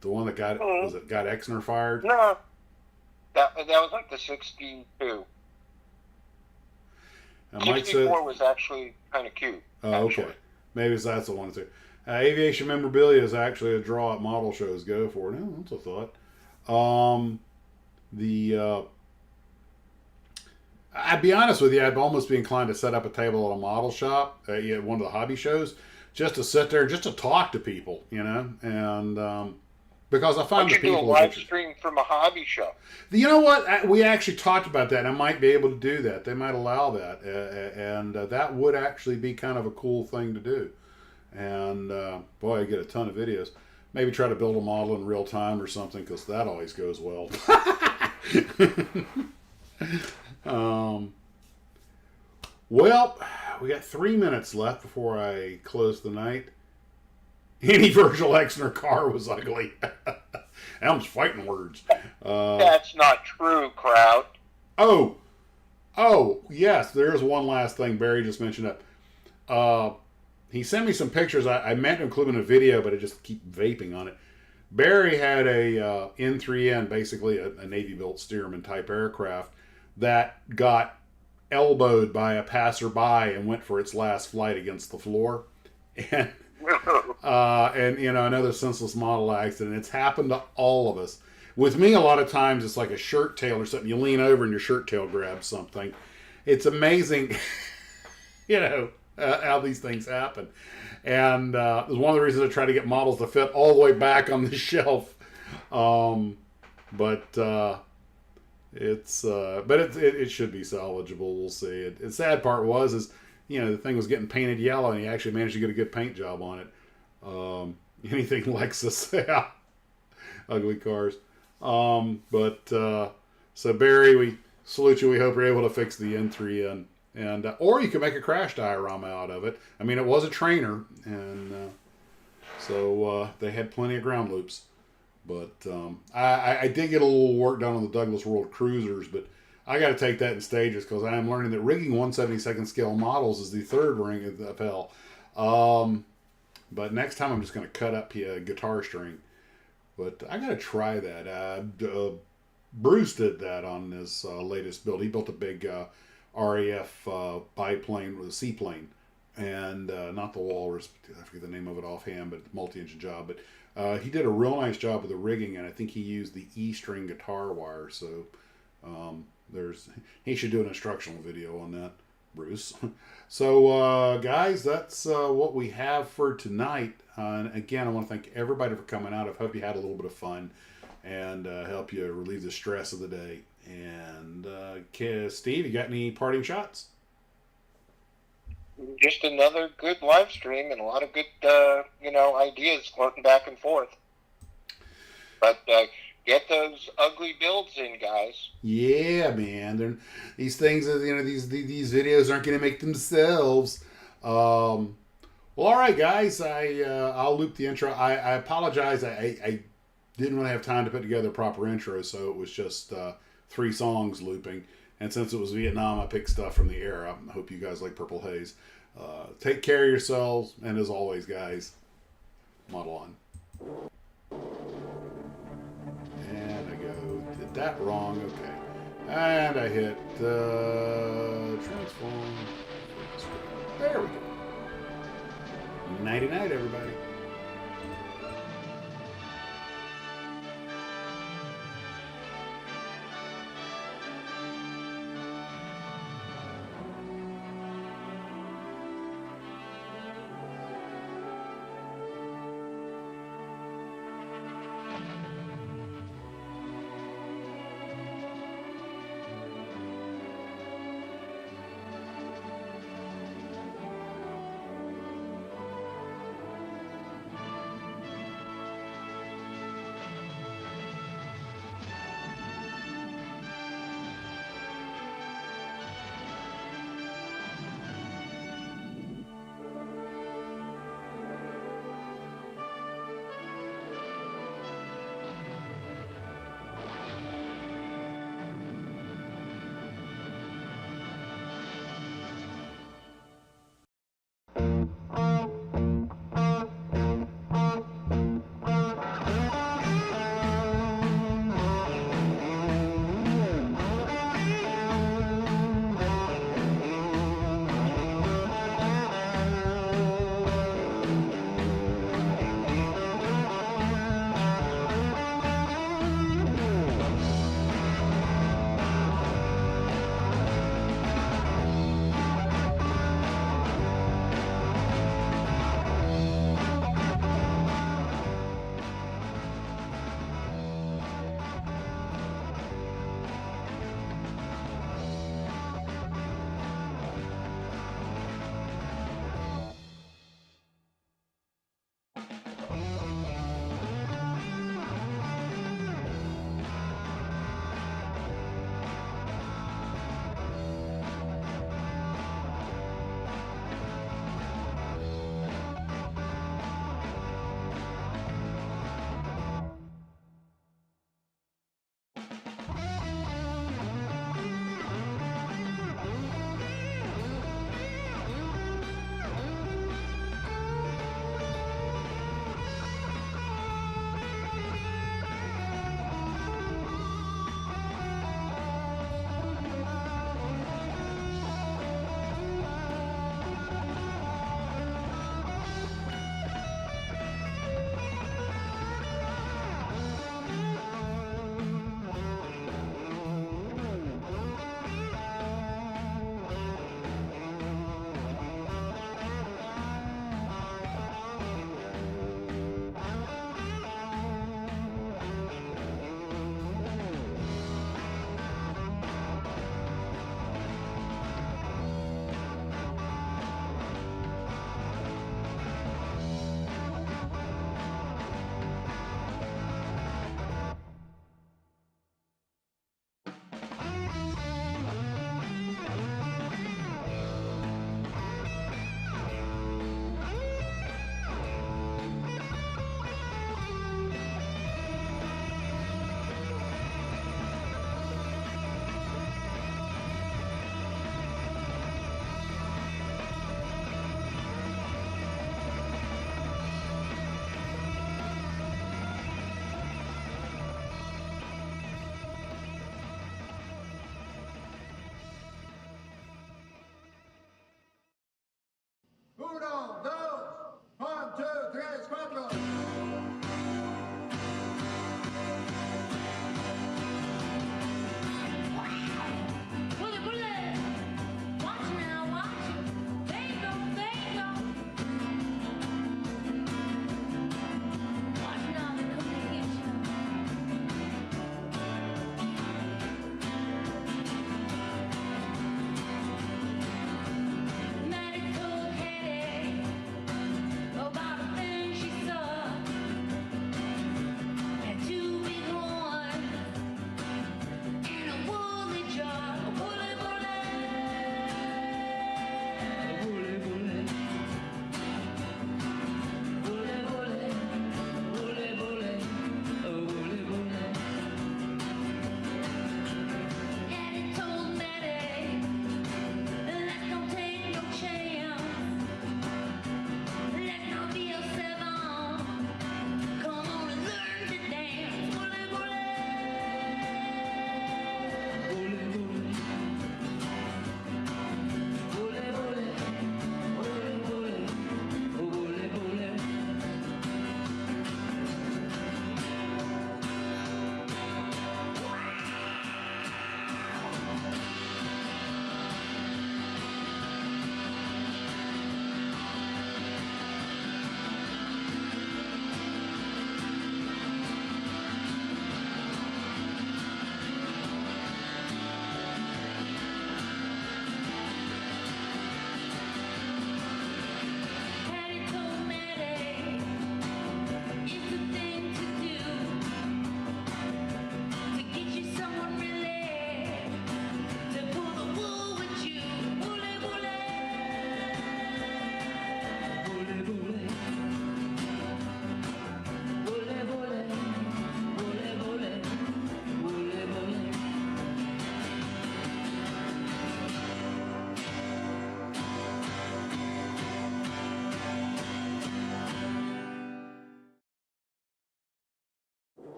The one that got got Exner fired? No, that was like the 62. And Mike 64 said, was actually kind of cute. oh, okay. Maybe that's the one too. Aviation memorabilia is actually a draw at model shows. Go for it. No, that's a thought. I'd be honest with you, I'd almost be inclined to set up a table at a model shop at one of the hobby shows, just to sit there, just to talk to people, and because I find the people. Do a live stream from a hobby shop. You know what? We actually talked about that, and I might be able to do that. They might allow that, and that would actually be kind of a cool thing to do. And boy, I get a ton of videos. Maybe try to build a model in real time or something, because that always goes well. Well, we got 3 minutes left before I close the night. Any Virgil Exner car was ugly. Elm's fighting words. That's not true, crowd. Oh, yes, there's one last thing Barry just mentioned up. He sent me some pictures. I meant to include in a video, but I just keep vaping on it. Barry had a N3N, basically a Navy-built Stearman type aircraft that got elbowed by a passerby and went for its last flight against the floor. And another senseless model accident. It's happened to all of us. With me, a lot of times it's like a shirt tail or something. You lean over and your shirt tail grabs something. It's amazing, how these things happen. And it was one of the reasons I try to get models to fit all the way back on the shelf. It should be salvageable. We'll see. The sad part was the thing was getting painted yellow, and he actually managed to get a good paint job on it. Anything Lexus, yeah, ugly cars. So Barry, we salute you. We hope you're able to fix the N3N, and or you can make a crash diorama out of it. I mean, it was a trainer, and so they had plenty of ground loops. But I did get a little work done on the Douglas World Cruisers, but I got to take that in stages because I am learning that rigging 1/72 scale models is the third ring of hell. But next time I'm just going to cut up a guitar string. But I got to try that. Bruce did that on his latest build. He built a big RAF biplane with a seaplane. And not the Walrus, I forget the name of it offhand, but multi-engine job. But he did a real nice job with the rigging, and I think he used the E-string guitar wire. So he should do an instructional video on that. Bruce. So, guys, that's what we have for tonight. And again, I want to thank everybody for coming out. I hope you had a little bit of fun and help you relieve the stress of the day. And Steve, you got any parting shots? Just another good live stream and a lot of good, ideas floating back and forth. But get those ugly builds in, guys. Yeah, man. These things, these videos aren't going to make themselves. Well, all right, guys. I'll loop the intro. I apologize. I didn't really have time to put together a proper intro, so it was just 3 songs looping. And since it was Vietnam, I picked stuff from the era. I hope you guys like Purple Haze. Take care of yourselves, and as always, guys, model on. And I did that wrong. Okay. And I hit transform. There we go. Nighty night, everybody.